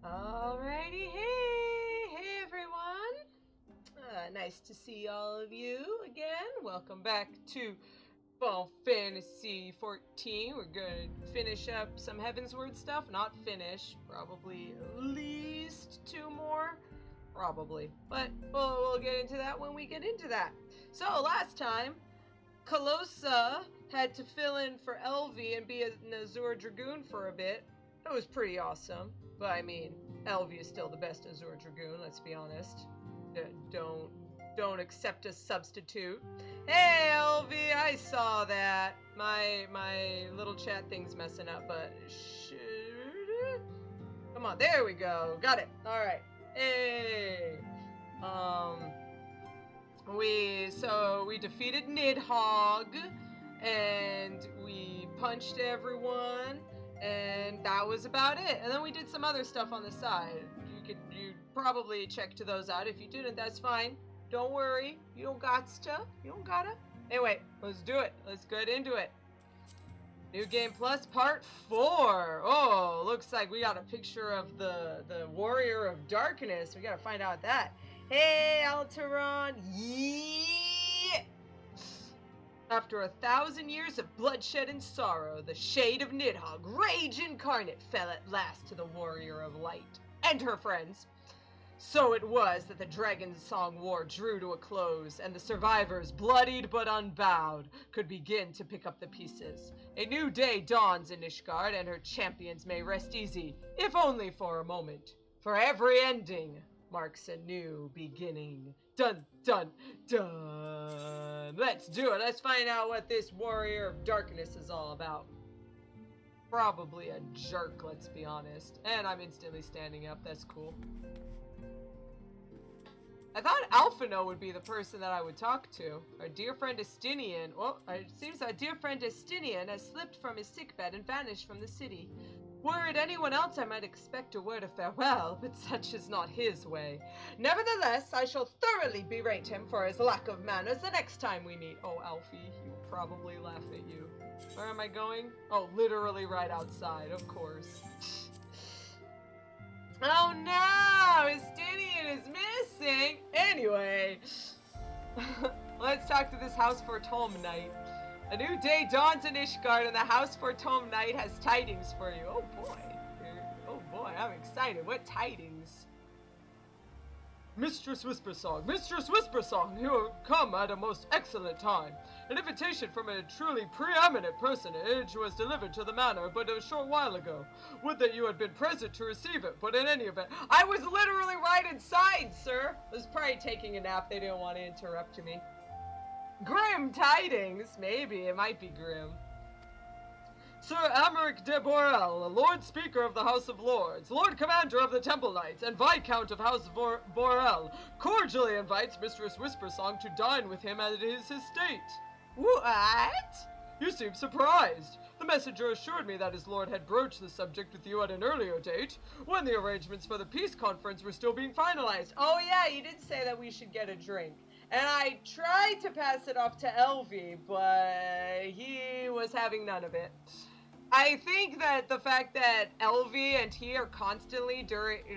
Alrighty, hey everyone. Nice to see all of you again. Welcome back to Final Fantasy 14. We're gonna finish up some Heavensward stuff. Not finish, probably at least 2 more. Probably, but we'll get into that when we get into that. So last time, Calosa had to fill in for Elvie and be an Azure Dragoon for a bit. That was pretty awesome. But I mean, Elvie is still the best Azure Dragoon, let's be honest. Don't accept a substitute. Hey Elvie, I saw that. My little chat thing's messing up, but come on, there we go. Got it. Alright. Hey. We defeated Nidhogg and we punched everyone. And that was about it. And then we did some other stuff on the side. You probably checked those out. If you didn't, that's fine. Don't worry. You don't gotta. Anyway, let's do it. Let's get into it. New Game Plus Part 4. Oh, looks like we got a picture of the Warrior of Darkness. We gotta find out that. Hey, Alteron. Yeah! After 1,000 years of bloodshed and sorrow, the shade of Nidhogg, rage incarnate, fell at last to the Warrior of Light and her friends. So it was that the Dragon's Song War drew to a close, and the survivors, bloodied but unbowed, could begin to pick up the pieces. A new day dawns in Ishgard, and her champions may rest easy, if only for a moment. For every ending marks a new beginning. Dun, dun, dun. Let's do it. Let's find out what this Warrior of Darkness is all about. Probably a jerk, let's be honest. And I'm instantly standing up. That's cool. I thought Alphino would be the person that I would talk to. Our dear friend Estinian. Well, it seems our dear friend Estinian has slipped from his sickbed and vanished from the city. Were it anyone else, I might expect a word of farewell, but such is not his way. Nevertheless, I shall thoroughly berate him for his lack of manners the next time we meet. Oh, Alfie, he will probably laugh at you. Where am I going? Oh, literally right outside, of course. Oh no! Estinian is missing! Anyway, let's talk to this House for Tome Knight. A new day dawns in Ishgard, and the House for Tome Knight has tidings for you. Oh boy, I'm excited. What tidings? Mistress Whispersong, you have come at a most excellent time. An invitation from a truly preeminent personage was delivered to the manor but a short while ago. Would that you had been present to receive it, but in any event, I was literally right inside, sir. I was probably taking a nap. They didn't want to interrupt me. Grim tidings? Maybe, it might be grim. Sir Amaric de Borel, Lord Speaker of the House of Lords, Lord Commander of the Temple Knights, and Viscount of House Borel, cordially invites Mistress Whispersong to dine with him at his estate. What? You seem surprised. The messenger assured me that his lord had broached the subject with you at an earlier date, when the arrangements for the peace conference were still being finalized. Oh yeah, you did say that we should get a drink. And I tried to pass it off to Elvie, but he was having none of it. I think that the fact that Elvie and he are constantly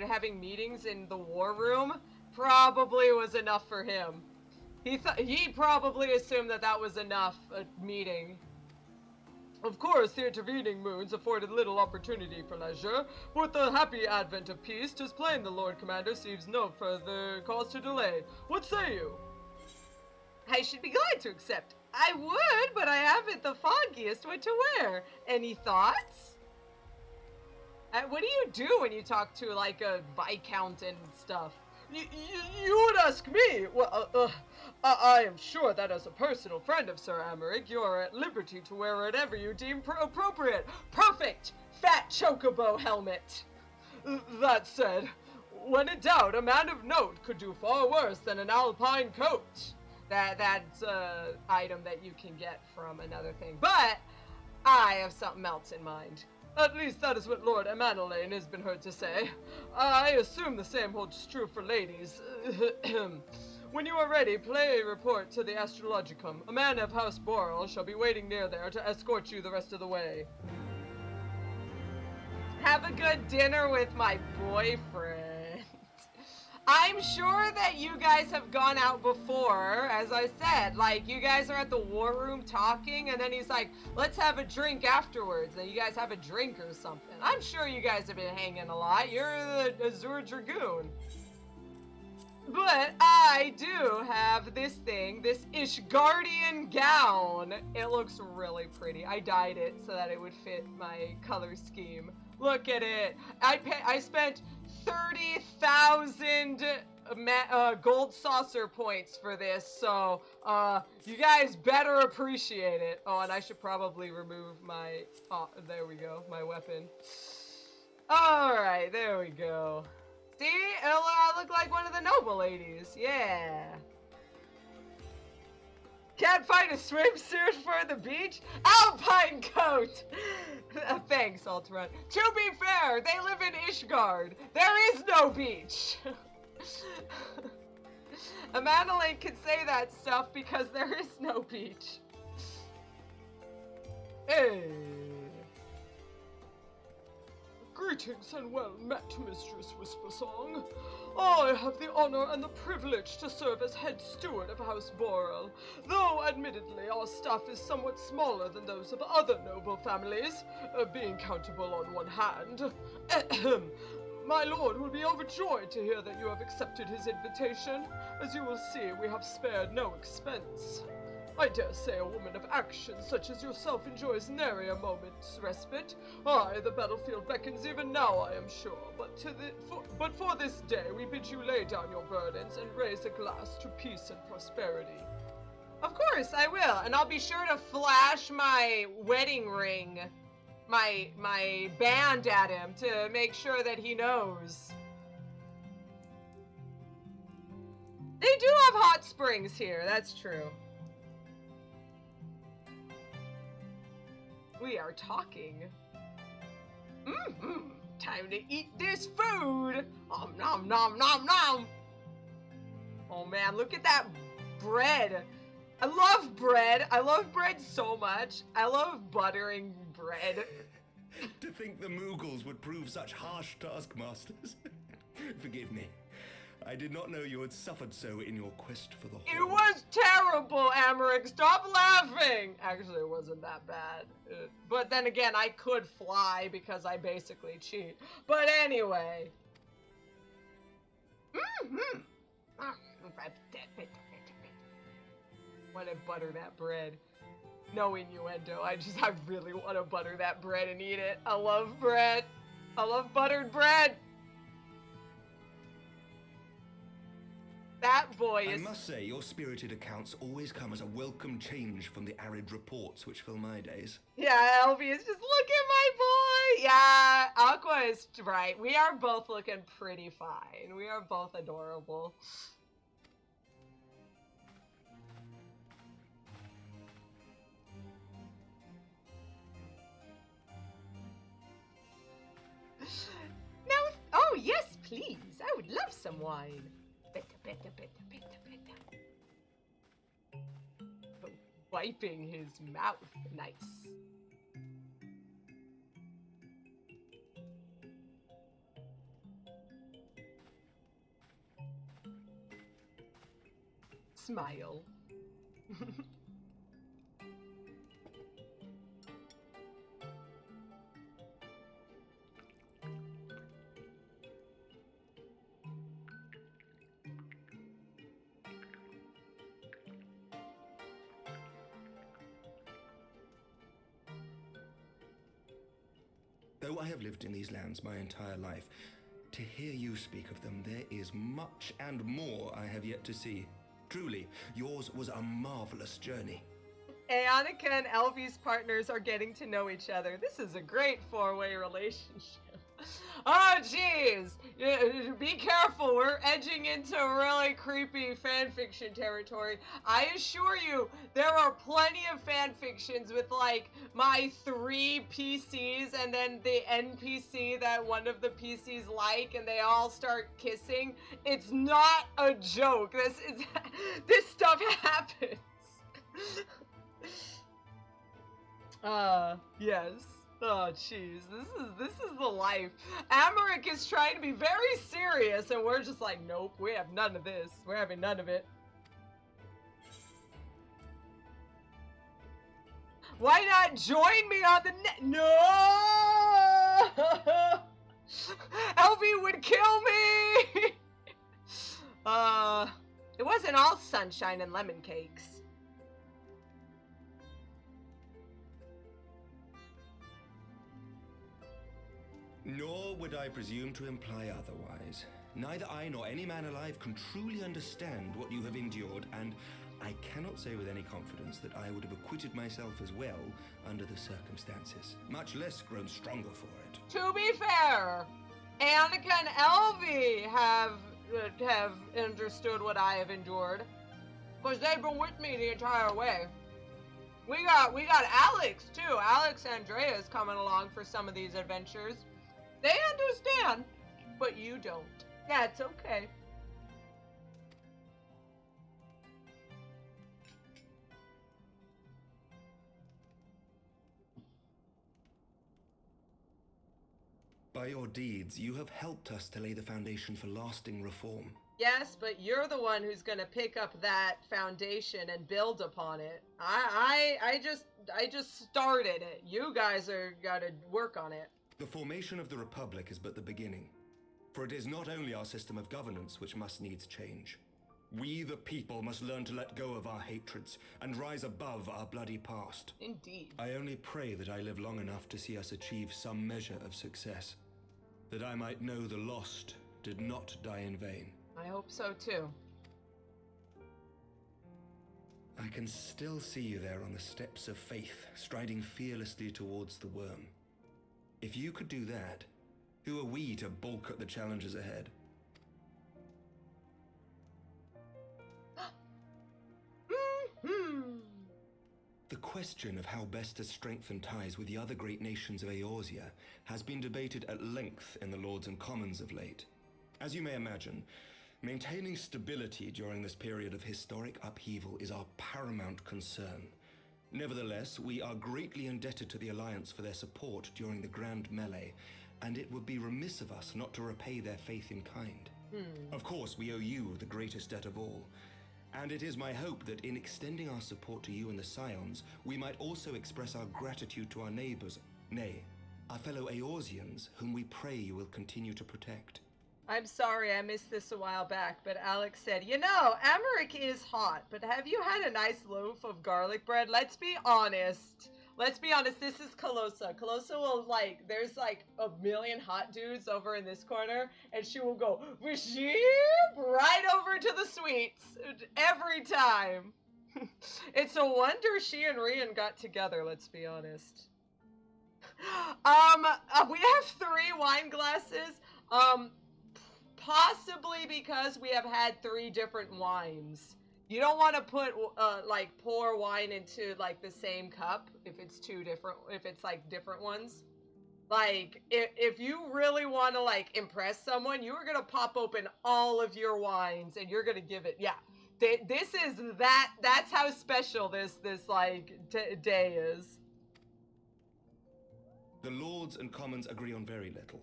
having meetings in the war room probably was enough for him. He probably assumed that that was enough, a meeting. Of course, the intervening moons afforded little opportunity for leisure. With the happy advent of peace, 'tis plain the Lord Commander sees no further cause to delay. What say you? I should be glad to accept. I would, but I haven't the foggiest what to wear. Any thoughts? What do you do when you talk to, like, a Viscount and stuff? You would ask me? Well, I am sure that as a personal friend of Sir Amaric, you are at liberty to wear whatever you deem appropriate. Perfect! Fat chocobo helmet! That said, when in doubt, a man of note could do far worse than an alpine coat. That's an item that you can get from another thing. But I have something else in mind. At least that is what Lord Amanalaine has been heard to say. I assume the same holds true for ladies. When you are ready, play a report to the Astrologicum. A man of House Boral shall be waiting near there to escort you the rest of the way. Have have a good dinner with my boyfriend. I'm sure that you guys have gone out before, as I said. Like, you guys are at the war room talking, and then he's like, let's have a drink afterwards. And you guys have a drink or something. I'm sure you guys have been hanging a lot. You're the Azure Dragoon. But I do have this thing, this Ishgardian gown. It looks really pretty. I dyed it so that it would fit my color scheme. Look at it. I spent 30,000 gold saucer points for this, so you guys better appreciate it. Oh, and I should probably remove my, there we go, my weapon. Alright, there we go. See? I look like one of the noble ladies. Yeah. Can't find a swimsuit for the beach? Alpine coat! Thanks, Alteran. To be fair, they live in Ishgard. There is no beach. A Manolane can say that stuff because there is no beach. Hey. Greetings and well met, Mistress Whispersong. I have the honor and the privilege to serve as head steward of House Boral, though admittedly our staff is somewhat smaller than those of other noble families, being countable on one hand. My lord will be overjoyed to hear that you have accepted his invitation. As you will see, we have spared no expense. I dare say a woman of action such as yourself enjoys nary a moment's respite. Aye, the battlefield beckons even now, I am sure. But for this day, we bid you lay down your burdens and raise a glass to peace and prosperity. Of course, I will, and I'll be sure to flash my wedding ring, my band at him to make sure that he knows. They do have hot springs here, that's true. We are talking. Time to eat this food. Nom nom nom nom. Oh man, look at that bread. I love bread. I love bread so much. I love buttering bread. To think the Moogles would prove such harsh taskmasters. Forgive me. I did not know you had suffered so in your quest for the Horde. It was terrible, Amaric. Stop laughing. Actually, it wasn't that bad. But then again, I could fly because I basically cheat. But anyway. Want to butter that bread. No innuendo. I really want to butter that bread and eat it. I love bread. I love buttered bread. That boy is... I must say, your spirited accounts always come as a welcome change from the arid reports which fill my days. Yeah, Elvie is just, look at my boy! Yeah, Aqua is right. We are both looking pretty fine. We are both adorable. Now, oh yes, please. I would love some wine. Better. Wiping his mouth. Nice. Smile. Though I have lived in these lands my entire life, to hear you speak of them, there is much and more I have yet to see. Truly, yours was a marvelous journey. Aonica and Elvie's partners are getting to know each other. This is a great four-way relationship. Oh, jeez. Be careful. We're edging into really creepy fanfiction territory. I assure you, there are plenty of fanfictions with, like, my 3 PCs and then the NPC that one of the PCs like, and they all start kissing. It's not a joke. This stuff happens. Yes. Oh, jeez, this is the life. Amaric is trying to be very serious, and we're just like, nope, we have none of this. We're having none of it. Why not join me on the net? No! Elvie would kill me! It wasn't all sunshine and lemon cakes. Nor would I presume to imply otherwise. Neither I nor any man alive can truly understand what you have endured, and I cannot say with any confidence that I would have acquitted myself as well under the circumstances, much less grown stronger for it. To be fair, Annika and Elvie have understood what I have endured, because they've been with me the entire way. We got Alex too. Alex Andrea is coming along for some of these adventures. They understand, but you don't. That's okay. By your deeds, you have helped us to lay the foundation for lasting reform. Yes, but you're the one who's gonna pick up that foundation and build upon it. I just started it. You guys are gotta work on it. The formation of the Republic is but the beginning. For it is not only our system of governance which must needs change. We, the people, must learn to let go of our hatreds and rise above our bloody past. Indeed. I only pray that I live long enough to see us achieve some measure of success. That I might know the lost did not die in vain. I hope so too. I can still see you there on the steps of faith, striding fearlessly towards the worm. If you could do that, who are we to balk at the challenges ahead? The question of how best to strengthen ties with the other great nations of Eorzea has been debated at length in the Lords and Commons of late. As you may imagine, maintaining stability during this period of historic upheaval is our paramount concern. Nevertheless, we are greatly indebted to the Alliance for their support during the Grand Melee, and it would be remiss of us not to repay their faith in kind. Of course, we owe you the greatest debt of all, and it is my hope that in extending our support to you and the Scions, we might also express our gratitude to our neighbors, nay, our fellow Eorzeans, whom we pray you will continue to protect. I'm sorry, I missed this a while back, but Alex said, you know, Amaric is hot, but have you had a nice loaf of garlic bread? Let's be honest. Let's be honest, this is Calosa. Calosa will, like, there's like a million hot dudes over in this corner, and she will go, "Wiship," right over to the sweets every time. It's a wonder she and Rian got together, let's be honest. We have 3 wine glasses. Possibly because we have had 3 different wines. You don't want to put, like, pour wine into, like, the same cup if it's if it's, like, different ones. Like, if you really want to, like, impress someone, you are going to pop open all of your wines and you're going to give it, yeah. This is that's how special this like, day is. The Lords and Commons agree on very little.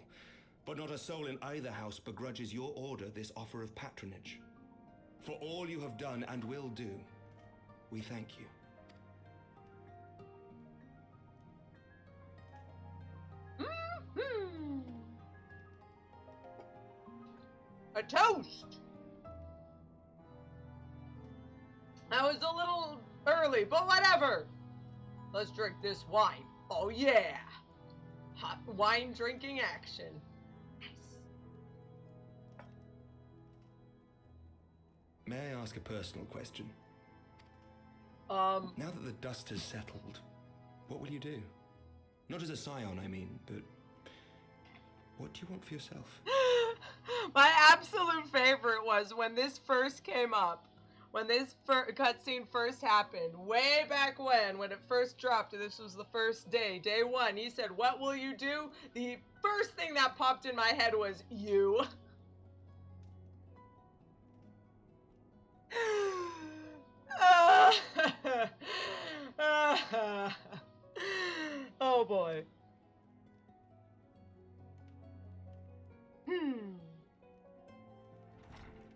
But not a soul in either house begrudges your order this offer of patronage. For all you have done and will do, we thank you. A toast! That was a little early, but whatever. Let's drink this wine. Oh yeah! Hot wine drinking action. May I ask a personal question? Now that the dust has settled, what will you do? Not as a scion, I mean, but what do you want for yourself? My absolute favorite was when this first came up, when this cutscene first happened, way back when it first dropped, and this was the first day, day 1, he said, "What will you do?" The first thing that popped in my head was, you. Oh boy.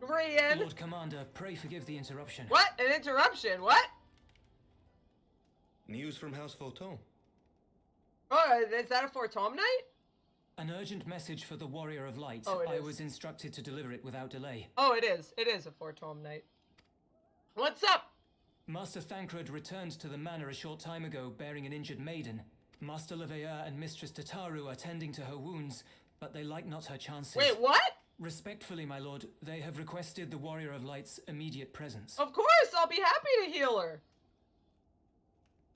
Brienne. Lord Commander, pray forgive the interruption. What? An interruption? What? News from House Forton. Oh, is that a Fortom night? An urgent message for the Warrior of Light. Oh, it I is. was instructed to deliver it without delay. Oh, it is. It is a Fortom night. What's up? Master Thancred returned to the manor a short time ago, bearing an injured maiden. Master Leveilleur and Mistress Tataru are tending to her wounds, but they like not her chances. Wait, what? Respectfully, my lord, they have requested the Warrior of Light's immediate presence. Of course, I'll be happy to heal her.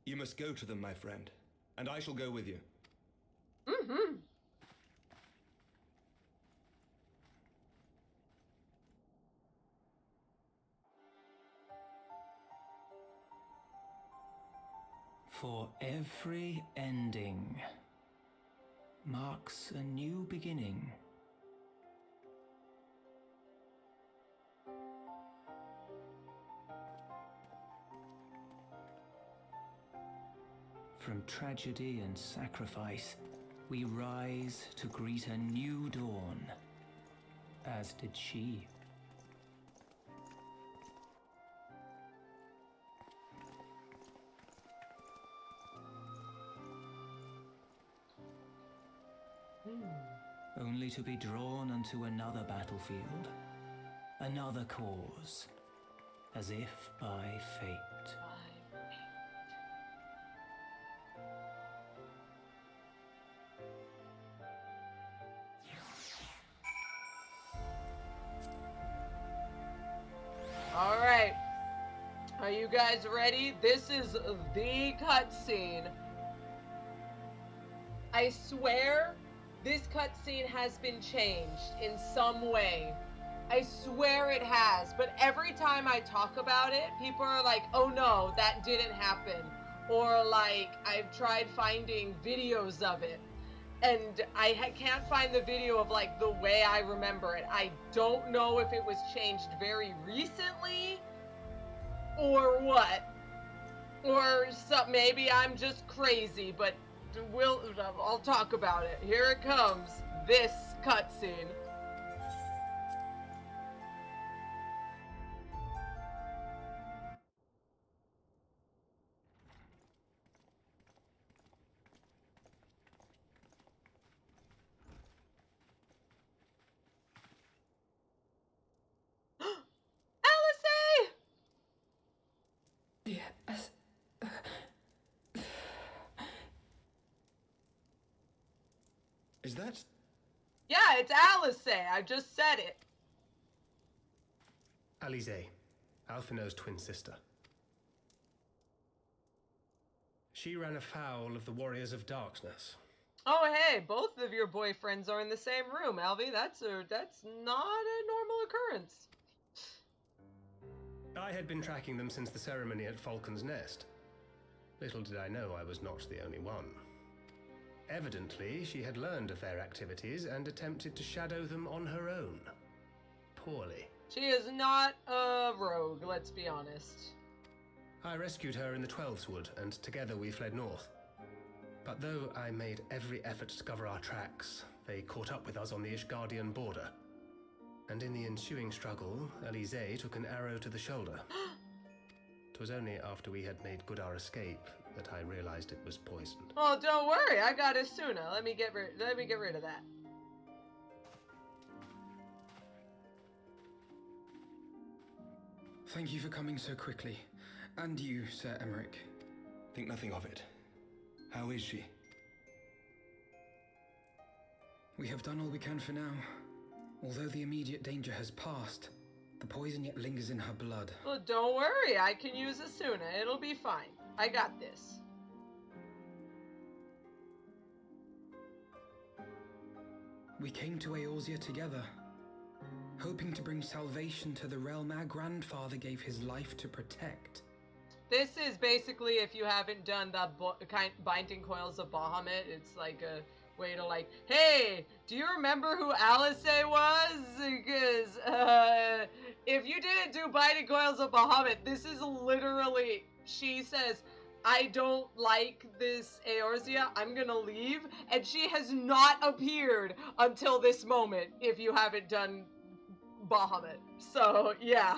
You must go to them, my friend, and I shall go with you. Mm-hmm. For every ending marks a new beginning. From tragedy and sacrifice, we rise to greet a new dawn, as did she. Only to be drawn unto another battlefield, another cause, as if by fate. All right. Are you guys ready? This is the cutscene. I swear this cutscene has been changed in some way. I swear it has, but every time I talk about it, people are like, oh no, that didn't happen. Or like, I've tried finding videos of it, and I can't find the video of like the way I remember it. I don't know if it was changed very recently, or what. Or some, maybe I'm just crazy, but I'll talk about it. Here it comes, this cutscene. Alisaie! Yes. Is that... Yeah, it's Alisaie. I just said it. Alisaie, Alphinaud's twin sister. She ran afoul of the Warriors of Darkness. Oh, hey, both of your boyfriends are in the same room, Alvy. That's not a normal occurrence. I had been tracking them since the ceremony at Falcon's Nest. Little did I know I was not the only one. Evidently, she had learned of their activities and attempted to shadow them on her own. Poorly. She is not a rogue, let's be honest. I rescued her in the Twelveswood, and together we fled north. But though I made every effort to cover our tracks, they caught up with us on the Ishgardian border. And in the ensuing struggle, Alisaie took an arrow to the shoulder. It was only after we had made good our escape that I realized it was poisoned. Oh, don't worry, I got Asuna. Let me get rid of that. Thank you for coming so quickly. And you, Sir Emmerich. Think nothing of it. How is she? We have done all we can for now. Although the immediate danger has passed, the poison yet lingers in her blood. Well, don't worry, I can use Asuna. It'll be fine. I got this. We came to Eorzea together, hoping to bring salvation to the realm our grandfather gave his life to protect. This is basically, if you haven't done the Binding Coils of Bahamut, it's like a way to like, hey, do you remember who Alisaie was? Because, if you didn't do Binding Coils of Bahamut, this is literally, she says, I don't like this Eorzea. I'm gonna leave. And she has not appeared until this moment, if you haven't done Bahamut. So, yeah.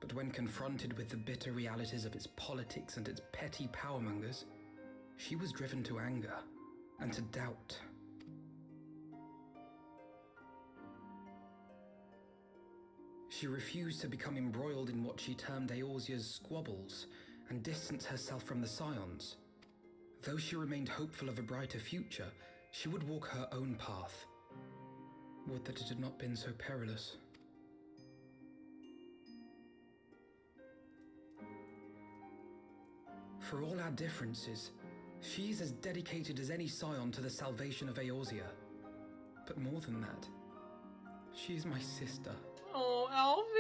But when confronted with the bitter realities of its politics and its petty powermongers, she was driven to anger and to doubt. She refused to become embroiled in what she termed Eorzea's squabbles and distance herself from the Scions. Though she remained hopeful of a brighter future, she would walk her own path. Would that it had not been so perilous. For all our differences, she is as dedicated as any Scion to the salvation of Eorzea. But more than that, she is my sister. Oh, Alfie!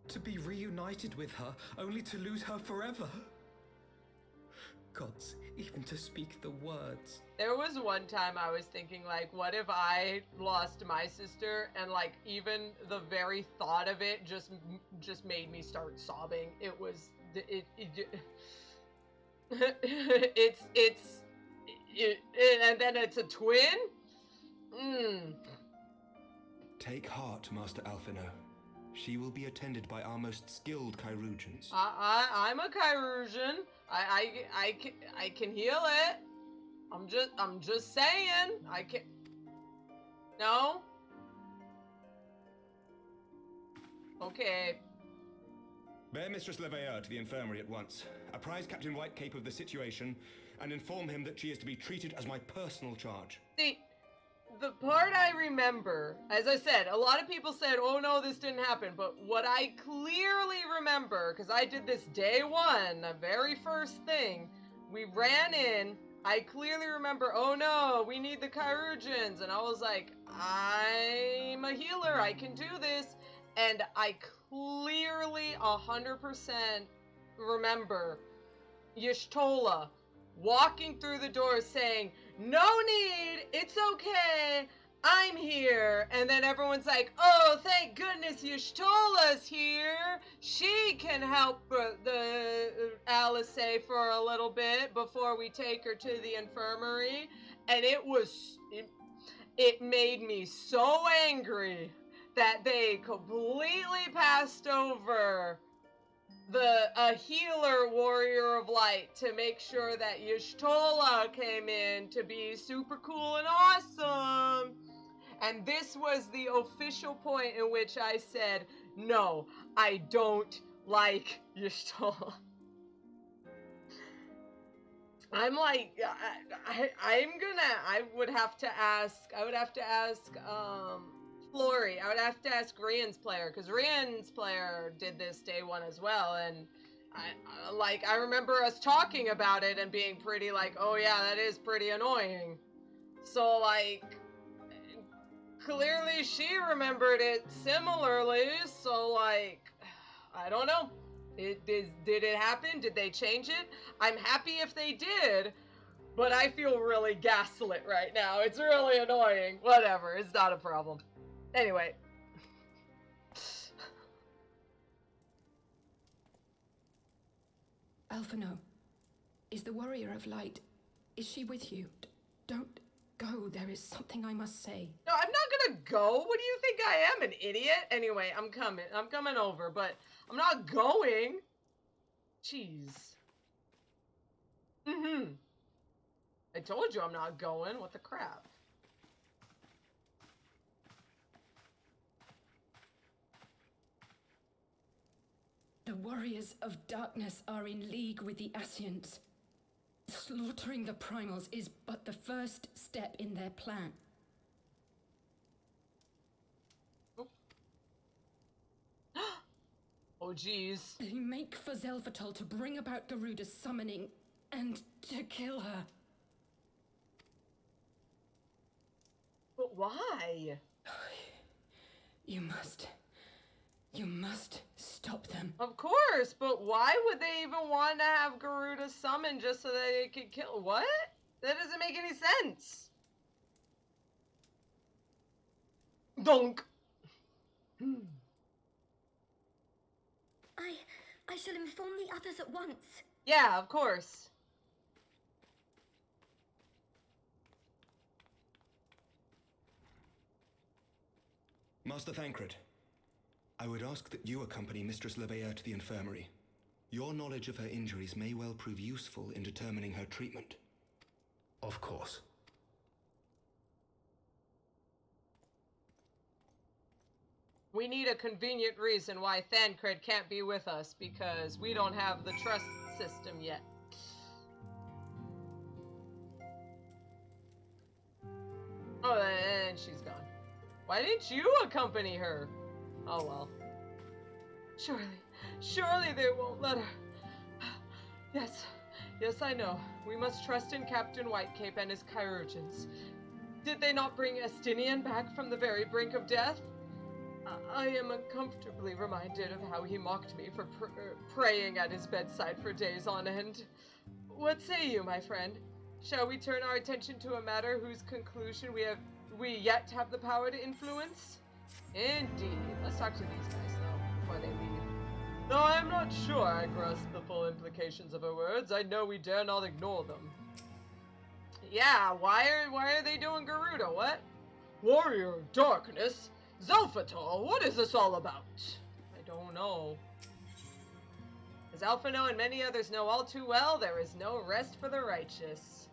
To be reunited with her, only to lose her forever. Gods, even to speak the words. There was one time I was thinking, like, what if I lost my sister, and, like, even the very thought of it just made me start sobbing. It was, and then it's a twin? Take heart, Master Alphino. She will be attended by our most skilled Chirurgeons. I'm a Chirurgeon. I can heal it. I'm just saying. I can. No. Okay. Bear Mistress Leveilleur to the infirmary at once. Apprise Captain Whitecape of the situation, and inform him that she is to be treated as my personal charge. See, the part I remember, as I said, a lot of people said, oh no, this didn't happen, but what I clearly remember, because I did this day one, the very first thing, we ran in, I clearly remember, oh no, we need the Chirurgeons, and I was like, I'm a healer, I can do this, and I clearly 100% remember Y'shtola walking through the door saying, no need, it's okay, I'm here. And then everyone's like, oh, thank goodness Y'shtola's here. She can help the Alisaie for a little bit before we take her to the infirmary. And it made me so angry that they completely passed over a healer warrior of light to make sure that Y'shtola came in to be super cool and awesome. And this was the official point in which I said, no, I don't like Y'shtola. I'm like, I would have to ask Flory. I would have to ask Rian's player, because Rian's player did this day one as well, and I remember us talking about it and being pretty like, oh yeah, that is pretty annoying. So, like, clearly she remembered it similarly, so, like, I don't know. Did it happen? Did they change it? I'm happy if they did, but I feel really gaslit right now. It's really annoying. Whatever, it's not a problem. Anyway. Alphino, is the Warrior of Light, is she with you? Don't go, there is something I must say. No, I'm not gonna go. What do you think I am, an idiot? Anyway, I'm coming over, but I'm not going. Jeez. I told you I'm not going. What the crap? The Warriors of Darkness are in league with the Scions. Slaughtering the primals is but the first step in their plan. Oh, jeez. They make for Zelphatol to bring about Garuda's summoning and to kill her. But why? You must stop them. Of course, but why would they even want to have Garuda summoned just so that they could kill? What? That doesn't make any sense. Donk. I shall inform the others at once. Yeah, of course. Master Thancred, I would ask that you accompany Mistress Leveilleur to the infirmary. Your knowledge of her injuries may well prove useful in determining her treatment. Of course. We need a convenient reason why Thancred can't be with us, because we don't have the trust system yet. Oh, and she's gone. Why didn't you accompany her? Oh well. Surely they won't let her. Yes, I know. We must trust in Captain Whitecape and his chirurgeons. Did they not bring Estinian back from the very brink of death? I am uncomfortably reminded of how he mocked me for praying at his bedside for days on end. What say you, my friend? Shall we turn our attention to a matter whose conclusion we yet have the power to influence? Indeed. Let's talk to these guys, though, before they leave. Though I am not sure I grasp the full implications of her words, I know we dare not ignore them. Yeah, why are they doing Garuda? What? Warrior of Darkness? Zelphatal, what is this all about? I don't know. As Alphino and many others know all too well, there is no rest for the righteous.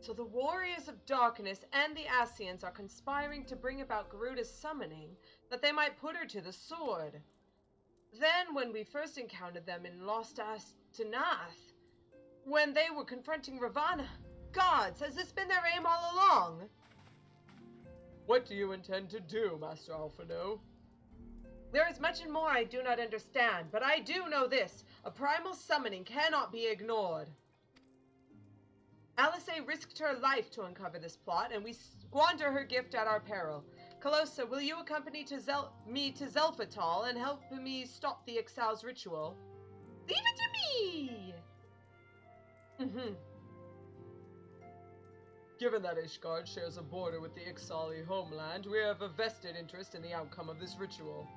So the Warriors of Darkness and the Scions are conspiring to bring about Garuda's summoning, that they might put her to the sword. Then, when we first encountered them in Lost Astanath, when they were confronting Ravana, gods, has this been their aim all along? What do you intend to do, Master Alphino? There is much and more I do not understand, but I do know this. A primal summoning cannot be ignored. Alisaie risked her life to uncover this plot, and we squander her gift at our peril. Calosa, will you accompany me to Zelphatal and help me stop the Ixal's ritual? Leave it to me! Given that Ishgard shares a border with the Ixali homeland, we have a vested interest in the outcome of this ritual.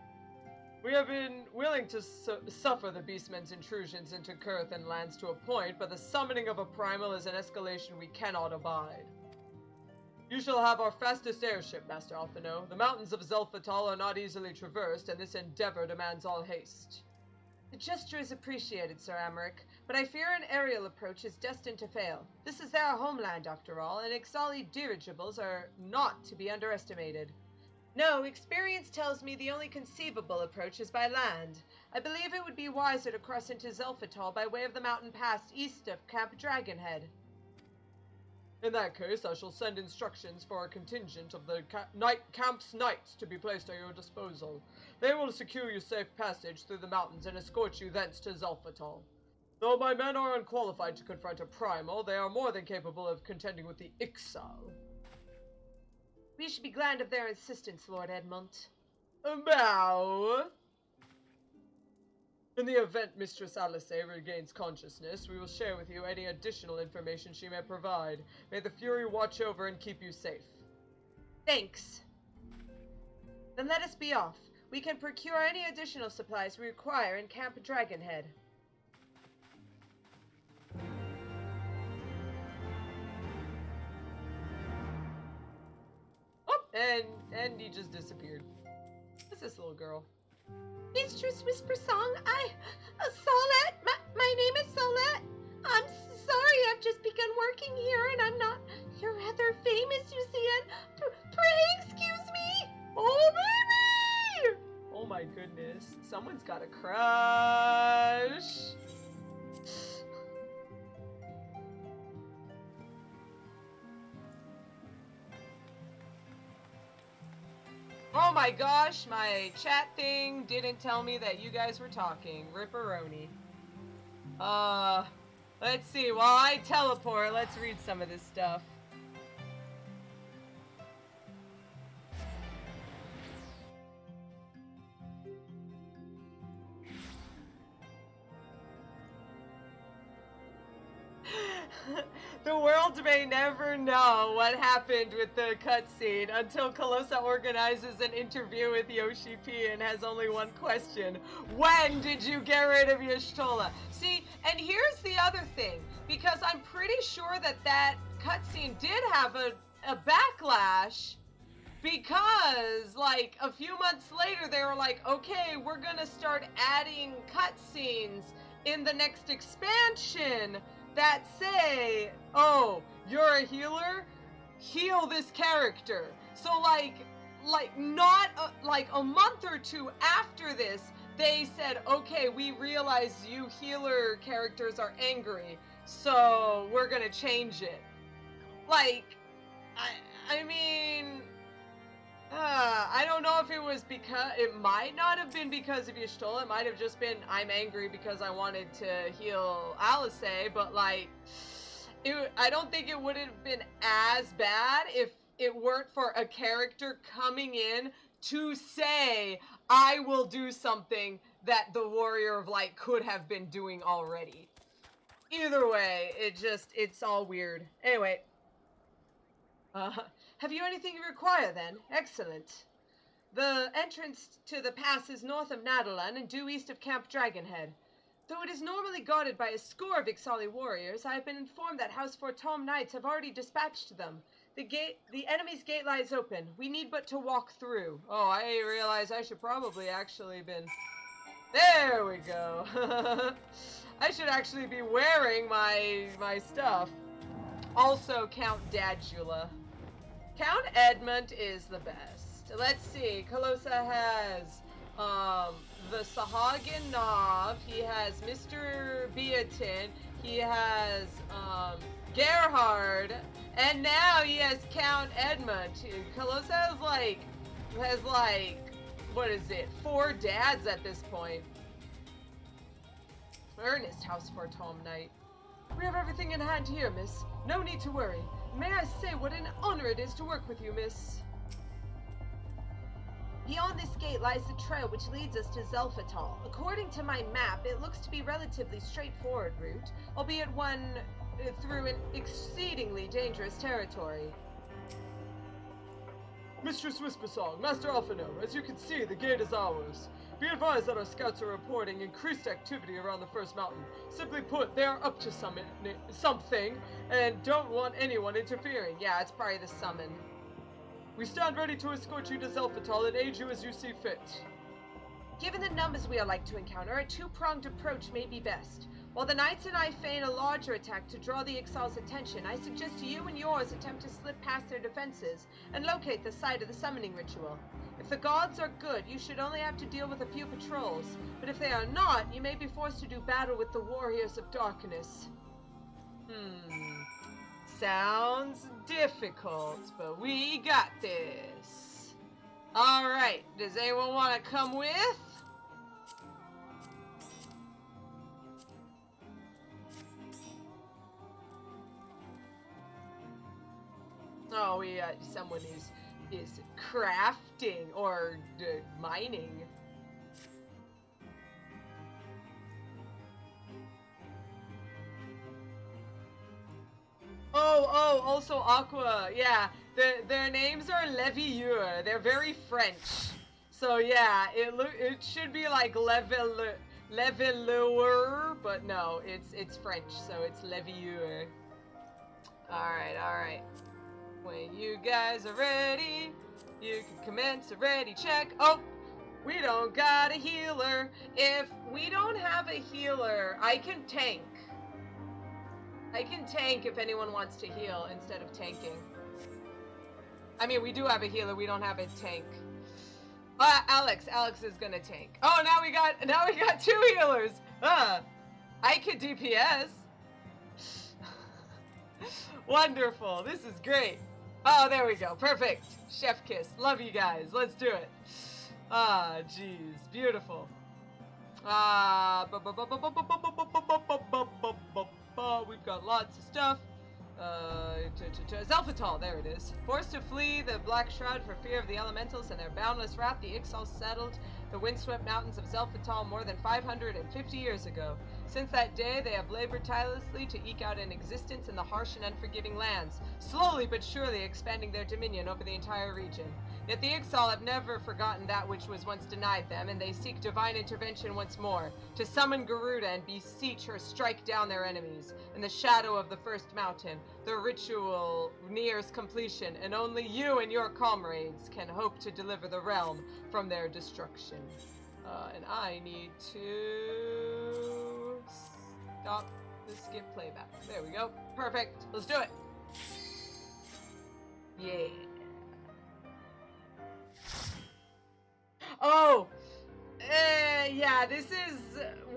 We have been willing to suffer the Beastmen's intrusions into Kurthan lands to a point, but the summoning of a primal is an escalation we cannot abide. You shall have our fastest airship, Master Alphino. The mountains of Zelphatal are not easily traversed, and this endeavor demands all haste. The gesture is appreciated, Sir Amaric, but I fear an aerial approach is destined to fail. This is their homeland, after all, and Ixali dirigibles are not to be underestimated. No, experience tells me the only conceivable approach is by land. I believe it would be wiser to cross into Zelphatal by way of the mountain pass east of Camp Dragonhead. In that case, I shall send instructions for a contingent of the camp's knights to be placed at your disposal. They will secure you safe passage through the mountains and escort you thence to Zelphatal. Though my men are unqualified to confront a primal, they are more than capable of contending with the Ixal. We should be glad of their assistance, Lord Edmund. Bow! In the event Mistress Alisaie regains consciousness, we will share with you any additional information she may provide. May the Fury watch over and keep you safe. Thanks. Then let us be off. We can procure any additional supplies we require in Camp Dragonhead. Oh, and he just disappeared. What's this little girl? Mistress Whispersong, Solette, my name is Solette. I'm sorry, I've just begun working here and I'm not your rather famous, you see, and pray excuse me. Oh, baby! Oh my goodness, someone's got a crush. Oh my gosh, my chat thing didn't tell me that you guys were talking. Ripperoni. Let's see. While I teleport, let's read some of this stuff. The world may never know what happened with the cutscene until Calosa organizes an interview with Yoshi P and has only one question. When did you get rid of Y'shtola? See, and here's the other thing, because I'm pretty sure that cutscene did have a backlash, because like a few months later they were like, okay, we're gonna start adding cutscenes in the next expansion that say, oh, you're a healer? Heal this character. So like not like a month or two after this, they said, okay, we realize you healer characters are angry, so we're gonna change it. Like, I mean, I don't know if it was because, it might not have been because of Y'shtola, it might have just been, I'm angry because I wanted to heal Alisaie, but like, I don't think it would have been as bad if it weren't for a character coming in to say, I will do something that the Warrior of Light could have been doing already. Either way, it's all weird. Anyway. Have you anything you require, then? Excellent. The entrance to the pass is north of Nadalan and due east of Camp Dragonhead. Though it is normally guarded by a score of Ixali warriors, I have been informed that House Fortome Knights have already dispatched them. The enemy's gate lies open. We need but to walk through. Oh, I realize I should probably actually been... There we go. I should actually be wearing my stuff. Also, Count Dadula. Count Edmund is the best. Let's see. Calosa has the Sahagin Nav. He has Mr. Beatin. He has Gerhard. And now he has Count Edmund. Calosa has like, what is it? 4 dads at this point. Ernest House Fortome Knight. We have everything in hand here, miss. No need to worry. May I say what an honor it is to work with you, miss? Beyond this gate lies the trail which leads us to Zelphatal. According to my map, it looks to be relatively straightforward route, albeit one through an exceedingly dangerous territory. Mistress Whispersong, Master Alphino, as you can see, the gate is ours. Be advised that our scouts are reporting increased activity around the first mountain. Simply put, they are up to something and don't want anyone interfering. Yeah, it's probably the summon. We stand ready to escort you to Zelphatal and aid you as you see fit. Given the numbers we are like to encounter, a two-pronged approach may be best. While the knights and I feign a larger attack to draw the Ixal's attention, I suggest you and yours attempt to slip past their defenses and locate the site of the summoning ritual. If the gods are good, you should only have to deal with a few patrols, but if they are not, you may be forced to do battle with the warriors of darkness. Sounds difficult, but we got this. Alright, does anyone want to come with? Oh, yeah, someone is crafting or mining. Oh, also Aqua. Yeah, their names are Levieur. They're very French. So yeah, it should be like Leveleur, but no, it's French, so it's Levieur. All right. When you guys are ready, you can commence a ready check. Oh, we don't got a healer. If we don't have a healer, I can tank. I can tank if anyone wants to heal instead of tanking. I mean, we do have a healer. We don't have a tank. Alex is gonna tank. Oh, now we got 2 healers. I could DPS. Wonderful. This is great. Oh, there we go. Perfect. Chef kiss. Love you guys. Let's do it. Jeez. Beautiful. We've got lots of stuff. Zelphatal, there it is. Forced to flee the Black Shroud for fear of the elementals and their boundless wrath, the Ixals settled the windswept mountains of Zelphatal more than 550 years ago. Since that day, they have labored tirelessly to eke out an existence in the harsh and unforgiving lands, slowly but surely expanding their dominion over the entire region. Yet the Ixal have never forgotten that which was once denied them, and they seek divine intervention once more, to summon Garuda and beseech her strike down their enemies. In the shadow of the first mountain, the ritual nears completion, and only you and your comrades can hope to deliver the realm from their destruction. And I need to stop the skip playback. There we go. Perfect. Let's do it. Yeah. Oh, yeah, this is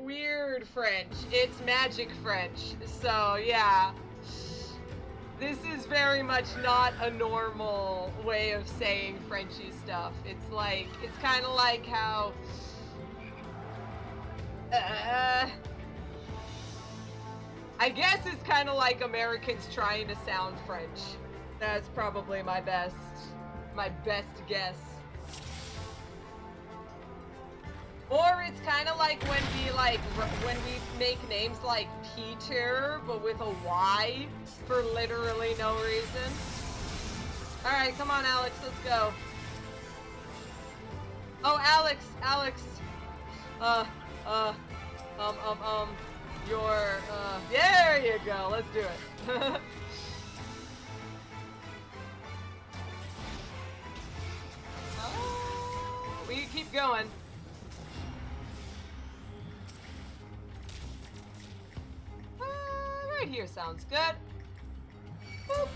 weird French. It's magic French. So, yeah. This is very much not a normal way of saying Frenchy stuff. It's kind of like how... I guess it's kind of like Americans trying to sound French. That's probably my best guess. Or it's kind of like when we make names like Peter, but with a Y for literally no reason. All right, come on, Alex, let's go. Oh, Alex, there you go. Let's do it. We can keep going. Right here sounds good. Boop.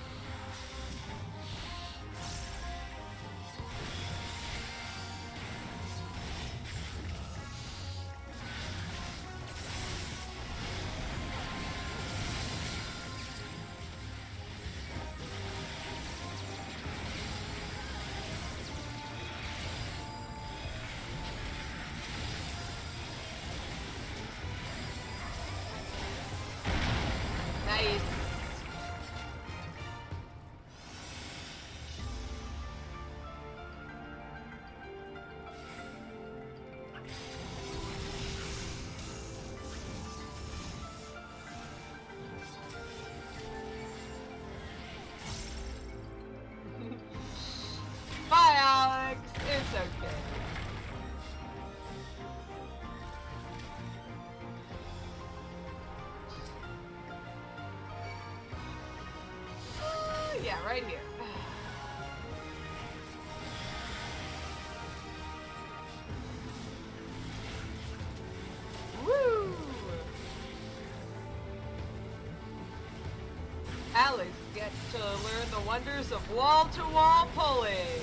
Nice. Bye, Alex. It's okay. Yeah, right here. Woo! Alex gets to learn the wonders of wall-to-wall pulling.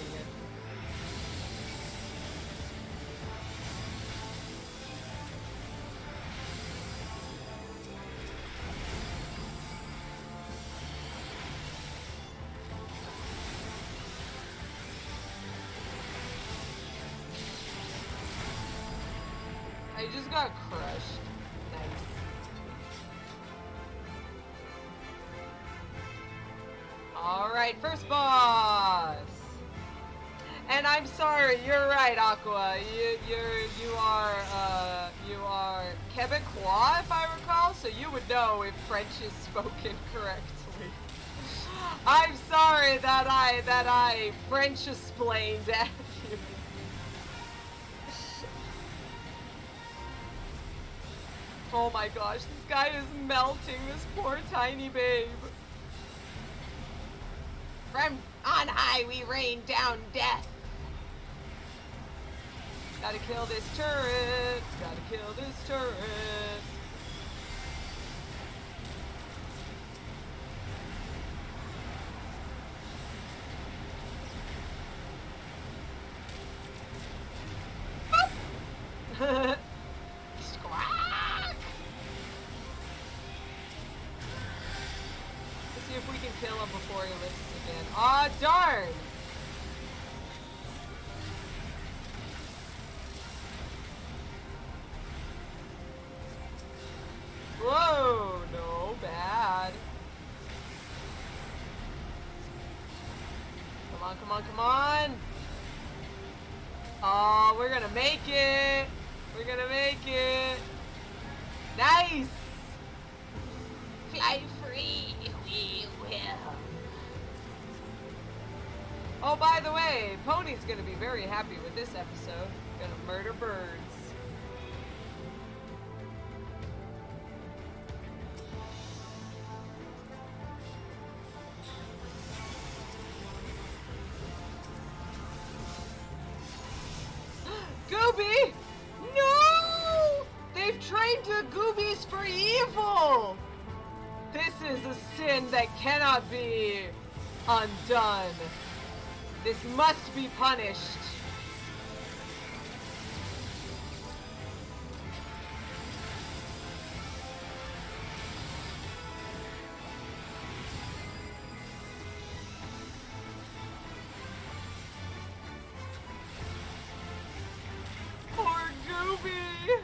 I just got crushed. Nice. Alright, first boss! And I'm sorry, you're right, Aqua. You are Quebecois, if I recall, so you would know if French is spoken correctly. I'm sorry that I French-explained at you. Oh my gosh, this guy is melting this poor tiny babe. From on high we rain down death. Gotta kill this turret. Gotta kill this turret. Squawk! Let's see if we can kill him before he lifts again. Aw, darn! Whoa, no, bad. Come on, come on, come on! Oh, we're gonna make it! We're gonna make it! Nice! Fly free, we will. Oh, by the way, Pony's gonna be very happy with this episode. Gonna murder birds. Gooby! No! They've trained the Goobies for evil! This is a sin that cannot be undone. This must be punished. Poor Gooby!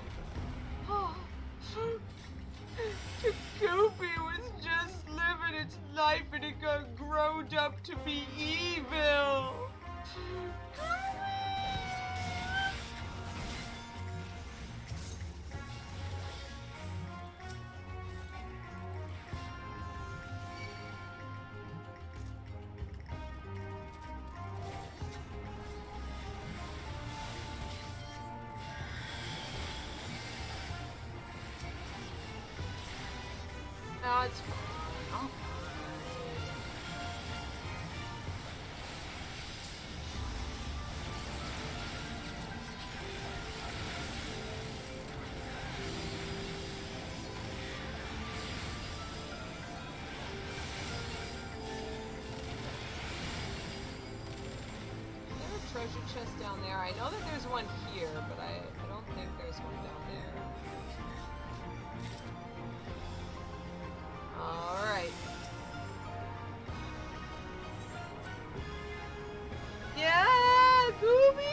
The Gooby was just living its life and it got grown up to be evil! No, it's fine. I'll treasure chest down there. I know that there's one here, but I don't think there's one down there. Alright. Yeah, Gooby!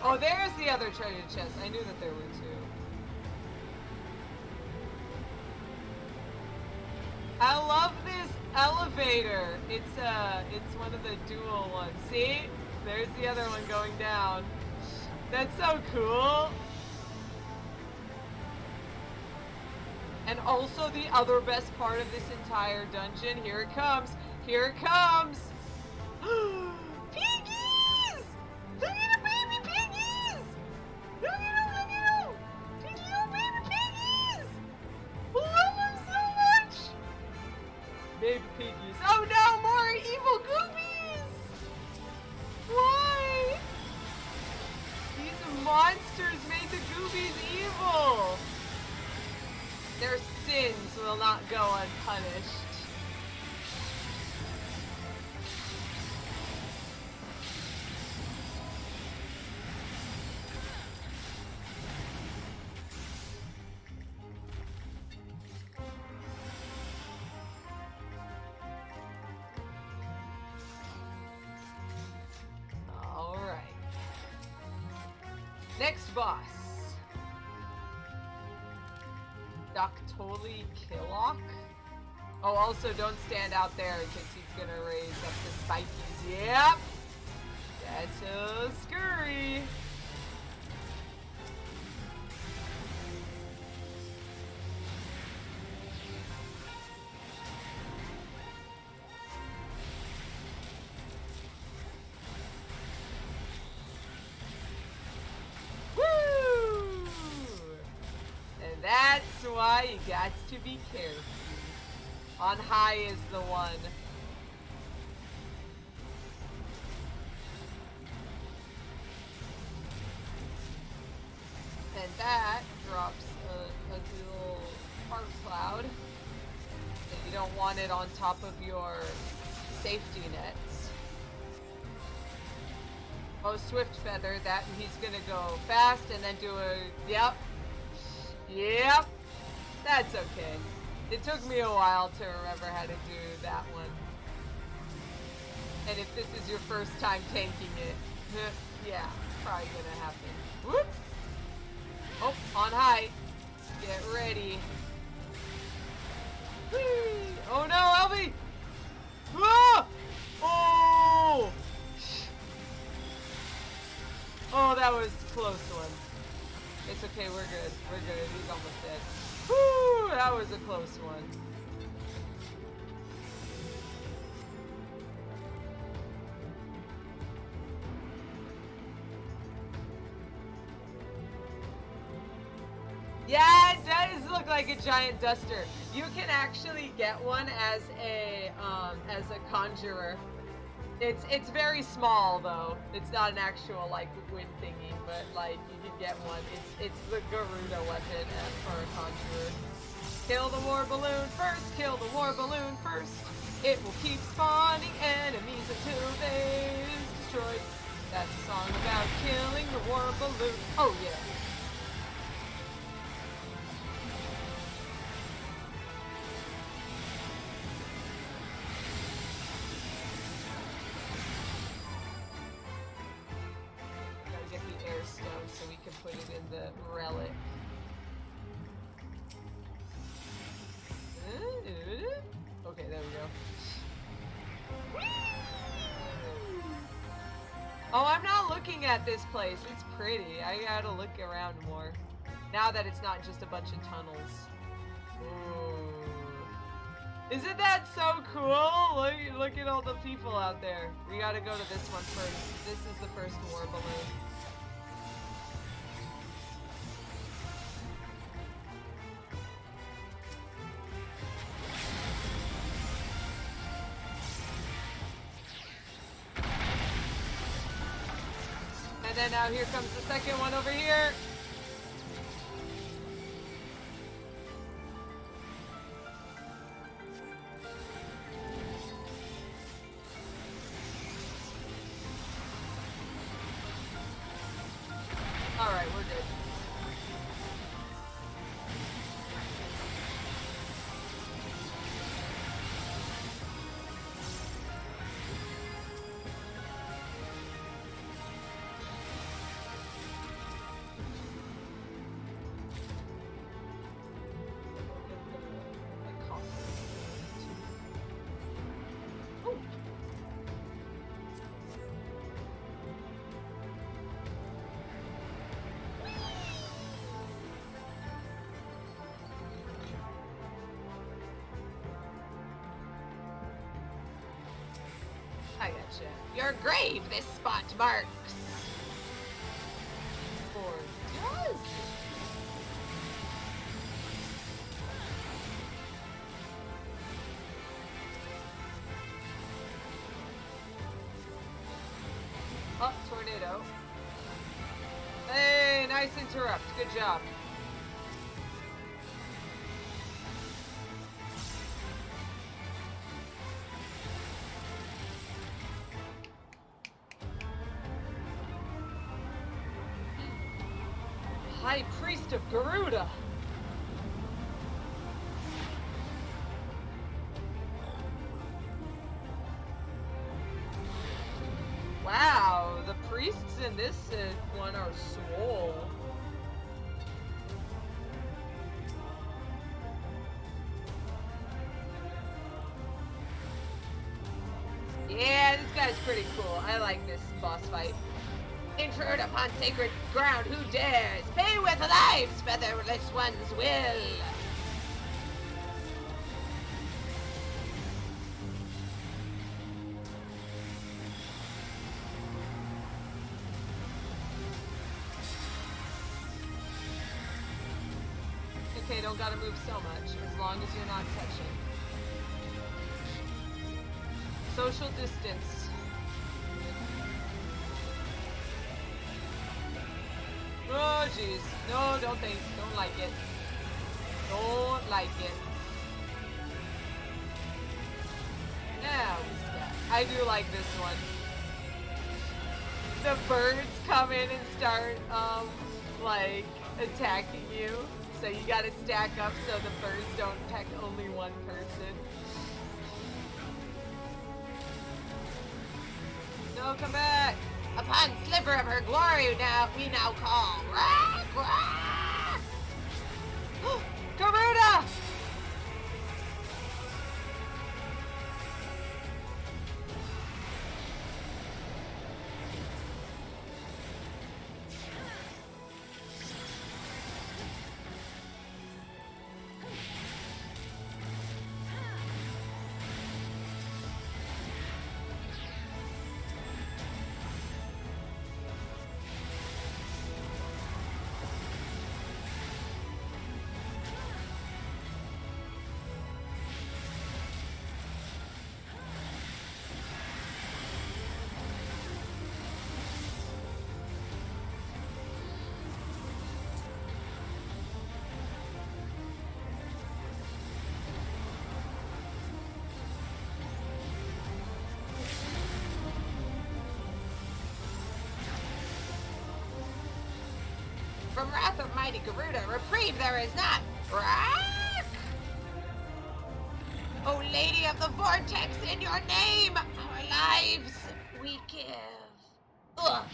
Oh, there's the other treasure chest. I knew that there were two. I love this elevator. It's one of the dual ones. See? There's the other one going down. That's so cool. And also the other best part of this entire dungeon. Here it comes. Here it comes. Piggies! Look at the baby piggies! Look at them, look at them! These little baby piggies! I love them so much! Baby piggies. Oh no, more evil goobies! Why? These monsters made the goobies evil! Their sins will not go unpunished. Alright. Next boss. Doctoli Killock. Oh, also don't stand out there because he's gonna raise up the spikies. Yep! That's so scurry. That's why you got to be careful. On high is the one. And that drops a little fart cloud. And you don't want it on top of your safety nets. Oh, Swift Feather, that he's gonna go fast and then do a, yep. Yep, that's okay. It took me a while to remember how to do that one. And if this is your first time tanking it, yeah, probably gonna happen. Whoop! Oh, on high. Get ready. Whee! Oh no, Elvie! Ah! Oh! Oh, that was a close one. It's okay, we're good. We're good. He's almost dead. close one. Yeah, it does look like a giant duster. You can actually get one as a conjurer. It's very small though. It's not an actual like wind thingy, but like you can get one. It's the Garuda weapon for a conjurer. Kill the war balloon first. Kill the war balloon first. It will keep spawning enemies until they is destroyed. That's a song about killing the war balloon. Oh yeah. So we can put it in the relic. Okay, there we go. Oh, I'm not looking at this place. It's pretty. I gotta look around more. Now that it's not just a bunch of tunnels. Ooh. Isn't that so cool? Look at all the people out there. We gotta go to this one first. This is the first war balloon. And then now here comes the second one over here. All right, we're good. I gotcha. Your grave this spot marks. Or does. Oh, tornado. Hey, nice interrupt. Good job. High Priest of Garuda. Wow, the priests in this one are swole. Yeah, this guy's pretty cool. I like this boss fight. Intrude upon sacred ground, who dares? Pay with lives, featherless ones will. Okay, don't gotta move so much, as long as you're not touching. Social distance. Oh jeez. No, don't like it. Don't like it. Now I do like this one. The birds come in and start like attacking you. So you gotta stack up so the birds don't attack only one person. No, come back! Upon sliver of her glory we now call. Rah, rah. Garuda! wrath of mighty Garuda, reprieve there is not. Rack! O Lady of the Vortex, in your name, our lives we give. Ugh.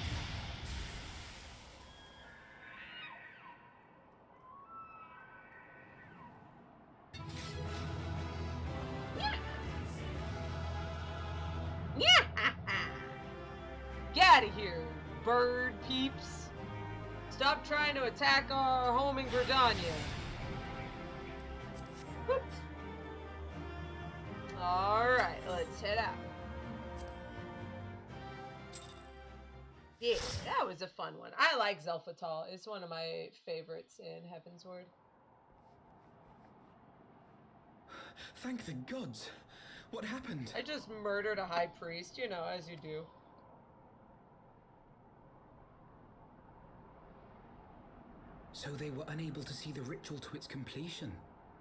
Get out of here, bird peeps. Stop trying to attack our home in Gridania. Whoop. Alright, let's head out. Yeah, that was a fun one. I like Zelphatal. It's one of my favorites in Heavensward. Thank the gods. What happened? I just murdered a high priest, you know, as you do. So they were unable to see the ritual to its completion.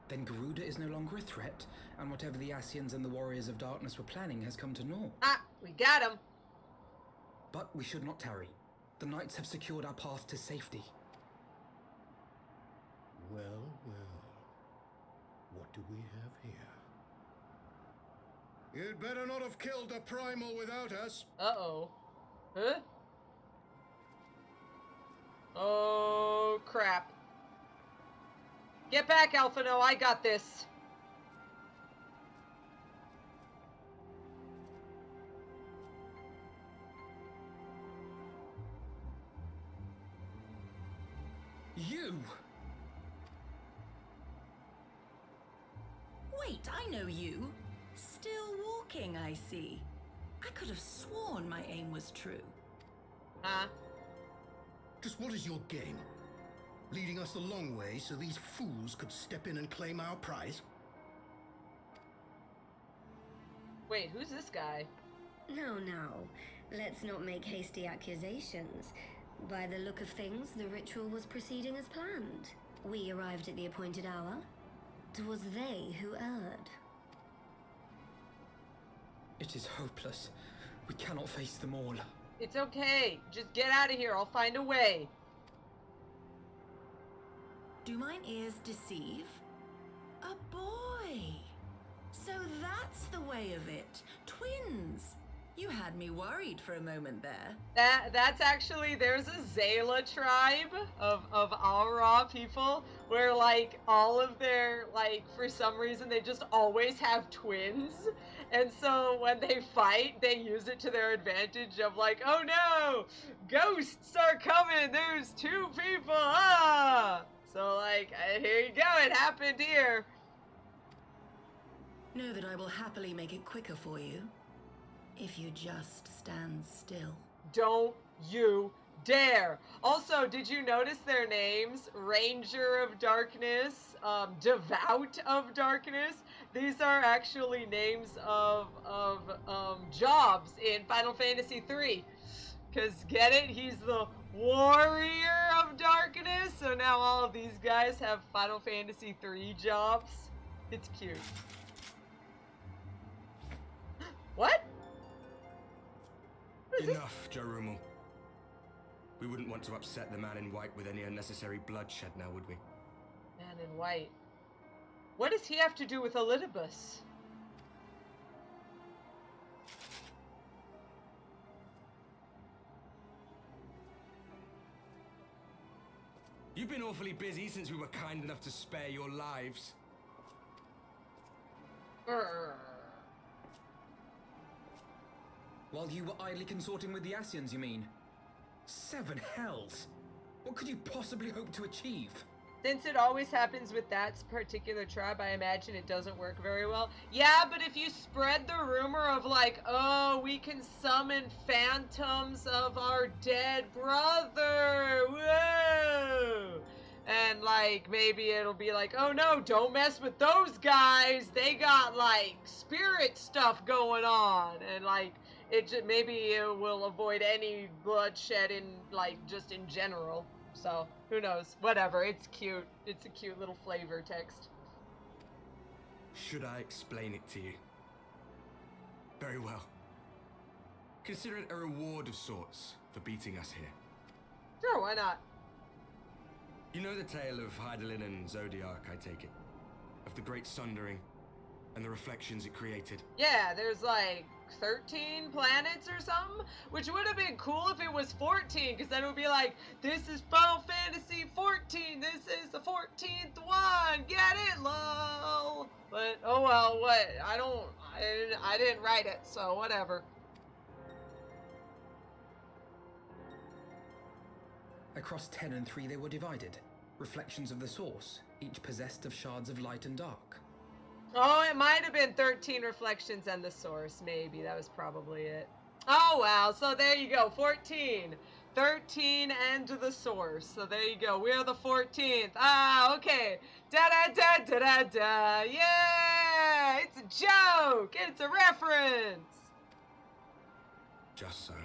Then Garuda is no longer a threat, and whatever the Scions and the Warriors of Darkness were planning has come to naught. Ah, we got him. But we should not tarry. The knights have secured our path to safety. Well, well. What do we have here? You'd better not have killed the primal without us. Uh-oh. Huh? Oh, crap. Get back, Alphino. I got this. You! Wait, I know you. Still walking, I see. I could have sworn my aim was true. Huh? Just what is your game? Leading us a long way so these fools could step in and claim our prize? Wait, who's this guy? No, no. Let's not make hasty accusations. By the look of things, the ritual was proceeding as planned. We arrived at the appointed hour. 'Twas they who erred. It is hopeless. We cannot face them all. It's okay. Just get out of here. I'll find a way. Do mine ears deceive? A boy! So that's the way of it. Twins! You had me worried for a moment there. That's actually, there's a Zayla tribe of Aura people where, like, all of their, like, for some reason they just always have twins. And so when they fight, they use it to their advantage of like, oh no, ghosts are coming, there's two people, ah! So like, here you go, it happened here. Know that I will happily make it quicker for you. If you just stand still. Don't you dare. Also, did you notice their names? Ranger of Darkness, Devout of Darkness. These are actually names of jobs in Final Fantasy III. Cause get it? He's the Warrior of Darkness. So now all of these guys have Final Fantasy III jobs. It's cute. What? Enough, Jarumal. We wouldn't want to upset the man in white with any unnecessary bloodshed now, would we? Man in white. What does he have to do with Elidibus? You've been awfully busy since we were kind enough to spare your lives. While you were idly consorting with the Scions, you mean? 7 hells! What could you possibly hope to achieve? Since it always happens with that particular tribe, I imagine it doesn't work very well. Yeah, but if you spread the rumor of like, oh, we can summon phantoms of our dead brother, whoa! And like, maybe it'll be like, oh no, don't mess with those guys, they got like spirit stuff going on, and like, maybe it will avoid any bloodshed in like, just in general. So, who knows? Whatever, it's cute. It's a cute little flavor text. Should I explain it to you? Very well. Consider it a reward of sorts for beating us here. Sure, why not? You know the tale of Hydaelyn and Zodiac, I take it? Of the Great Sundering and the reflections it created? Yeah, there's like 13 planets or something, which would have been cool if it was 14, because then it would be like, this is Final Fantasy 14, this is the 14th one, get it, lol. But, oh well, what, I didn't write it, so whatever. Across 10 and 3 they were divided. Reflections of the source, each possessed of shards of light and dark. Oh, it might have been 13 reflections and the source, maybe. That was probably it. Oh, well, so there you go, 14. 13 and the source. So there you go, we're the 14th. Ah, okay. Da-da-da-da-da-da. Yeah, it's a joke. It's a reference. Just so.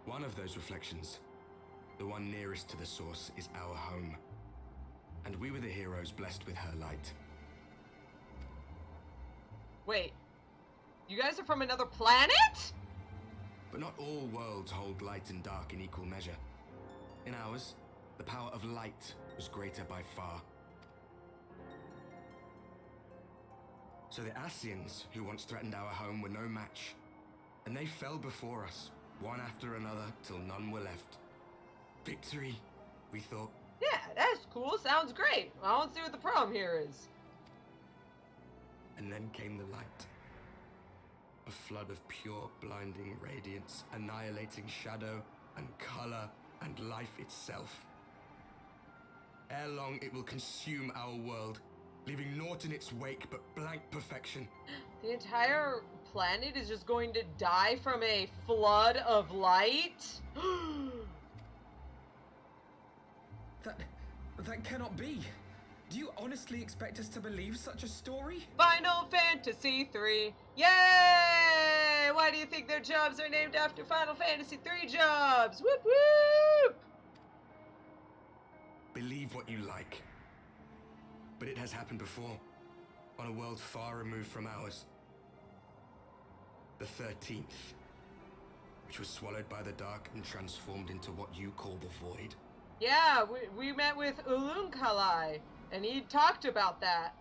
One of those reflections, the one nearest to the source, is our home. And we were the heroes blessed with her light. Wait, you guys are from another planet? But not all worlds hold light and dark in equal measure. In ours, the power of light was greater by far. So the Scions, who once threatened our home, were no match. And they fell before us, one after another, till none were left. Victory, we thought. Yeah, that's cool. Sounds great. I don't see what the problem here is. And then came the light. A flood of pure, blinding radiance, annihilating shadow and color and life itself. Ere long, it will consume our world, leaving naught in its wake but blank perfection. The entire planet is just going to die from a flood of light? That cannot be. Do you honestly expect us to believe such a story? Final Fantasy 3. Yay! Why do you think their jobs are named after Final Fantasy 3 jobs? Whoop whoop! Believe what you like. But it has happened before, on a world far removed from ours. The 13th, which was swallowed by the dark and transformed into what you call the Void. Yeah, we met with Ulunkalai, and he talked about that.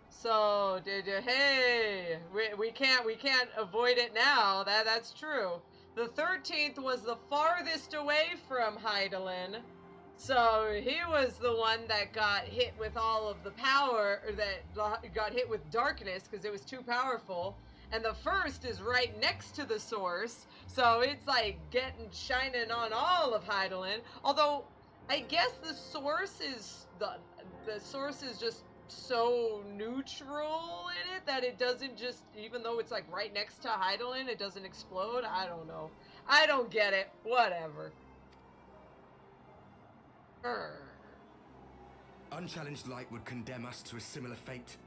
So, hey, we can't avoid it now. That's true. The 13th was the farthest away from Hydaelyn, so he was the one that got hit with all of the power, or that got hit with darkness because it was too powerful. And the first is right next to the source, so it's like shining on all of Hydaelyn. Although I guess the source is just so neutral in it that it doesn't just, even though it's like right next to Hydaelyn, it doesn't explode. I don't know. I don't get it. Whatever. Unchallenged light would condemn us to a similar fate.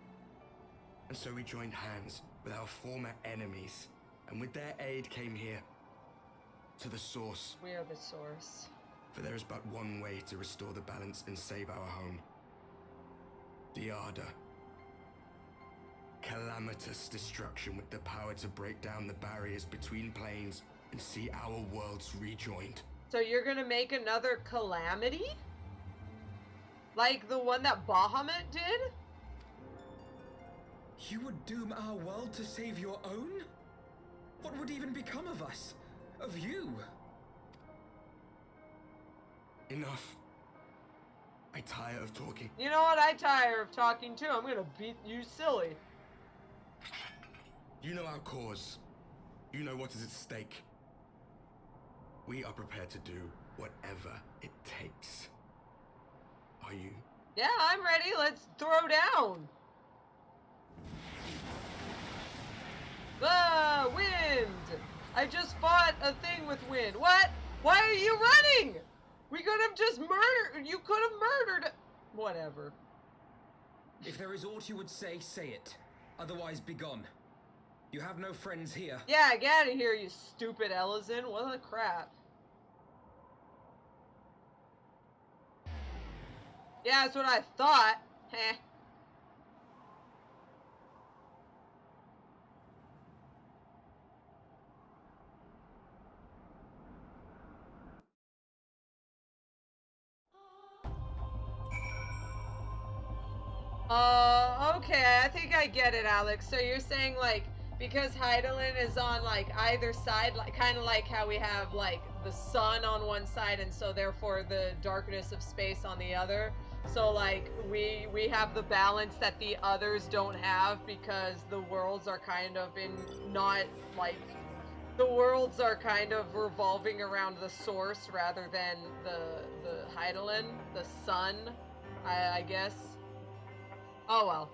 And so we joined hands with our former enemies, and with their aid came here, to the source. We are the source. For there is but one way to restore the balance and save our home. The Ardor. Calamitous destruction with the power to break down the barriers between planes and see our worlds rejoined. So you're gonna make another Calamity? Like the one that Bahamut did? You would doom our world to save your own? What would even become of us? Of you? Enough. I tire of talking. You know what? I tire of talking too. I'm gonna beat you silly. You know our cause. You know what is at stake. We are prepared to do whatever it takes. Are you? Yeah, I'm ready. Let's throw down. The wind! I just fought a thing with wind. What? Why are you running? We could have just murdered. You could have murdered. Whatever. If there is aught you would say, say it. Otherwise, be gone. You have no friends here. Yeah, get out of here, you stupid Ellison. What the crap? Yeah, that's what I thought. Heh. Okay, I think I get it, Alex. So you're saying, like, because Hydaelyn is on, like, either side, like, kind of like how we have, like, the sun on one side, and so therefore the darkness of space on the other. So, like, we have the balance that the others don't have because the worlds are kind of in not, like, the worlds are kind of revolving around the source rather than the Hydaelyn, the sun, I guess. Oh well.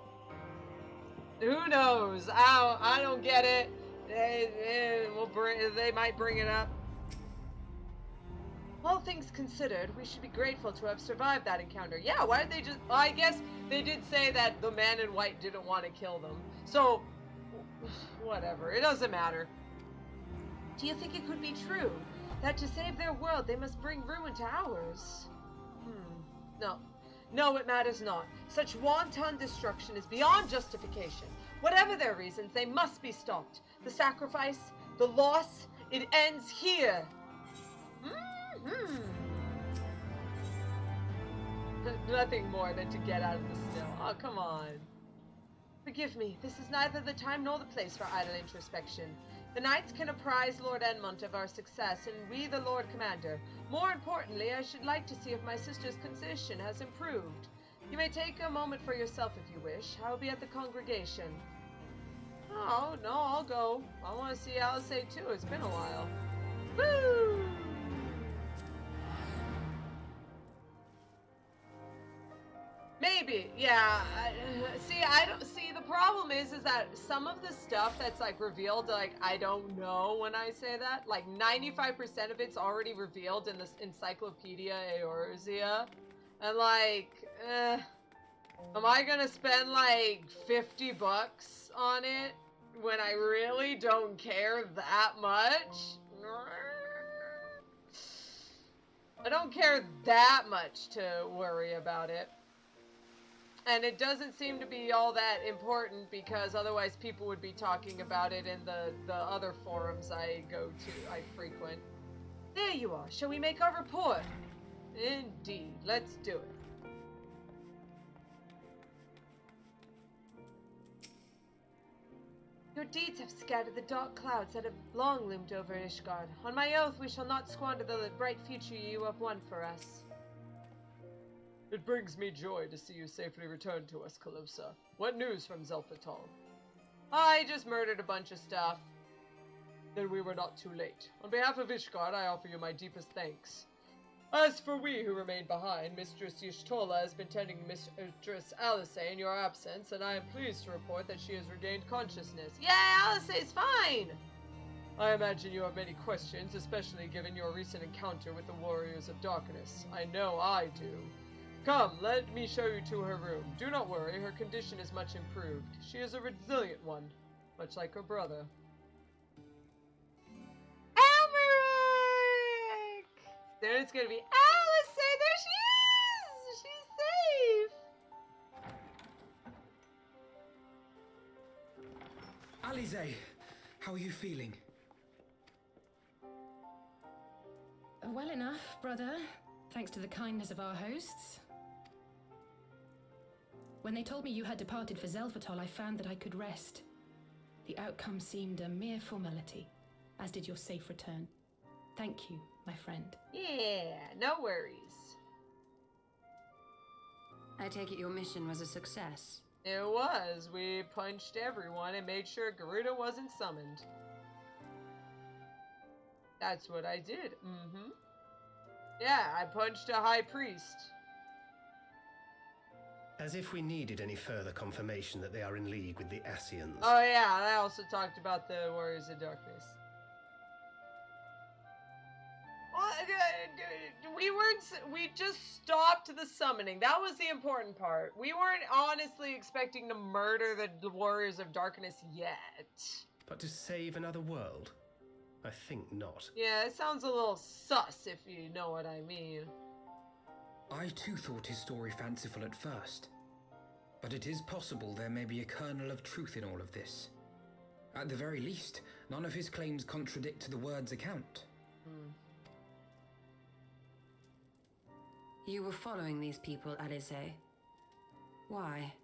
Who knows? I don't get it. They might bring it up. All things considered, we should be grateful to have survived that encounter. Yeah, why did they just... Well, I guess they did say that the man in white didn't want to kill them. So, whatever. It doesn't matter. Do you think it could be true that to save their world they must bring ruin to ours? No. No, it matters not. Such wanton destruction is beyond justification. Whatever their reasons, they must be stopped. The sacrifice, the loss, it ends here. Nothing more than to get out of the snow. Oh, come on. Forgive me, this is neither the time nor the place for idle introspection. The knights can apprise Lord Enmont of our success, and we the Lord Commander. More importantly, I should like to see if my sister's condition has improved. You may take a moment for yourself if you wish. I will be at the congregation. Oh, no, I'll go. I want to see Alisaie too. It's been a while. Woo! Maybe, yeah. I don't see. The problem is that some of the stuff that's like revealed, like I don't know when I say that. Like 95% of it's already revealed in this Encyclopedia Eorzea, and like, am I gonna spend like $50 on it when I really don't care that much? I don't care that much to worry about it. And it doesn't seem to be all that important because otherwise people would be talking about it in the other forums I frequent. There you are. Shall we make our report? Indeed. Let's do it. Your deeds have scattered the dark clouds that have long loomed over Ishgard. On my oath, we shall not squander the bright future you have won for us. It brings me joy to see you safely return to us, Calosa. What news from Zelphatal? I just murdered a bunch of stuff. Then we were not too late. On behalf of Ishgard, I offer you my deepest thanks. As for we who remained behind, Mistress Y'shtola has been tending Mistress Alisaie in your absence, and I am pleased to report that she has regained consciousness. Yeah, Alisaie's fine! I imagine you have many questions, especially given your recent encounter with the Warriors of Darkness. I know I do. Come, let me show you to her room. Do not worry, her condition is much improved. She is a resilient one, much like her brother. Elmeric! There it's gonna be Alisaie! There she is! She's safe! Alisaie, how are you feeling? Well enough, brother. Thanks to the kindness of our hosts. When they told me you had departed for Zelphatal, I found that I could rest. The outcome seemed a mere formality, as did your safe return. Thank you, my friend. Yeah, no worries. I take it your mission was a success. It was. We punched everyone and made sure Garuda wasn't summoned. That's what I did. Yeah, I punched a high priest. As if we needed any further confirmation that they are in league with the Scions. Oh yeah, I also talked about the Warriors of Darkness. We just stopped the summoning. That was the important part. We weren't honestly expecting to murder the Warriors of Darkness yet. But to save another world? I think not. Yeah, it sounds a little sus, if you know what I mean. I too thought his story fanciful at first. But it is possible there may be a kernel of truth in all of this. At the very least, none of his claims contradict the word's account. You were following these people, Alisaie. Why?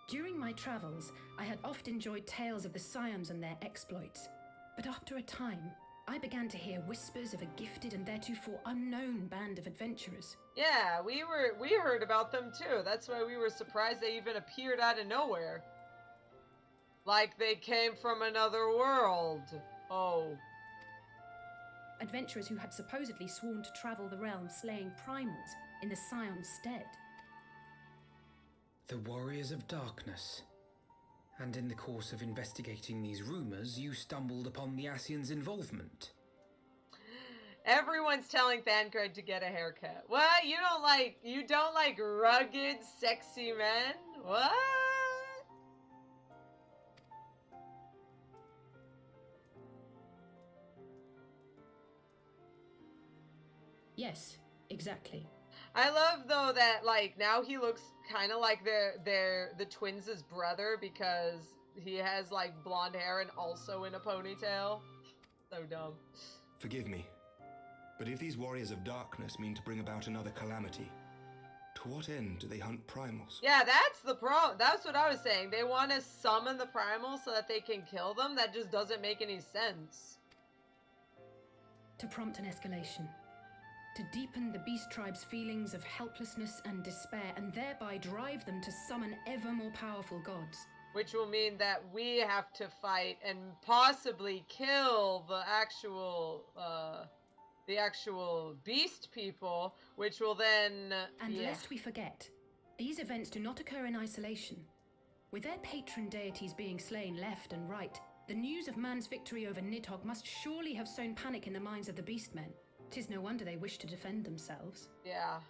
During my travels, I had oft enjoyed tales of the Scions and their exploits. But after a time, I began to hear whispers of a gifted and theretofore unknown band of adventurers. Yeah, we heard about them too. That's why we were surprised they even appeared out of nowhere. Like they came from another world. Oh. Adventurers who had supposedly sworn to travel the realm slaying primals in the Scions' stead. The Warriors of Darkness. And in the course of investigating these rumors, you stumbled upon the Ascians' involvement. Everyone's telling Thancred to get a haircut. What? You don't like rugged, sexy men? What? Yes, exactly. I love though that like now he looks kind of like the twins' brother because he has like blonde hair and also in a ponytail. So dumb. Forgive me, but if these Warriors of Darkness mean to bring about another calamity, to what end do they hunt primals? Yeah, that's the problem. That's what I was saying. They want to summon the primals so that they can kill them. That just doesn't make any sense. To prompt an escalation. To deepen the beast tribe's feelings of helplessness and despair, and thereby drive them to summon ever more powerful gods. Which will mean that we have to fight and possibly kill the actual beast people, which will then... And lest we forget, these events do not occur in isolation. With their patron deities being slain left and right, the news of man's victory over Nidhogg must surely have sown panic in the minds of the beastmen. 'Tis no wonder they wish to defend themselves. Yeah.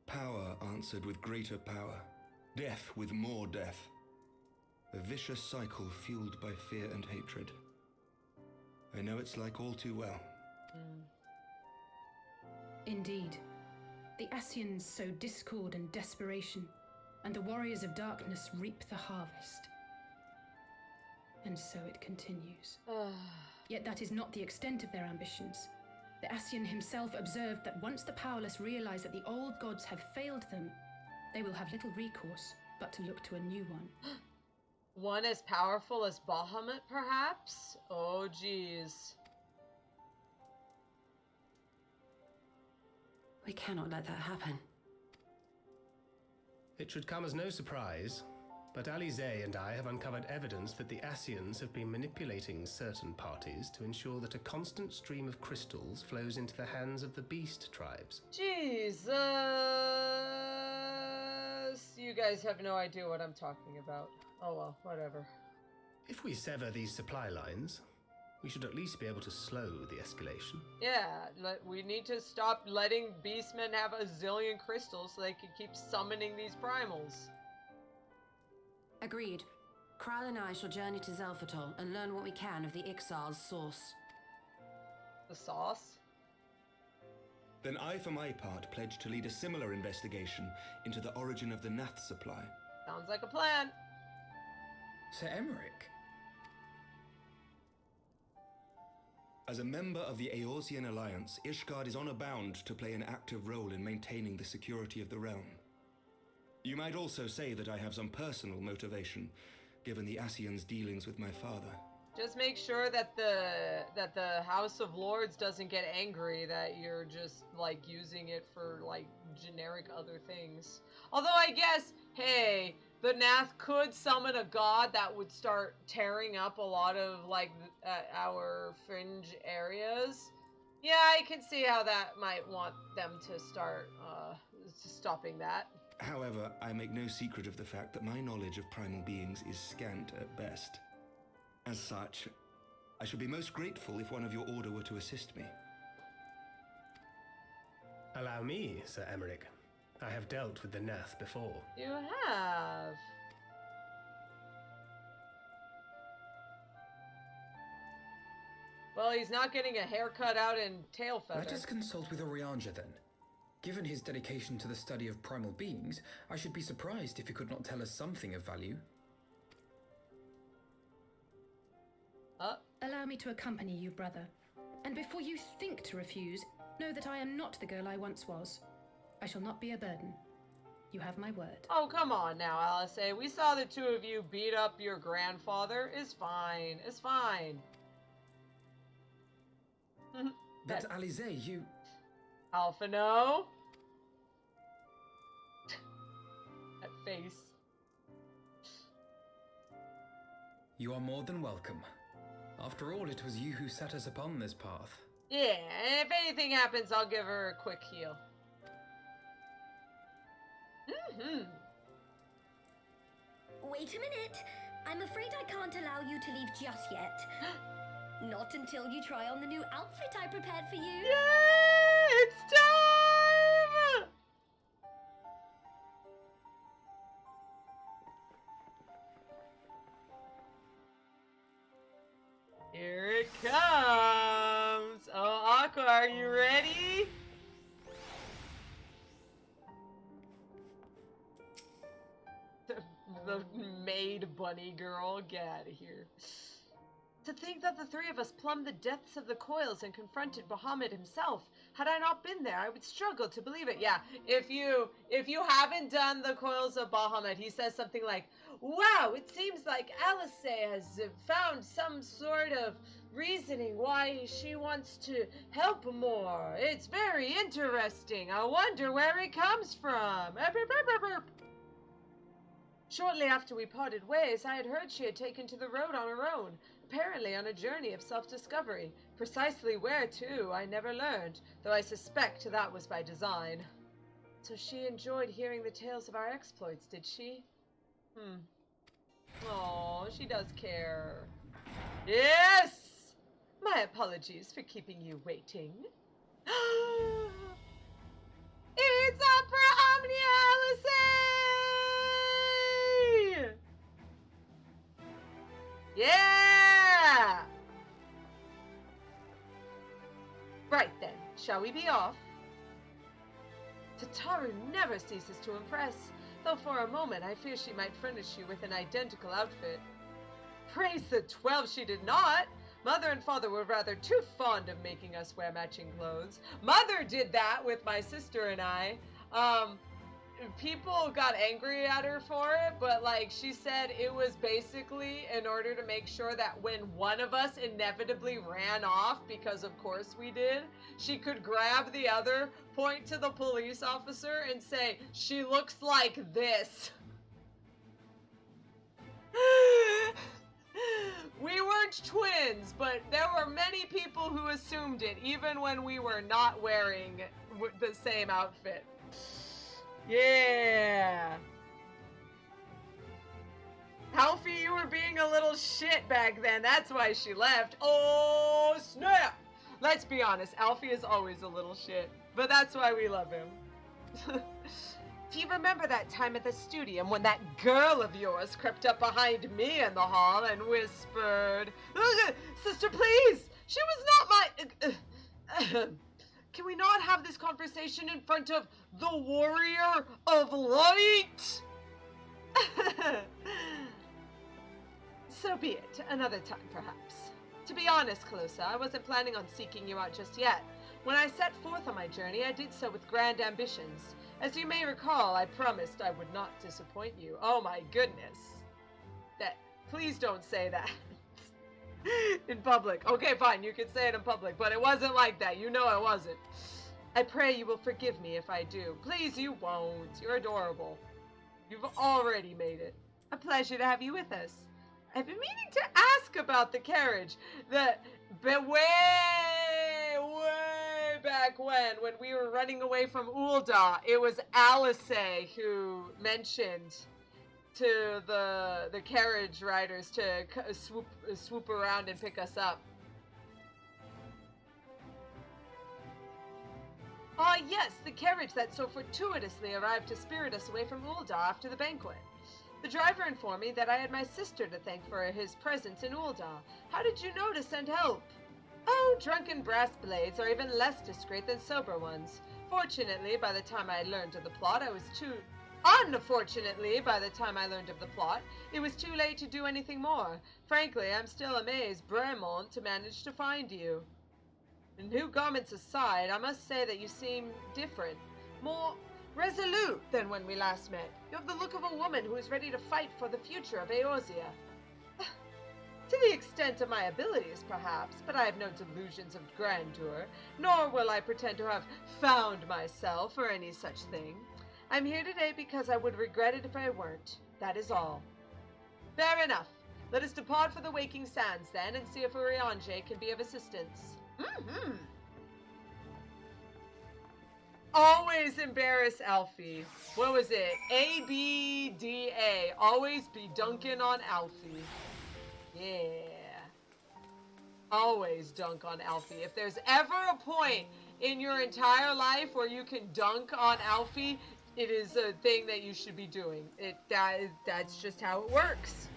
Power answered with greater power. Death with more death. A vicious cycle fueled by fear and hatred. I know it's like all too well. Indeed. The Ascians sow discord and desperation, and the Warriors of Darkness reap the harvest. And so it continues. Yet that is not the extent of their ambitions. The Ascian himself observed that once the powerless realize that the old gods have failed them, they will have little recourse but to look to a new one. One as powerful as Bahamut, perhaps? Oh, jeez. We cannot let that happen. It should come as no surprise, but Alisaie and I have uncovered evidence that the Ascians have been manipulating certain parties to ensure that a constant stream of crystals flows into the hands of the beast tribes. Jesus! You guys have no idea what I'm talking about. Oh well, whatever. If we sever these supply lines, we should at least be able to slow the escalation. Yeah, we need to stop letting beastmen have a zillion crystals so they can keep summoning these primals. Agreed. Kral and I shall journey to Zelphatol and learn what we can of the Ixal's source. The sauce? Then I, for my part, pledge to lead a similar investigation into the origin of the Nath supply. Sounds like a plan. Sir Emmerich? As a member of the Eorzean Alliance, Ishgard is on a bound to play an active role in maintaining the security of the realm. You might also say that I have some personal motivation, given the Ascians' dealings with my father. Just make sure that the House of Lords doesn't get angry that you're just, like, using it for, like, generic other things. Although I guess, hey, the Nath could summon a god that would start tearing up a lot of, like, our fringe areas. Yeah, I can see how that might want them to start stopping that. However, I make no secret of the fact that my knowledge of primal beings is scant at best. As such, I should be most grateful if one of your order were to assist me. Allow me, Sir Emmerich. I have dealt with the Nath before. You have. Well, he's not getting a haircut out in tail feather. Let us consult with Orianja then. Given his dedication to the study of primal beings, I should be surprised if he could not tell us something of value. Allow me to accompany you, brother. And before you think to refuse, know that I am not the girl I once was. I shall not be a burden. You have my word. Oh, come on now, Alisaie. We saw the two of you beat up your grandfather. It's fine. It's fine. But Alisaie, you... Alphino? That face. You are more than welcome. After all, it was you who set us upon this path. Yeah, and if anything happens, I'll give her a quick heal. Wait a minute. I'm afraid I can't allow you to leave just yet. Not until you try on the new outfit I prepared for you. Yay! It's time! Here it comes! Oh, Aqua, are you ready? The maid bunny girl, get out of here. To think that the three of us plumbed the depths of the coils and confronted Bahamut himself. Had I not been there, I would struggle to believe it. Yeah, if you haven't done the coils of Bahamut, he says something like, "Wow, it seems like Alisaie has found some sort of reasoning why she wants to help more. It's very interesting. I wonder where it comes from." Shortly after we parted ways, I had heard she had taken to the road on her own, apparently on a journey of self-discovery. Precisely where to, I never learned, though I suspect that was by design. So she enjoyed hearing the tales of our exploits, did she? Oh, she does care. Yes! My apologies for keeping you waiting. It's Opera Omnia Alisaie! Yeah! Right then, shall we be off? Tataru never ceases to impress, though for a moment I fear she might furnish you with an identical outfit. Praise the 12, she did not! Mother and father were rather too fond of making us wear matching clothes. Mother did that with my sister and I. People got angry at her for it, but like she said it was basically in order to make sure that when one of us inevitably ran off, because of course we did, she could grab the other, point to the police officer and say, "She looks like this." We weren't twins, but there were many people who assumed it, even when we were not wearing the same outfit. Yeah. Alfie, you were being a little shit back then. That's why she left. Oh, snap! Let's be honest, Alfie is always a little shit, but that's why we love him. Do you remember that time at the studium when that girl of yours crept up behind me in the hall and whispered, "Sister, please! She was not my... Can we not have this conversation in front of the Warrior of Light?" So be it. Another time, perhaps. To be honest, Calosa, I wasn't planning on seeking you out just yet. When I set forth on my journey, I did so with grand ambitions. As you may recall, I promised I would not disappoint you. Oh my goodness. Please don't say that. In public. Okay, fine, you can say it in public, but it wasn't like that. You know it wasn't. I pray you will forgive me if I do. Please, you won't. You're adorable. You've already made it. A pleasure to have you with us. I've been meaning to ask about the carriage. Way back when we were running away from Ul'dah, it was Alisaie who mentioned to the carriage riders to swoop around and pick us up. Ah, yes, the carriage that so fortuitously arrived to spirit us away from Ul'dah after the banquet. The driver informed me that I had my sister to thank for his presence in Ul'dah. How did you know to send help? Oh, drunken brass blades are even less discreet than sober ones. Fortunately, by the time I learned of the plot, Unfortunately, by the time I learned of the plot, it was too late to do anything more. Frankly, I'm still amazed Bremont managed to find you. New garments aside, I must say that you seem different. more resolute than when we last met. You have the look of a woman who is ready to fight for the future of Eorzea. To the extent of my abilities, perhaps, but I have no delusions of grandeur, nor will I pretend to have found myself or any such thing. I'm here today because I would regret it if I weren't. That is all. Fair enough. Let us depart for the Waking Sands, then, and see if Urianger can be of assistance. Mm-hmm. Always embarrass Alfie. What was it? ABDA. Always be dunking on Alfie. Yeah. Always dunk on Alfie. If there's ever a point in your entire life where you can dunk on Alfie, it is a thing that you should be doing. That's just how it works.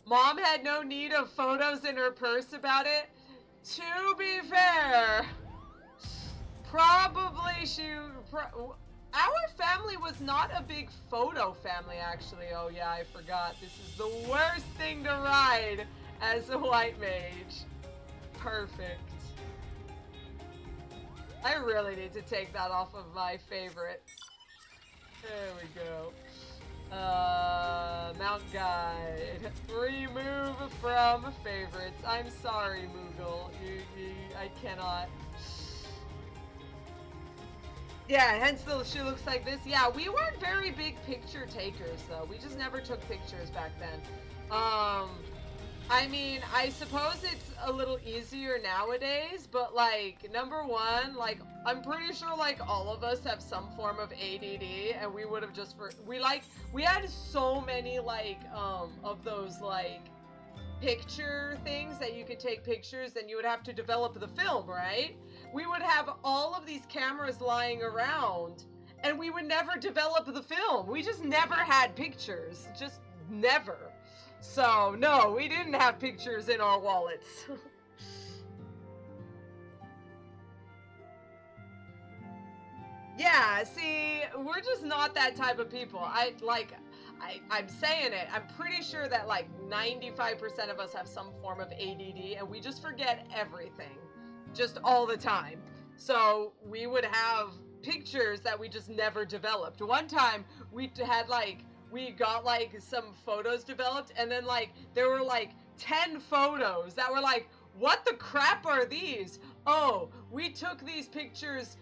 Mom had no need of photos in her purse about it. To be fair, probably our family was not a big photo family, actually. Oh yeah, I forgot. This is the worst thing to ride as a white mage. Perfect. I really need to take that off of my favorites. There we go. Mount Guide. Remove from favorites. I'm sorry, Moogle. I cannot. Yeah, hence she looks like this. Yeah, we weren't very big picture takers, though. We just never took pictures back then. I mean, I suppose it's a little easier nowadays, but, like, number one, like, I'm pretty sure, like, all of us have some form of ADD, and we would have just, we had so many, like, of those, like, picture things that you could take pictures, and you would have to develop the film, right? We would have all of these cameras lying around, and we would never develop the film. We just never had pictures. Just never. So, no, we didn't have pictures in our wallets. Yeah, see, we're just not that type of people. I'm saying it. I'm pretty sure that, like, 95% of us have some form of ADD, and we just forget everything. Just all the time. So, we would have pictures that we just never developed. One time, we had, like, we got, like, some photos developed, and then, like, there were, like, 10 photos that were like, what the crap are these? Oh, we took these pictures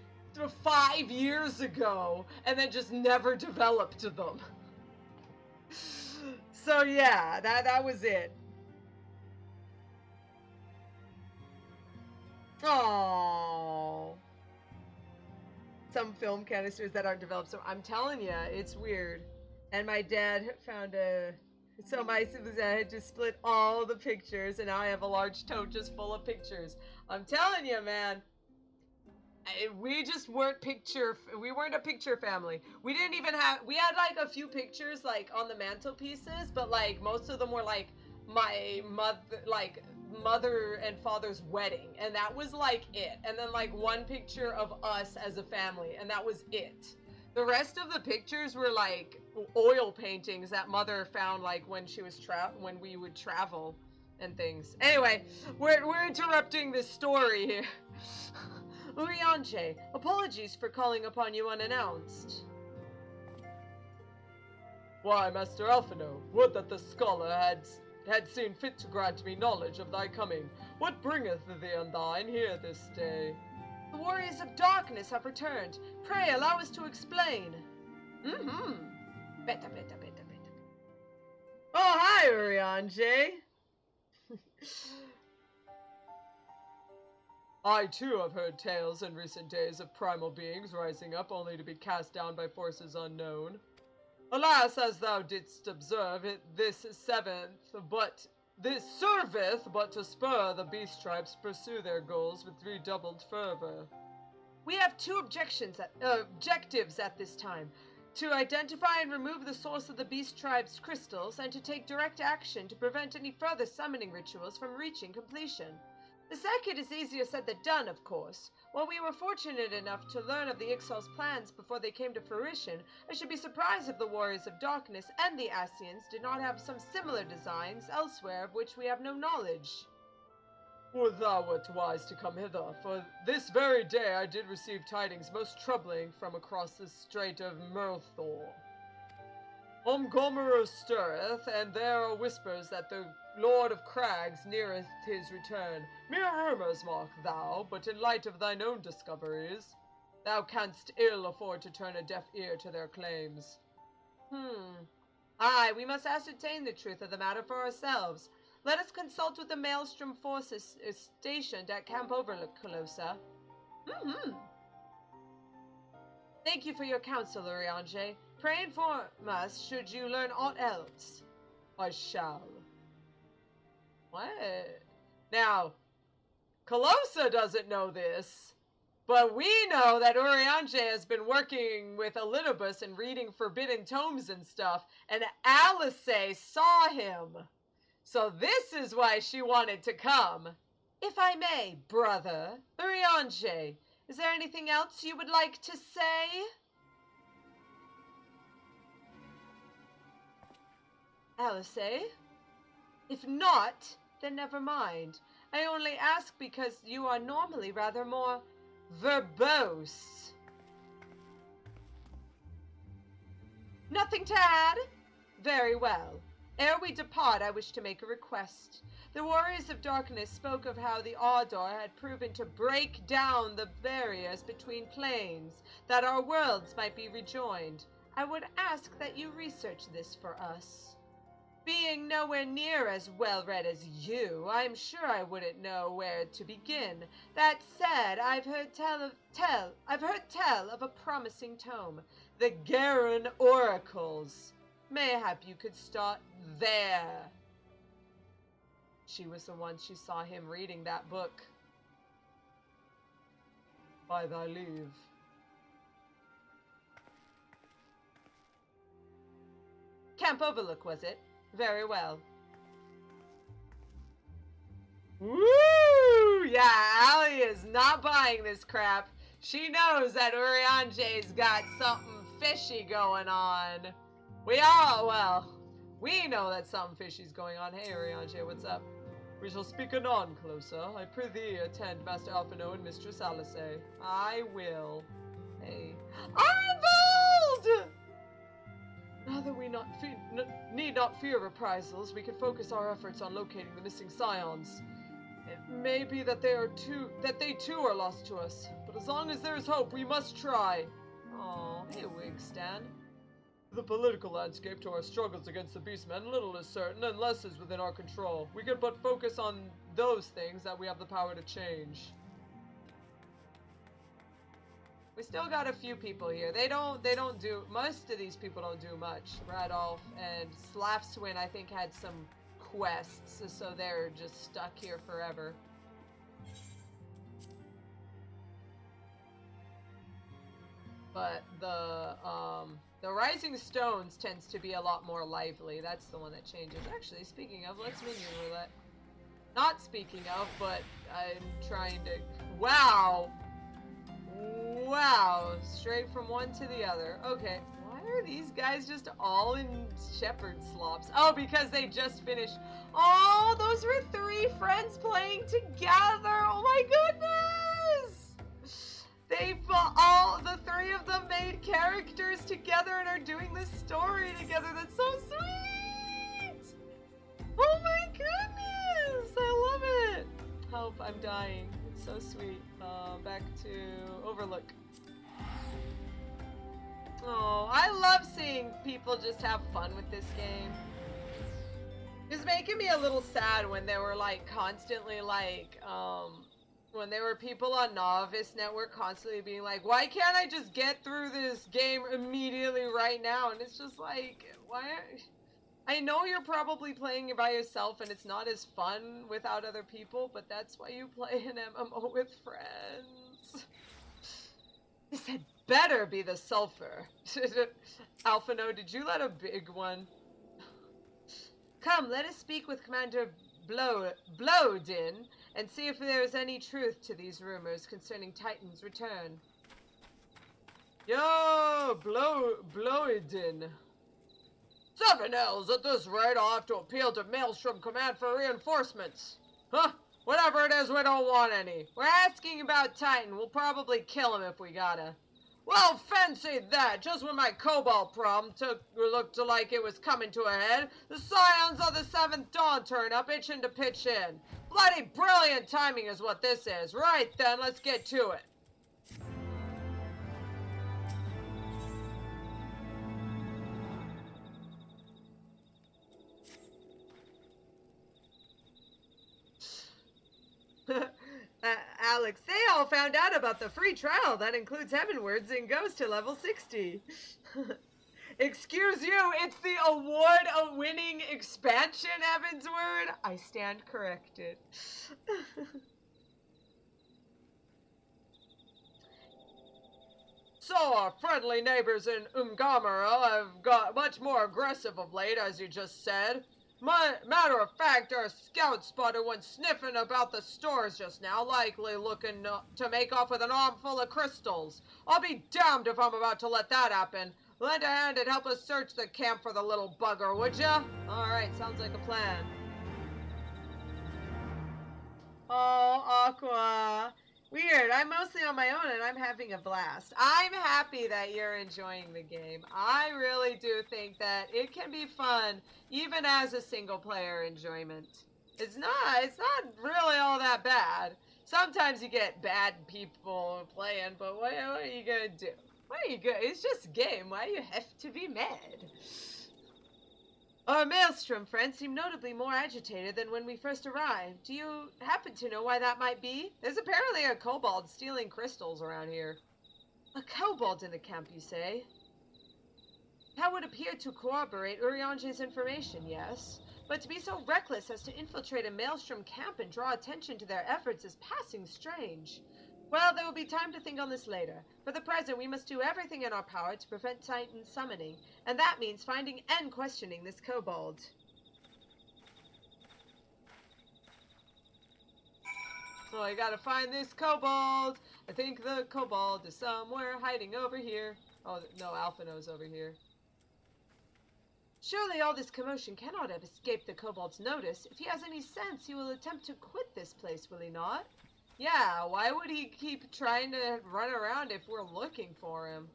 5 years ago, and then just never developed them. So, yeah, that was it. Aww. Some film canisters that aren't developed, so I'm telling you, it's weird. And my dad found so my siblings had to split all the pictures, and now I have a large tote just full of pictures. I'm telling you, man, we just weren't we weren't a picture family. We didn't even we had like a few pictures like on the mantelpieces, but like most of them were like my mother and father's wedding, and that was like it. And then like one picture of us as a family, and that was it. The rest of the pictures were like oil paintings that mother found like when she was when we would travel and things. Anyway, we're interrupting this story here. Urianger, apologies for calling upon you unannounced. Why, Master Alphino, would that the scholar had seen fit to grant me knowledge of thy coming. What bringeth thee and thine here this day? The warriors of darkness have returned. Pray allow us to explain. Mm-hmm. Beta. Oh, hi, Urianger. I, too, have heard tales in recent days of primal beings rising up only to be cast down by forces unknown. Alas, as thou didst observe, this serveth but to spur the beast tribes pursue their goals with redoubled fervor. We have two objectives at this time. To identify and remove the source of the beast tribe's crystals, and to take direct action to prevent any further summoning rituals from reaching completion. The second is easier said than done, of course. While we were fortunate enough to learn of the Ixal's plans before they came to fruition, I should be surprised if the Warriors of Darkness and the Scions did not have some similar designs elsewhere of which we have no knowledge. Would thou wert wise to come hither, for this very day I did receive tidings most troubling from across the strait of Murthor. Umgomerer stirreth, and there are whispers that the Lord of Crags neareth his return. Mere rumours, mark thou, but in light of thine own discoveries, thou canst ill afford to turn a deaf ear to their claims. Aye, we must ascertain the truth of the matter for ourselves. Let us consult with the Maelstrom forces stationed at Camp Overlook, Calosa. Thank you for your counsel, Urianger. Pray inform us should you learn aught else. I shall. What? Now, Calosa doesn't know this, but we know that Urianger has been working with Elidibus and reading forbidden tomes and stuff, and Alisaie saw him. So this is why she wanted to come. If I may, brother, Urianger, is there anything else you would like to say? Alisaie? If not, then never mind. I only ask because you are normally rather more verbose. Nothing to add? Very well. Ere we depart, I wish to make a request. The Warriors of Darkness spoke of how the Ardor had proven to break down the barriers between planes, that our worlds might be rejoined. I would ask that you research this for us. Being nowhere near as well-read as you, I'm sure I wouldn't know where to begin. That said, I've heard tell of a promising tome, the Garen Oracles. Mayhap you could start there. She was the one she saw him reading that book. By thy leave. Camp Overlook, was it? Very well. Woo! Yeah, Allie is not buying this crap. She knows that Urianger's got something fishy going on. We know that something fishy's going on. Hey, Urianger, what's up? We shall speak anon, Calosa. I prithee attend Master Alphino and Mistress Alisaie. I will. Hey. Arvold! Now that we need not fear reprisals, we can focus our efforts on locating the missing Scions. It may be that they too are lost to us, but as long as there is hope, we must try. Oh, hey, Wigstan. The political landscape to our struggles against the Beastmen, little is certain and less is within our control. We can but focus on those things that we have the power to change. We still got a few people here. Most of these people don't do much. Radolf and Slafswin, I think, had some quests, so they're just stuck here forever. But the Rising Stones tends to be a lot more lively. That's the one that changes. Actually, speaking of, let's minion roulette. Not speaking of, but I'm trying to... Wow! Wow! Straight from one to the other. Okay. Why are these guys just all in shepherd slops? Oh, because they just finished... Oh, those were 3 friends playing together! Oh my goodness! The 3 of them made characters together and are doing this story together. That's so sweet! Oh my goodness! I love it! Help, I'm dying. It's so sweet. Back to Overlook. Oh, I love seeing people just have fun with this game. It was making me a little sad when they were like constantly like, when there were people on Novice Network constantly being like, why can't I just get through this game immediately right now? And it's just like, why? I know you're probably playing it by yourself and it's not as fun without other people, but that's why you play an MMO with friends. This had better be the sulfur. Alphino, did you let a big one? Come, let us speak with Commander Blowdin and see if there is any truth to these rumors concerning Titan's return. Yo, Blowdin. 7 L's at this rate, I'll have to appeal to Maelstrom Command for reinforcements. Huh? Whatever it is, we don't want any. We're asking about Titan. We'll probably kill him if we gotta. Well, fancy that. Just when my Cobalt problem looked like it was coming to a head, the Scions of the 7th Dawn turn up, itching to pitch in. Bloody brilliant timing is what this is. Right then, let's get to it. Alex, they all found out about the free trial that includes Heavenwards and goes to level 60. Excuse you, it's the award-winning expansion, Heavensward. I stand corrected. So, our friendly neighbors in Umgamera have got much more aggressive of late, as you just said. Matter of fact, our scout spotted one sniffing about the stores just now, likely looking to make off with an armful of crystals. I'll be damned if I'm about to let that happen. Lend a hand and help us search the camp for the little bugger, would ya? Alright, sounds like a plan. Oh, Aqua. Weird, I'm mostly on my own and I'm having a blast. I'm happy that you're enjoying the game. I really do think that it can be fun, even as a single player enjoyment. It's not really all that bad. Sometimes you get bad people playing, but what are you gonna do? It's just a game. Why do you have to be mad? Our Maelstrom friends seem notably more agitated than when we first arrived. Do you happen to know why that might be? There's apparently a kobold stealing crystals around here. A kobold in the camp, you say? That would appear to corroborate Uriange's information, yes. But to be so reckless as to infiltrate a Maelstrom camp and draw attention to their efforts is passing strange. Well, there will be time to think on this later. For the present, we must do everything in our power to prevent Titan's summoning, and that means finding and questioning this kobold. So I gotta find this kobold. I think the kobold is somewhere hiding over here. Oh, no, Alphino's over here. Surely all this commotion cannot have escaped the kobold's notice. If he has any sense, he will attempt to quit this place, will he not? Yeah, why would he keep trying to run around if we're looking for him?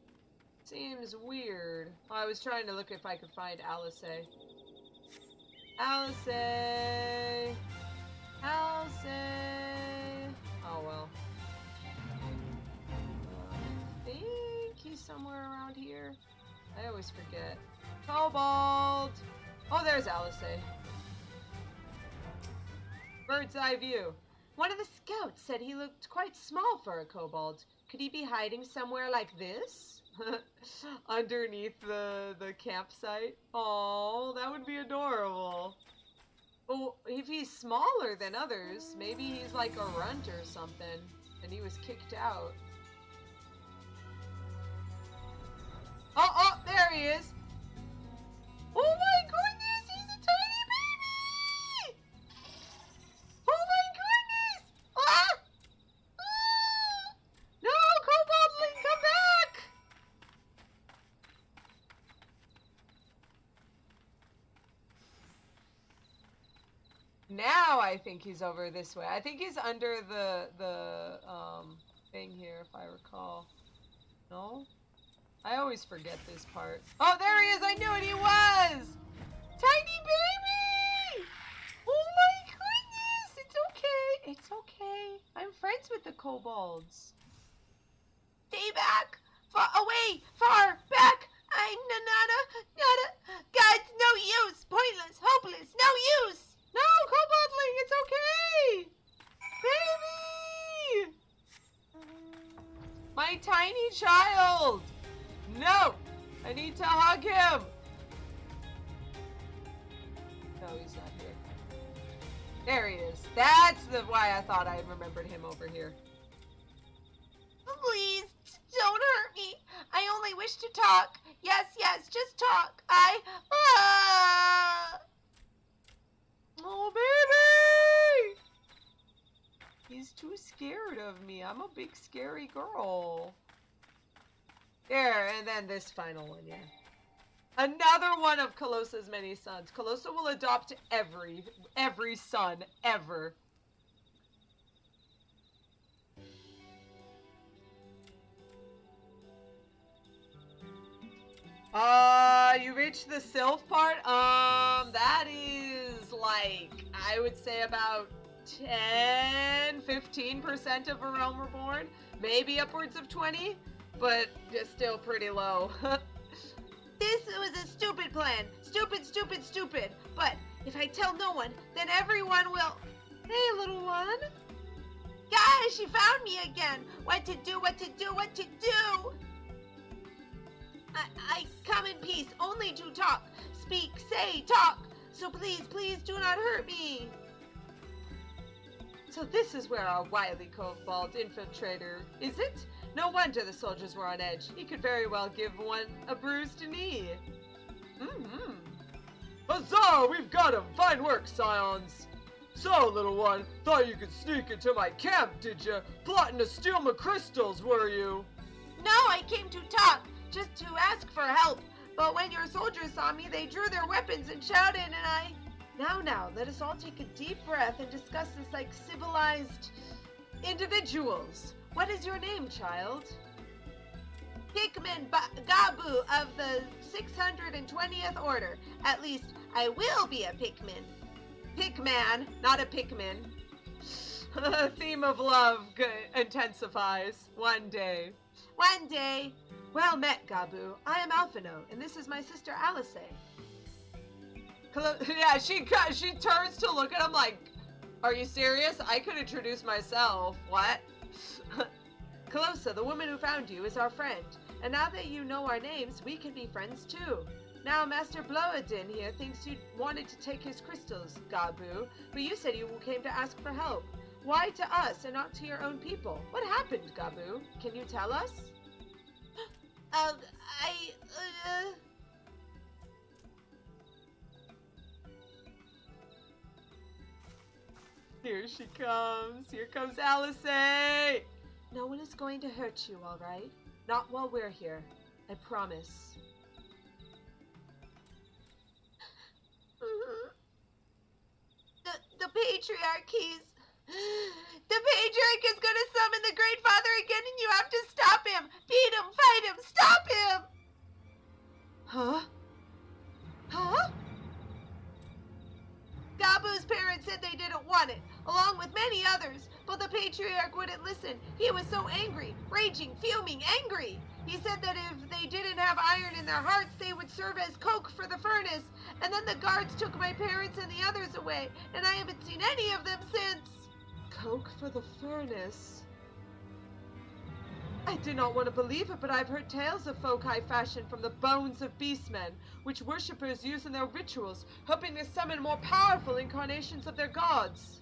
Seems weird. Oh, I was trying to look if I could find Alisaie. Alisaie! Alisaie! Oh well. I think he's somewhere around here. I always forget. Kobold! Oh, there's Alisaie. Bird's eye view. One of the scouts said he looked quite small for a kobold. Could he be hiding somewhere like this? Underneath the campsite? Oh, that would be adorable. Oh, if he's smaller than others, maybe he's like a runt or something, and he was kicked out. Oh, there he is! Oh my goodness, he's a tiny baby! Oh my goodness! Ah! Ah! No, Koboldling, come back! Now I think he's over this way. I think he's under the thing here, if I recall. No? I always forget this part. Oh, there he is! I knew it! He was! Tiny baby! Oh my goodness! It's okay. It's okay. I'm friends with the kobolds. Stay back! Far away! Far back! I'm nada. Guys, no use! Pointless! Hopeless! No use! No, Koboldling! It's okay! Baby! My tiny child! No! I need to hug him! No, he's not here. There he is. That's why I thought I remembered him over here. Please, don't hurt me. I only wish to talk. Yes, just talk. Oh, baby! He's too scared of me. I'm a big, scary girl. There, and then this final one, yeah. Another one of Calosa's many sons. Calosa will adopt every son, ever. You reached the Sylph part? That is like, I would say about 10-15% of a Realm Reborn. Maybe upwards of 20, but just still pretty low. This was a stupid plan. Stupid, stupid, stupid. But if I tell no one, then everyone will... Hey, little one. Guys, she found me again. What to do, what to do, what to do? I come in peace, only to talk. Speak, say, talk. So please, please do not hurt me. So this is where our wily kobold infiltrator, is it? No wonder the soldiers were on edge. He could very well give one a bruised knee. Huzzah! We've got him! Fine work, Scions! So, little one, thought you could sneak into my camp, did you? Plotting to steal my crystals, were you? No, I came to talk, just to ask for help. But when your soldiers saw me, they drew their weapons and shouted, and I... Now, let us all take a deep breath and discuss this like civilized individuals. What is your name, child? Pikmin Gabu of the 620th Order. At least, I will be a Pikmin. Pikman, not a Pikmin. The theme of love intensifies. One day. One day. Well met, Gabu. I am Alphino, and this is my sister Alisaie. Yeah, she turns to look at him like, are you serious? I could introduce myself. What? Calosa, the woman who found you, is our friend. And now that you know our names, we can be friends too. Now, Master Bloadin here thinks you wanted to take his crystals, Gabu, but you said you came to ask for help. Why to us and not to your own people? What happened, Gabu? Can you tell us? Here she comes. Here comes Alisaie. No one is going to hurt you, all right? Not while we're here. I promise. The patriarchy is gonna summon the Great Father again, and you have to stop him. Beat him, fight him, stop him. Huh? Gabu's parents said they didn't want it, along with many others, but the patriarch wouldn't listen. He was so angry, raging, fuming, angry. He said that if they didn't have iron in their hearts, they would serve as coke for the furnace. And then the guards took my parents and the others away, and I haven't seen any of them since. Coke for the furnace? I do not want to believe it, but I've heard tales of foci fashioned from the bones of beastmen, which worshippers use in their rituals, hoping to summon more powerful incarnations of their gods.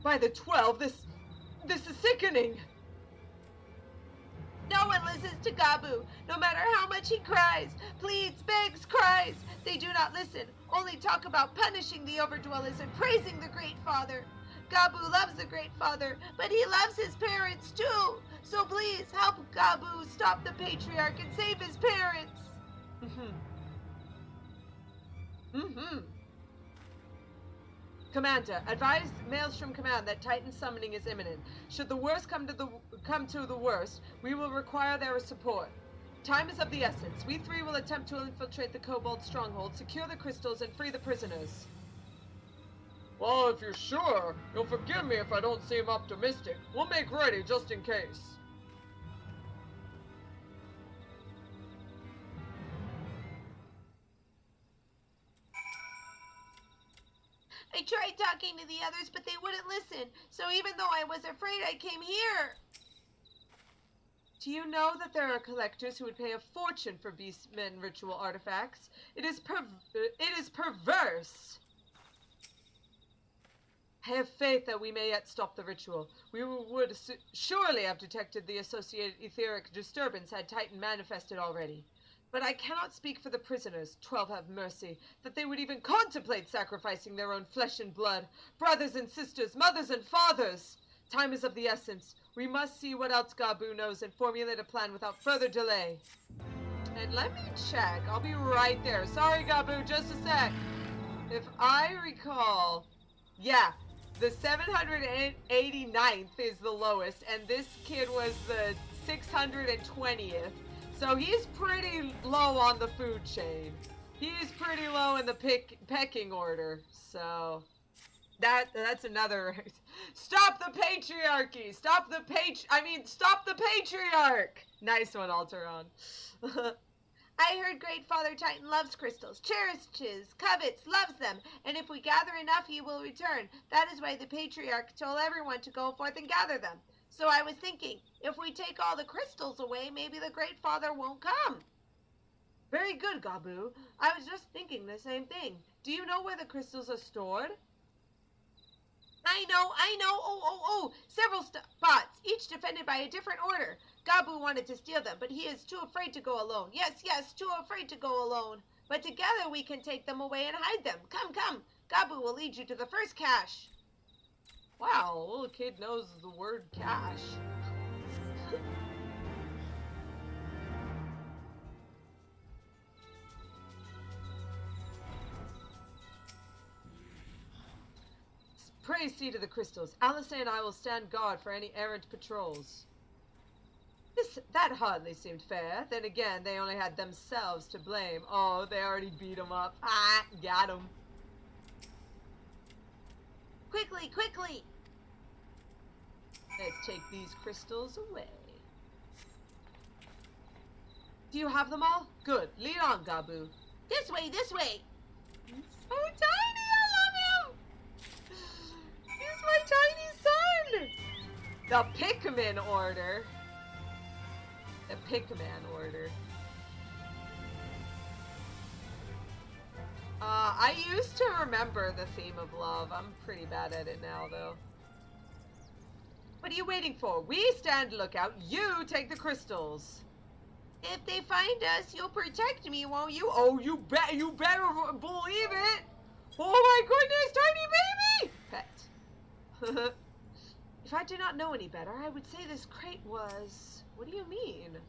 By the 12, this is sickening. No one listens to Gabu, no matter how much he cries, pleads, begs, cries. They do not listen, only talk about punishing the overdwellers and praising the Great Father. Gabu loves the Great Father, but he loves his parents too. So please help Gabu stop the Patriarch and save his parents. Commander, advise Maelstrom Command that Titan summoning is imminent. Should the worst come to the worst, we will require their support. Time is of the essence. We three will attempt to infiltrate the Kobold stronghold, secure the crystals, and free the prisoners. Well, if you're sure, you'll forgive me if I don't seem optimistic. We'll make ready just in case. I tried talking to the others, but they wouldn't listen. So even though I was afraid, I came here. Do you know that there are collectors who would pay a fortune for beastmen ritual artifacts? It is perverse. I have faith that we may yet stop the ritual. We would surely have detected the associated etheric disturbance had Titan manifested already. But I cannot speak for the prisoners, 12 have mercy, that they would even contemplate sacrificing their own flesh and blood, brothers and sisters, mothers and fathers. Time is of the essence. We must see what else Gabu knows and formulate a plan without further delay. And let me check. I'll be right there. Sorry, Gabu, just a sec. If I recall, yeah, the 789th is the lowest, and this kid was the 620th. So he's pretty low on the food chain. He's pretty low in the pecking order. So that's another. Stop the patriarchy! Stop the patriarch! Nice one, Alteron. I heard Great Father Titan loves crystals, cherishes, covets, loves them, and if we gather enough, he will return. That is why the Patriarch told everyone to go forth and gather them. So I was thinking, if we take all the crystals away, maybe the Great Father won't come. Very good, Gabu. I was just thinking the same thing. Do you know where the crystals are stored? I know. Several spots, each defended by a different order. Gabu wanted to steal them, but he is too afraid to go alone. Yes, too afraid to go alone. But together we can take them away and hide them. Come. Gabu will lead you to the first cache. Wow, little kid knows the word cache. Pray see to the crystals. Alisaie and I will stand guard for any errant patrols. That hardly seemed fair. Then again, they only had themselves to blame. Oh, they already beat him up. Ah, got him. Quickly! Let's take these crystals away. Do you have them all? Good. Lead on, Gabu. This way! He's so tiny, I love him! He's my tiny son! The Pikmin order. The Pikmin order. I used to remember the theme of love. I'm pretty bad at it now, though. What are you waiting for? We stand lookout. You take the crystals. If they find us, you'll protect me, won't you? Oh, you better believe it. Oh my goodness, tiny baby! Pet. If I did not know any better, I would say this crate was... What do you mean?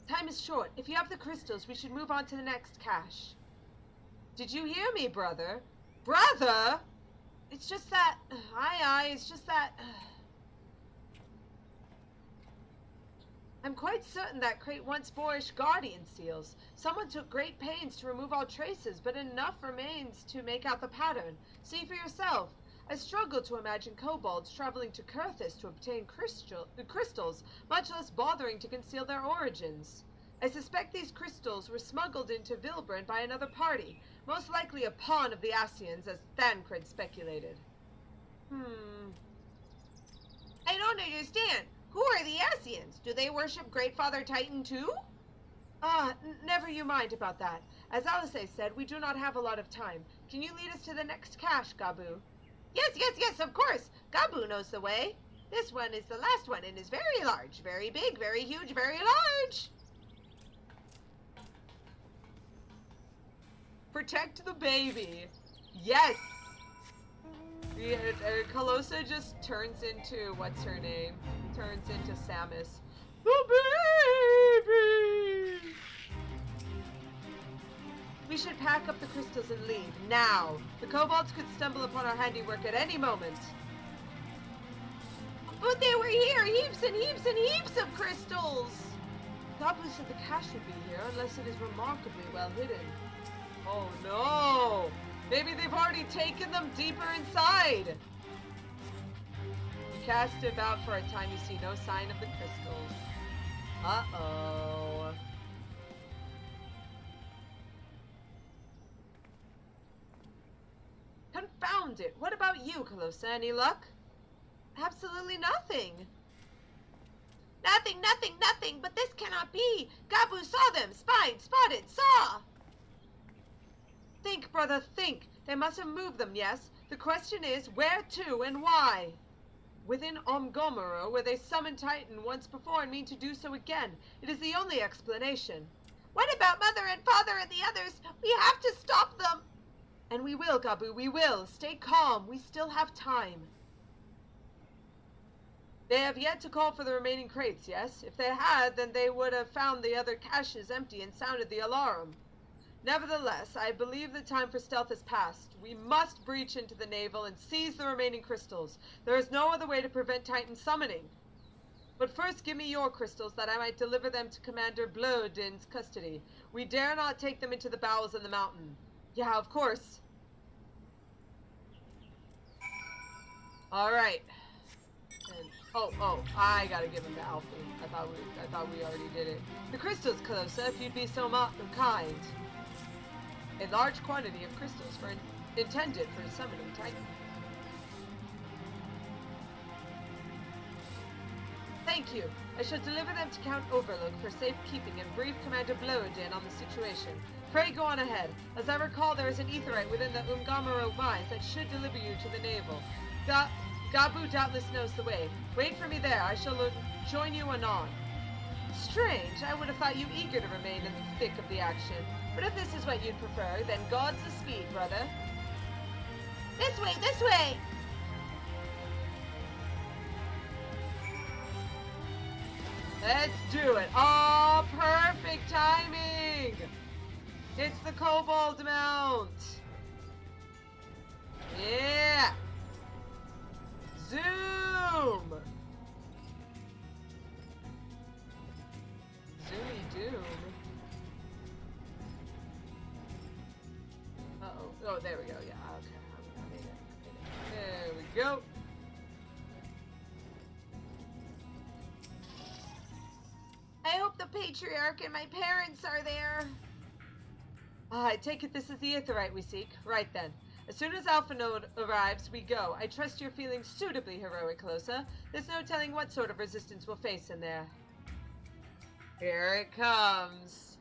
Time is short. If you have the crystals, we should move on to the next cache. Did you hear me, brother? Brother? It's just that... Aye, it's just that... I'm quite certain that crate once bore guardian seals. Someone took great pains to remove all traces, but enough remains to make out the pattern. See for yourself. I struggle to imagine kobolds traveling to Kurthis to obtain crystals, much less bothering to conceal their origins. I suspect these crystals were smuggled into Vilbren by another party, most likely a pawn of the Scions, as Thancred speculated. I don't understand. Who are the Scions? Do they worship Great Father Titan too? Never you mind about that. As Alisaie said, we do not have a lot of time. Can you lead us to the next cache, Gabu? Yes, of course. Gabu knows the way. This one is the last one and is very large, very big, very huge, very large. Protect the baby. Yes. Calosa just turns into, what's her name? Turns into Samus. The baby! We should pack up the crystals and leave, now. The kobolds could stumble upon our handiwork at any moment. But they were here, heaps and heaps and heaps of crystals! Gabu said the cache would be here, unless it is remarkably well hidden. Oh no! Maybe they've already taken them deeper inside! You cast about for a time, you see no sign of the crystals. Uh-oh. Confound it! What about you, Calosa? Any luck? Absolutely nothing! Nothing, but this cannot be! Gabu saw them! Spied, spotted, saw! Think, brother, think! They must have moved them, yes? The question is, where to and why? Within Omgomoro, where they summoned Titan once before and mean to do so again. It is the only explanation. What about Mother and Father and the others? We have to stop them! And we will, Gabu, we will. Stay calm. We still have time. They have yet to call for the remaining crates, yes? If they had, then they would have found the other caches empty and sounded the alarm. Nevertheless, I believe the time for stealth has passed. We must breach into the navel and seize the remaining crystals. There is no other way to prevent Titan summoning. But first give me your crystals that I might deliver them to Commander Blodin's custody. We dare not take them into the bowels of the mountain. Yeah, of course. Alright. I gotta give him the alpha. I thought we already did it. The crystals, Calosa, if you'd be so kind. A large quantity of crystals intended for summoning Titan. Thank you. I shall deliver them to Count Overlook for safekeeping and brief Commander Blodin on the situation. Pray go on ahead. As I recall, there is an aetherite within the Umgamaro mines that should deliver you to the navel. Gabu doubtless knows the way. Wait for me there. I shall join you anon. Strange. I would have thought you eager to remain in the thick of the action. But if this is what you'd prefer, then God's the speed, brother. This way, this way! Let's do it. Oh, perfect timing! It's the Kobold Mount. Yeah! Zoom! Zoomy doom. Uh-oh. Oh, there we go. Yeah, okay. I made it. There we go. I hope the Patriarch and my parents are there. I take it this is the aetherite we seek. Right then. As soon as Alpha Node arrives, we go. I trust you're feeling suitably heroic, Calosa. There's no telling what sort of resistance we'll face in there. Here it comes.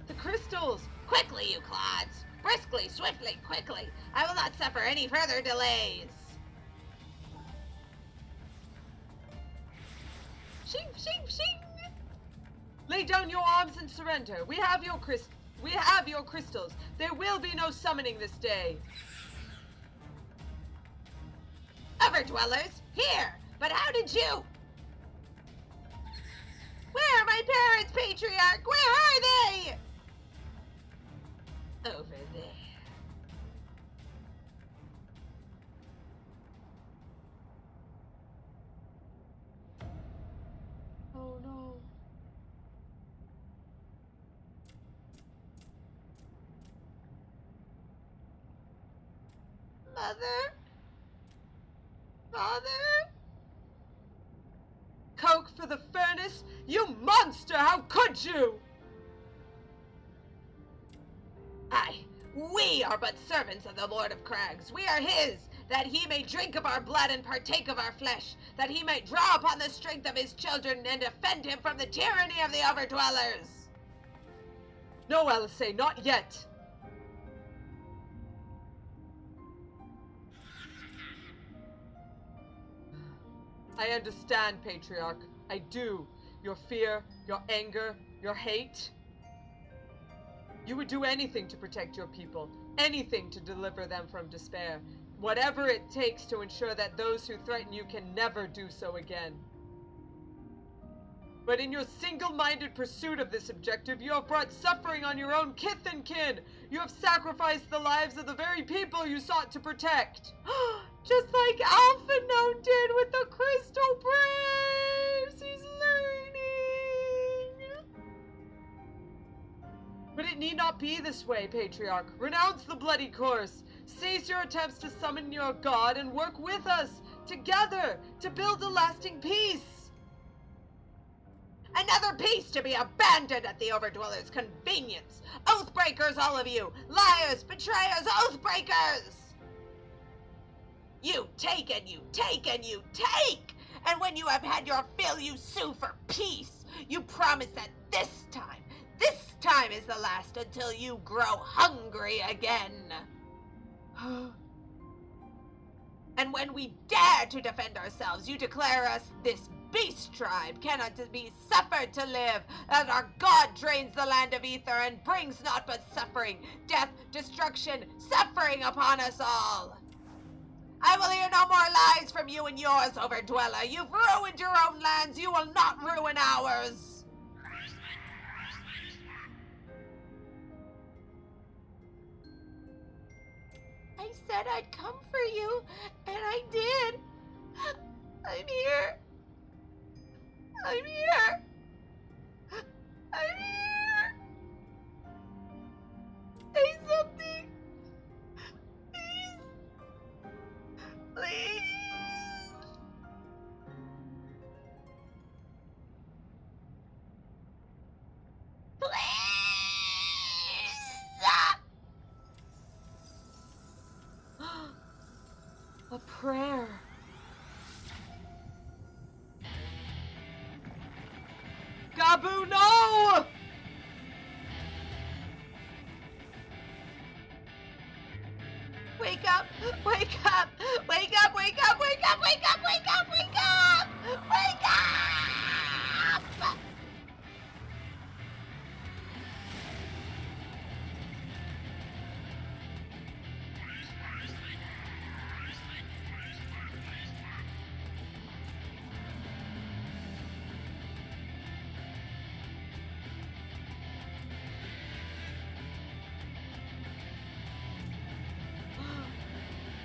The crystals! Quickly, you clods! Briskly, swiftly, quickly! I will not suffer any further delays! Shing, shing, shing! Lay down your arms and surrender. We have your crystals. There will be no summoning this day. Overdwellers, here! But how did you? Where are my parents, Patriarch? Where are they? Over there. Oh no. Mother? Father? Coke for the furnace? You monster! How could you? Aye, we are but servants of the Lord of Crags. We are his, that he may drink of our blood and partake of our flesh, that he might draw upon the strength of his children and defend him from the tyranny of the Overdwellers. No, Alisaie, not yet. I understand, Patriarch. I do. Your fear, your anger, your hate. You would do anything to protect your people, anything to deliver them from despair, whatever it takes to ensure that those who threaten you can never do so again. But in your single-minded pursuit of this objective, you have brought suffering on your own kith and kin. You have sacrificed the lives of the very people you sought to protect. Just like Alpha Node did with the Crystal Braves! He's learning! But it need not be this way, Patriarch. Renounce the bloody course. Cease your attempts to summon your god and work with us, together, to build a lasting peace. Another peace to be abandoned at the Overdwellers' convenience. Oathbreakers, all of you! Liars, betrayers, oathbreakers! You take and you take and you take! And when you have had your fill, you sue for peace. You promise that this time is the last until you grow hungry again. And when we dare to defend ourselves, you declare us this beast tribe cannot be suffered to live, that our god drains the land of ether and brings naught but suffering, death, destruction, suffering upon us all. I will hear no more lies from you and yours, Overdweller. You've ruined your own lands. You will not ruin ours. I said I'd come for you, and I did. I'm here. I'm here. I'm here. Say something. Please. Please. A prayer. Gabu, no! Wake up! Wake up! Wake up! Wake up! Wake up! Wake up! Wake up! Wake up! Wake up!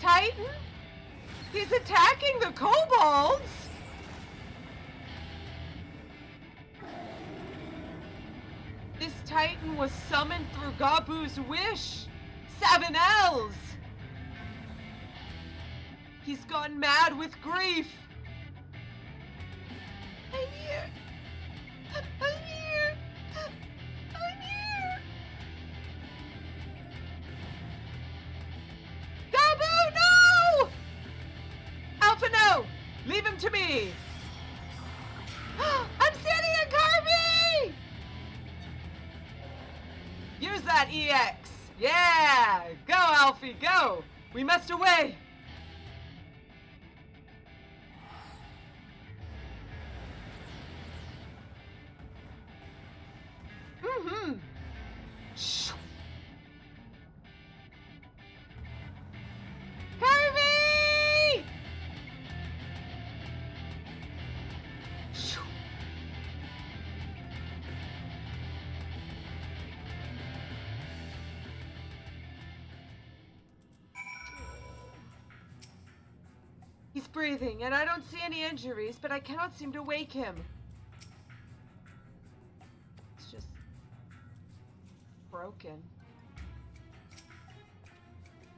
Titan? He's attacking the kobolds! This Titan was summoned through Gabu's wish! 7 L's! He's gone mad with grief! I'm here! I'm here! I'm here! Gabu, no! Alpha, no! Leave him to me! I'm standing on Carby! Use that EX! Yeah! Go, Alfie, go! We must away! Mm-hmm. Carby! He's breathing, and I don't see any injuries, but I cannot seem to wake him. It's just broken.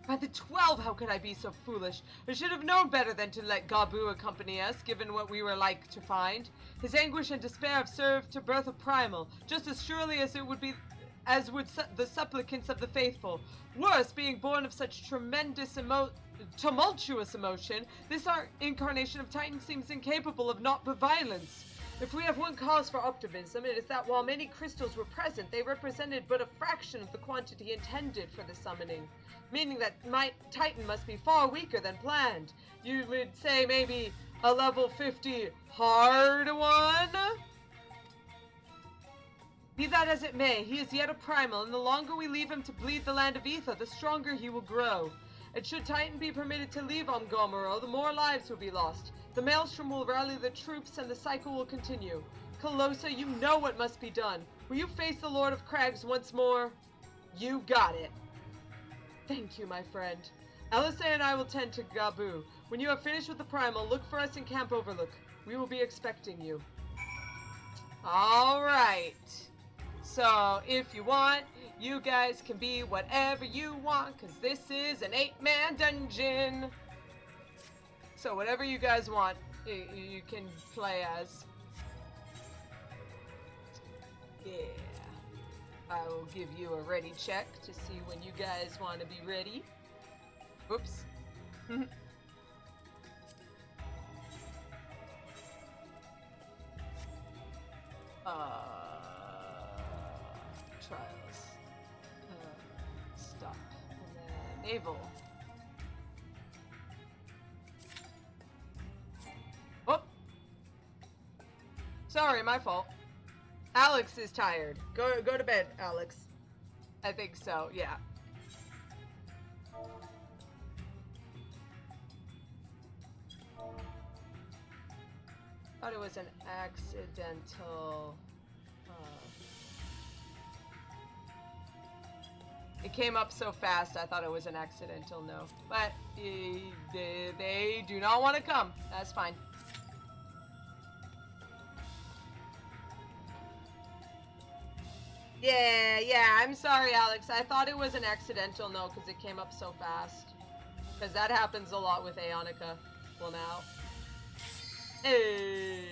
By the 12, how could I be so foolish? I should have known better than to let Gabu accompany us, given what we were like to find. His anguish and despair have served to birth a primal, just as surely as it would be, as would the supplicants of the faithful. Worse, being born of such tremendous tumultuous emotion, this incarnation of Titan seems incapable of naught but violence. If we have one cause for optimism, it is that while many crystals were present, they represented but a fraction of the quantity intended for the summoning. Meaning that my Titan must be far weaker than planned. You would say maybe a level 50 hard one? Be that as it may, he is yet a primal, and the longer we leave him to bleed the land of Ether, the stronger he will grow. And should Titan be permitted to leave Omgomero, the more lives will be lost. The Maelstrom will rally the troops and the cycle will continue. Calosa, you know what must be done. Will you face the Lord of Crags once more? You got it. Thank you, my friend. Alisaie and I will tend to Gabu. When you have finished with the primal, look for us in Camp Overlook. We will be expecting you. Alright. So, if you want, you guys can be whatever you want, because this is an 8-man dungeon. So whatever you guys want, you can play as. Yeah. I will give you a ready check to see when you guys want to be ready. Whoops. Trials. Stop. And then naval. Oh! Sorry, my fault. Alex is tired. Go to bed, Alex. I think so, yeah. thought it was an accidental. It came up so fast, I thought it was an accidental no. But they do not want to come. That's fine. Yeah, I'm sorry, Alex. I thought it was an accidental no because it came up so fast. Because that happens a lot with Aeonica. Well, now. Hey.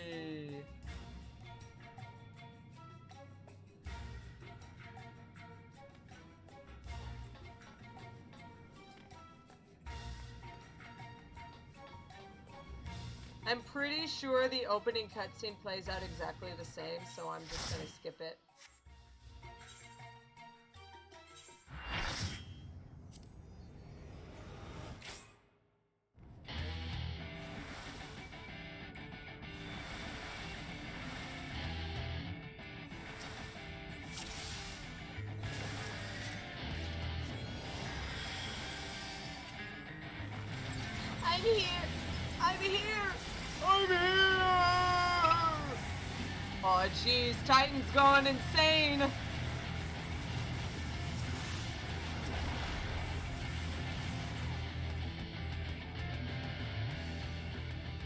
I'm pretty sure the opening cutscene plays out exactly the same, so I'm just gonna skip it. I'm here! I'm here! I'm here! Oh jeez, Titan's going insane!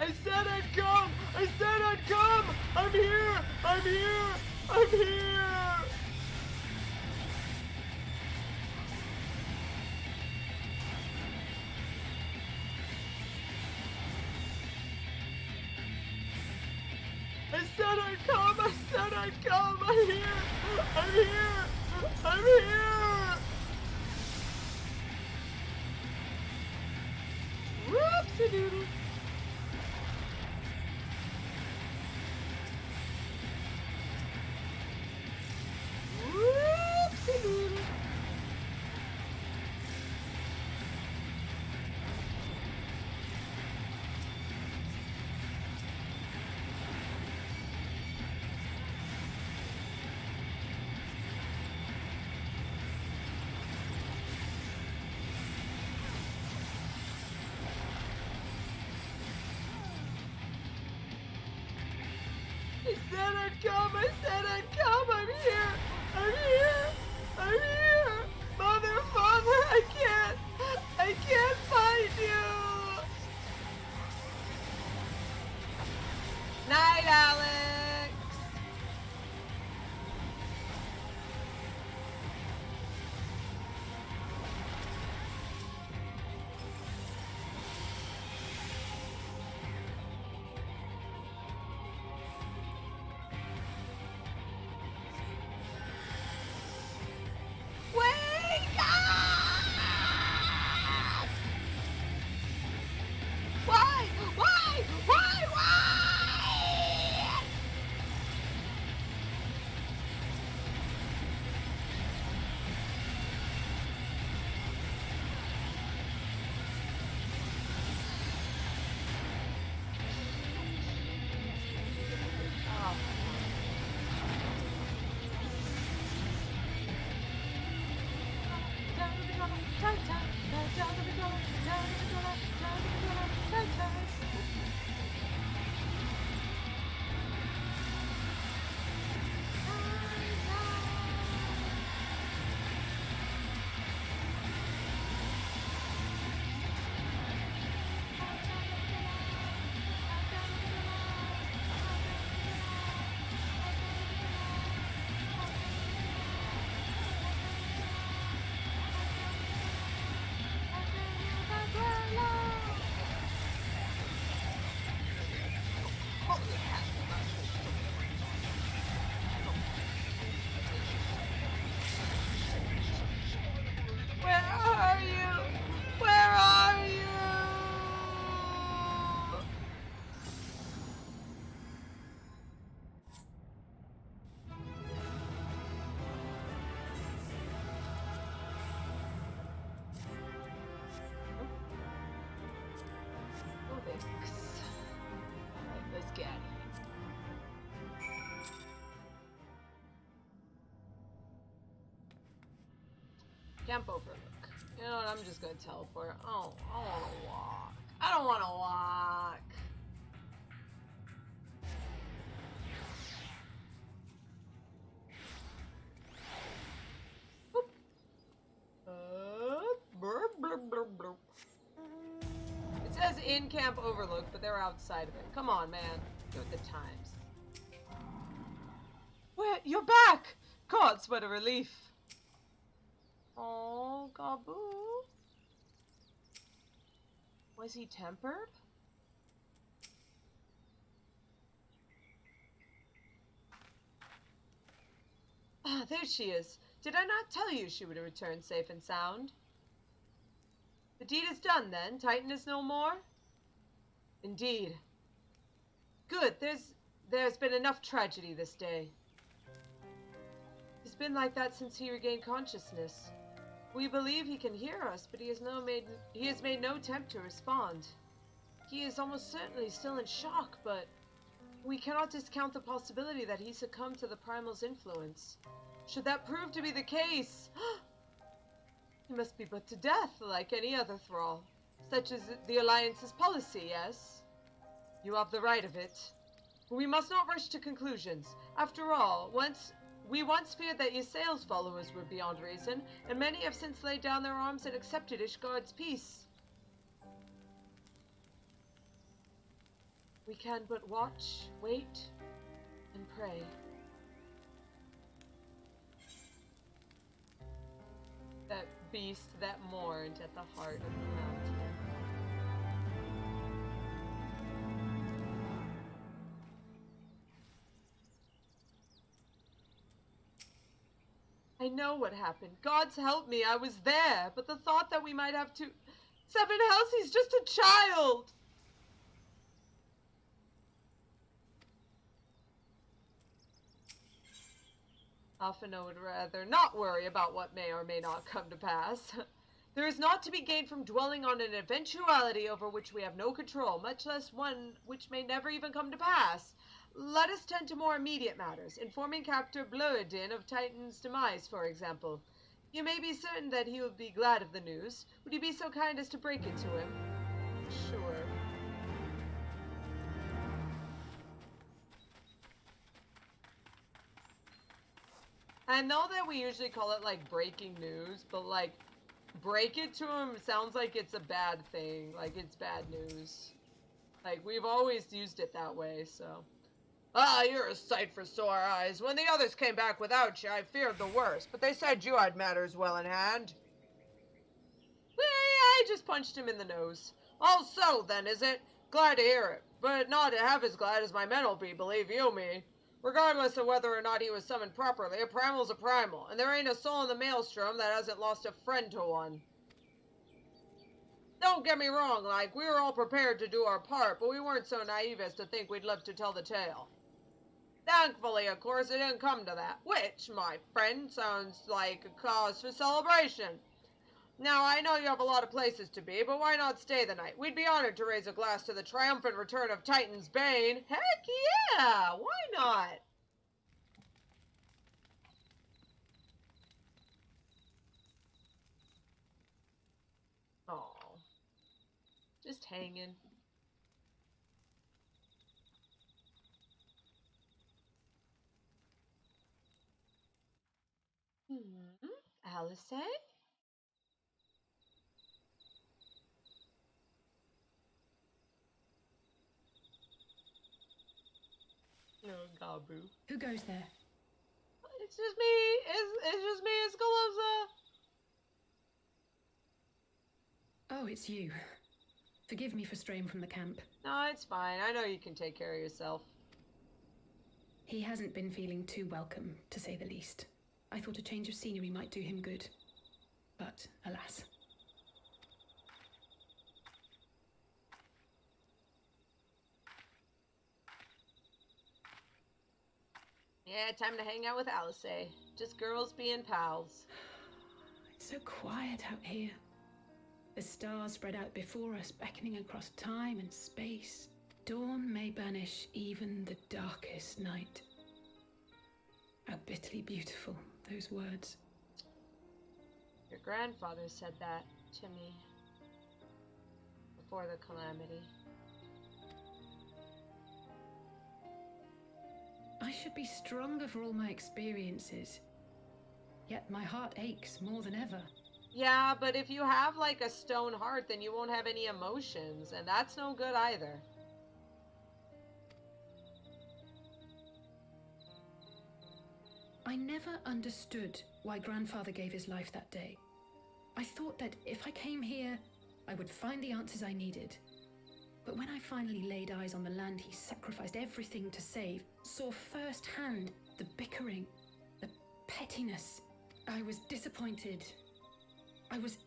I said I'd come! I said I'd come! I'm here! I'm here! I'm here! I said I'd come! I said I'd come! I'm here! I'm here! I'm here! Whoopsie-doodle! Whoopsie-doodle! I said I'd come! I said I'd come! I'm here! I'm here! I'm here! Mother, father, I can't find you! Night, Alex! Wake up! Why? Why? Why? Why? Oh. Where are you? Where are you? Oh, thanks. Alright, let's get it. Camp overlook. You know what? I'm just gonna teleport. Oh, I wanna walk. I don't wanna walk. in-camp overlook, but they're outside of it. Come on, man. Give it the times. Where? You're back! God, what a relief. Oh, Gaboo. Was he tempered? Ah, there she is. Did I not tell you she would return safe and sound? The deed is done, then? Titan is no more? Indeed. Good. There's been enough tragedy this day. He's been like that since he regained consciousness. We believe he can hear us, but he has made no attempt to respond. He is almost certainly still in shock, but we cannot discount the possibility that he succumbed to the primal's influence. Should that prove to be the case, he must be put to death like any other thrall. Such is the Alliance's policy, yes? You have the right of it. We must not rush to conclusions. After all, we once feared that Yssail's followers were beyond reason, and many have since laid down their arms and accepted Ishgard's peace. We can but watch, wait, and pray. That beast that mourned at the heart of the mountain. I know what happened. God's help me, I was there, but the thought that we might have to... Seven House, he's just a child! Alphino would rather not worry about what may or may not come to pass. There is naught to be gained from dwelling on an eventuality over which we have no control, much less one which may never even come to pass. Let us tend to more immediate matters, informing Captor Bleuerdin of Titan's demise, for example. You may be certain that he will be glad of the news. Would you be so kind as to break it to him? Sure. I know that we usually call it, like, breaking news, but, like, break it to him sounds like it's a bad thing. Like, it's bad news. Like, we've always used it that way, so... Ah, you're a sight for sore eyes. When the others came back without you, I feared the worst, but they said you had matters well in hand. I just punched him in the nose. All so, then, is it? Glad to hear it, but not half as glad as my men'll be, believe you me. Regardless of whether or not he was summoned properly, a primal's a primal, and there ain't a soul in the maelstrom that hasn't lost a friend to one. Don't get me wrong, like, we were all prepared to do our part, but we weren't so naive as to think we'd live to tell the tale. Thankfully, of course, it didn't come to that, which, my friend, sounds like a cause for celebration. Now, I know you have a lot of places to be, but why not stay the night? We'd be honored to raise a glass to the triumphant return of Titan's Bane. Heck yeah! Why not? Oh, just hanging. Alisaie? No, Gaboo. Who goes there? It's just me. It's just me. It's Calosa. Oh, it's you. Forgive me for straying from the camp. No, it's fine. I know you can take care of yourself. He hasn't been feeling too welcome, to say the least. I thought a change of scenery might do him good. But, alas. Yeah, time to hang out with Alisaie. Just girls being pals. It's so quiet out here. The stars spread out before us, beckoning across time and space. Dawn may banish even the darkest night. How bitterly beautiful, those words. Your grandfather said that to me before the calamity. I should be stronger for all my experiences. Yet my heart aches more than ever. Yeah, but if you have like a stone heart, then you won't have any emotions, and that's no good either. I never understood why Grandfather gave his life that day. I thought that if I came here, I would find the answers I needed. But when I finally laid eyes on the land he sacrificed everything to save, saw firsthand the bickering, the pettiness, I was disappointed. I was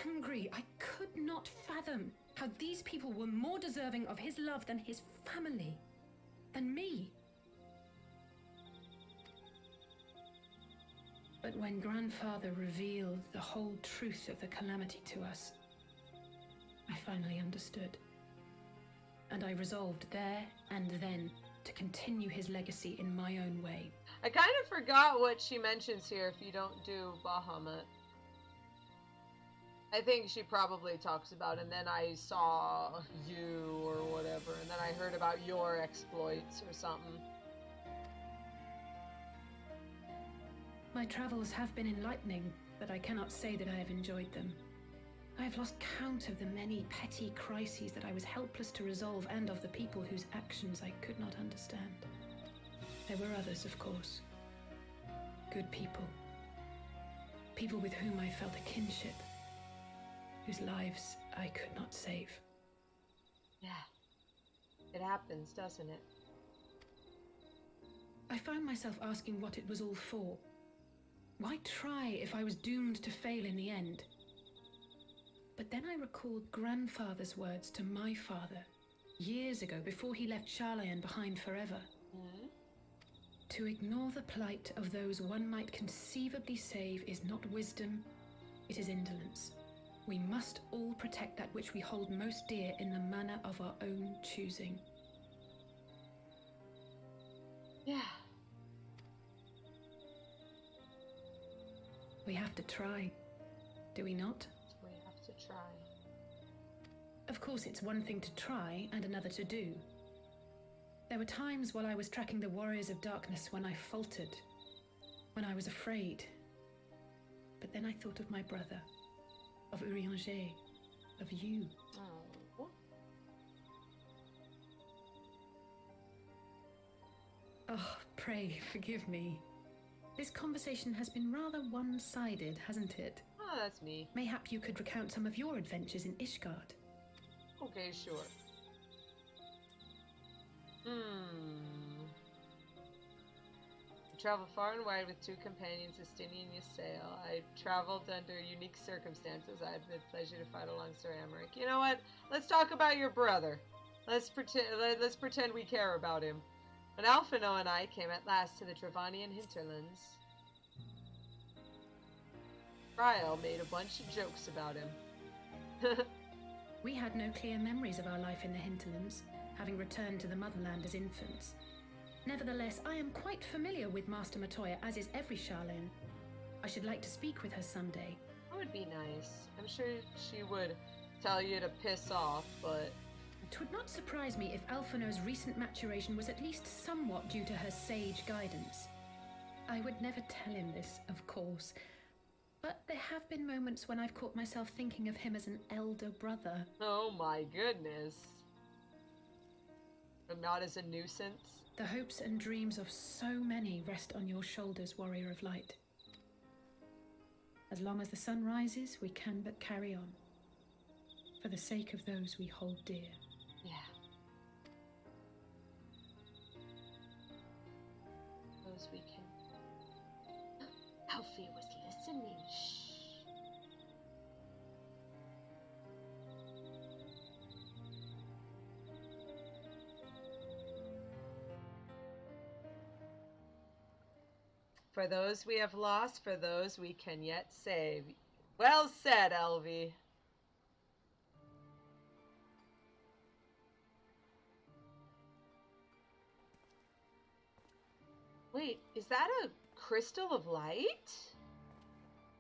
angry. I could not fathom how these people were more deserving of his love than his family, than me. But when Grandfather revealed the whole truth of the calamity to us, I finally understood. And I resolved there and then to continue his legacy in my own way. I kind of forgot what she mentions here if you don't do Bahamut. I think she probably talks about, and then I saw you or whatever, and then I heard about your exploits or something. My travels have been enlightening, but I cannot say that I have enjoyed them. I have lost count of the many petty crises that I was helpless to resolve, and of the people whose actions I could not understand. There were others, of course. Good people. People with whom I felt a kinship, whose lives I could not save. Yeah. It happens, doesn't it? I found myself asking what it was all for. Why try if I was doomed to fail in the end? But then I recalled Grandfather's words to my father, years ago, before he left Charlayan behind forever. Mm-hmm. To ignore the plight of those one might conceivably save is not wisdom, it is indolence. We must all protect that which we hold most dear in the manner of our own choosing. Yeah. We have to try, do we not? We have to try. Of course, it's one thing to try and another to do. There were times while I was tracking the warriors of darkness when I faltered, when I was afraid. But then I thought of my brother, of Urianger, of you. Oh. Oh, pray forgive me. This conversation has been rather one-sided, hasn't it? Oh, that's me. Mayhap you could recount some of your adventures in Ishgard. Okay, sure. I traveled far and wide with two companions, Estini and Ysayle. I traveled under unique circumstances. I had the pleasure to fight along Sir Amaric. You know what? Let's talk about your brother. Let's pretend we care about him. When Alphino and I came at last to the Travanian hinterlands, Ryle made a bunch of jokes about him. We had no clear memories of our life in the hinterlands, having returned to the motherland as infants. Nevertheless, I am quite familiar with Master Matoya, as is every Charlayan. I should like to speak with her someday. That would be nice. I'm sure she would tell you to piss off, but... It would not surprise me if Alphino's recent maturation was at least somewhat due to her sage guidance. I would never tell him this, of course, but there have been moments when I've caught myself thinking of him as an elder brother. Oh my goodness. But not as a nuisance? The hopes and dreams of so many rest on your shoulders, Warrior of Light. As long as the sun rises, we can but carry on, for the sake of those we hold dear. Yeah. Those we can... Alfie was listening. Shh. For those we have lost, for those we can yet save. Well said, Elvie. Wait, is that a crystal of light?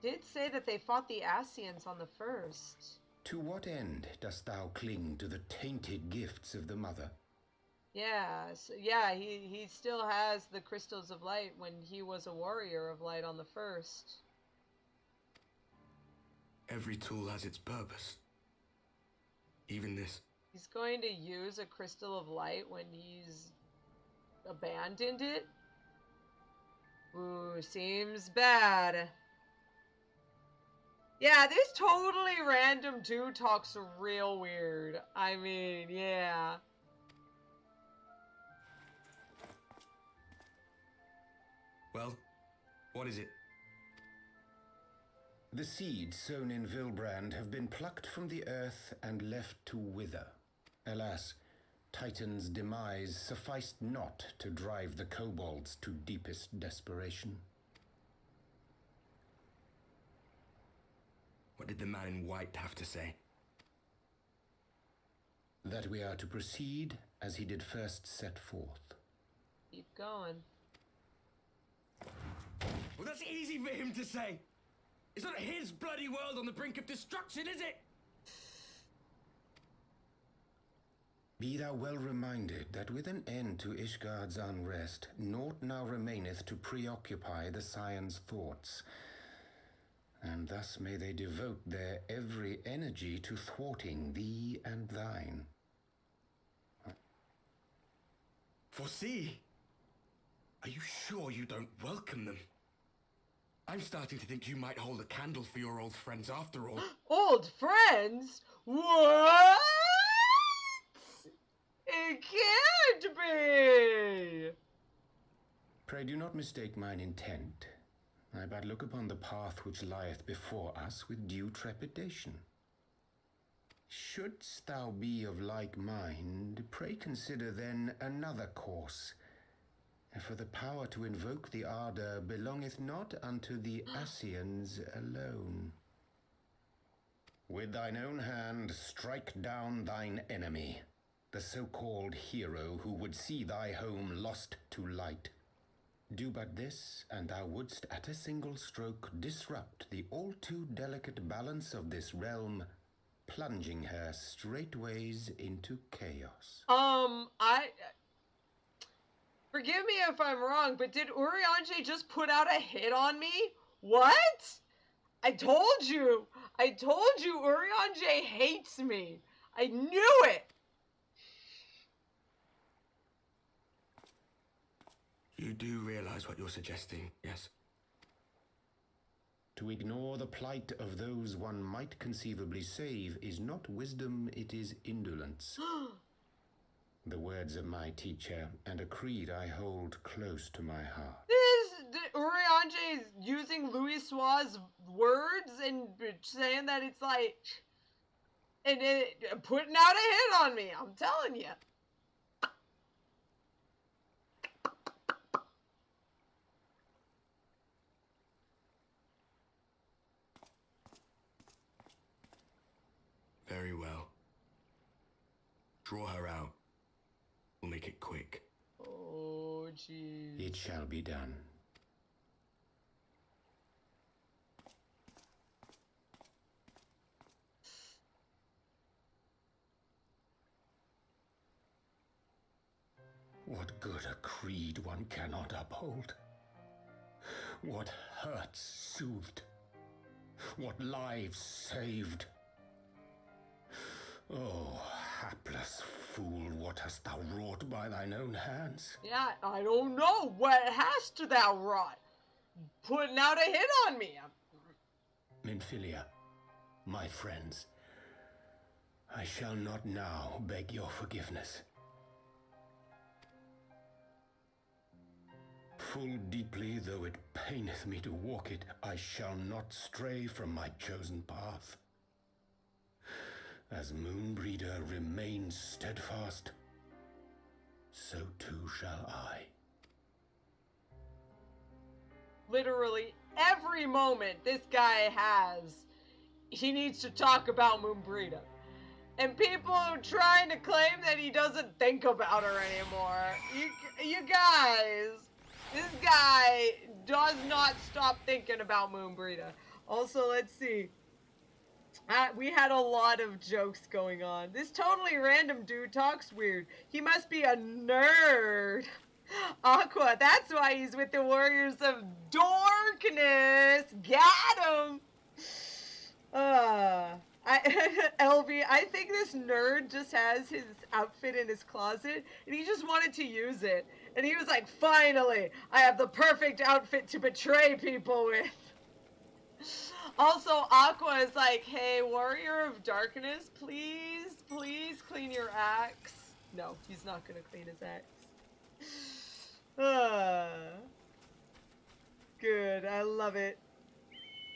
Did say that they fought the Scions on the first. To what end dost thou cling to the tainted gifts of the Mother? Yeah, so, yeah, he still has the crystals of light when he was a warrior of light on the first. Every tool has its purpose. Even this. He's going to use a crystal of light when he's abandoned it? Ooh, seems bad. Yeah, this totally random dude talks real weird. I mean, yeah. Well, what is it? The seeds sown in Vilbrand have been plucked from the earth and left to wither. Alas, Titan's demise sufficed not to drive the kobolds to deepest desperation. What did the man in white have to say? That we are to proceed as he did first set forth. Keep going. Well, that's easy for him to say. It's not his bloody world on the brink of destruction, is it? Be thou well reminded that with an end to Ishgard's unrest, naught now remaineth to preoccupy the Scions' thoughts, and thus may they devote their every energy to thwarting thee and thine. Foresee? Are you sure you don't welcome them? I'm starting to think you might hold a candle for your old friends after all. Old friends? What? It can't be! Pray do not mistake mine intent. I but look upon the path which lieth before us with due trepidation. Shouldst thou be of like mind, pray consider then another course. For the power to invoke the ardor belongeth not unto the Ascians alone. With thine own hand strike down thine enemy, the so-called hero who would see thy home lost to light. Do but this, and thou wouldst at a single stroke disrupt the all too delicate balance of this realm, plunging her straightways into chaos. Forgive me if I'm wrong, but did Urianger just put out a hit on me? What? I told you Urianger hates me. I knew it. You do realize what you're suggesting, yes? To ignore the plight of those one might conceivably save is not wisdom, it is indolence. The words of my teacher, and a creed I hold close to my heart. Urianger is using Louis Sua's words and saying that it's like, and putting out a hit on me, I'm telling you. Very well. Draw her out. We'll make it quick. Oh, jeez. It shall be done. What good a creed one cannot uphold? What hurts soothed? What lives saved? Oh, hapless fool, what hast thou wrought by thine own hands? Yeah, I don't know. What hast thou wrought? Putting out a hit on me. Minfilia, my friends, I shall not now beg your forgiveness. Full deeply though it paineth me to walk it, I shall not stray from my chosen path. As Moonbreeder remains steadfast, so too shall I. Literally every moment this guy has, he needs to talk about Moonbreeder. And people are trying to claim that he doesn't think about her anymore. You guys, this guy does not stop thinking about Moonbreeder. Also, let's see. We had a lot of jokes going on. This totally random dude talks weird. He must be a nerd. Aqua, that's why he's with the Warriors of Darkness. Got him. LV, I think this nerd just has his outfit in his closet, and he just wanted to use it. And he was like, finally, I have the perfect outfit to betray people with. Also, Aqua is like, hey, Warrior of Darkness, please, please clean your axe. No, he's not gonna clean his axe. Good, I love it.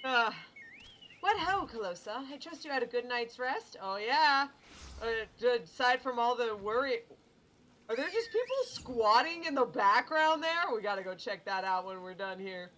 What ho, Calosa? I trust you had a good night's rest? Oh, yeah. Aside from all the worry... Are there just people squatting in the background there? We gotta go check that out when we're done here.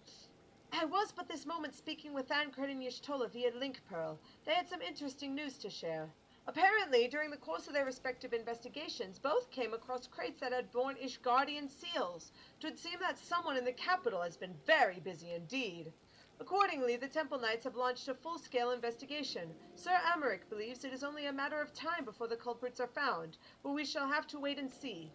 I was but this moment speaking with Thancred and Y'shtola via Link Pearl. They had some interesting news to share. Apparently, during the course of their respective investigations, both came across crates that had borne Ishgardian seals. It would seem that someone in the capital has been very busy indeed. Accordingly, the Temple Knights have launched a full-scale investigation. Sir Amaric believes it is only a matter of time before the culprits are found, but we shall have to wait and see.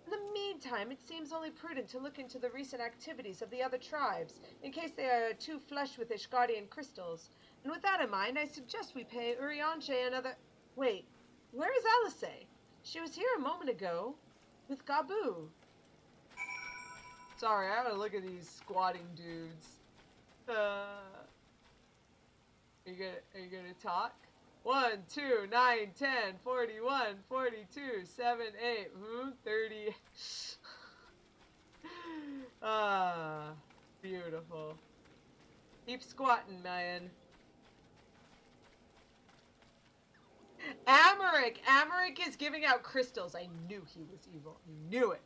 In the meantime, it seems only prudent to look into the recent activities of the other tribes, in case they are too flush with Ishgardian crystals. And with that in mind, I suggest we pay Urianger another... Wait, where is Alisaie? She was here a moment ago with Gabu. Sorry, I gotta look at these squatting dudes. Are you gonna talk? 1, 2, 9, 10, 41, 42, 7, 8, 30. Beautiful. Keep squatting, man. Amaric is giving out crystals. I knew he was evil. I knew it.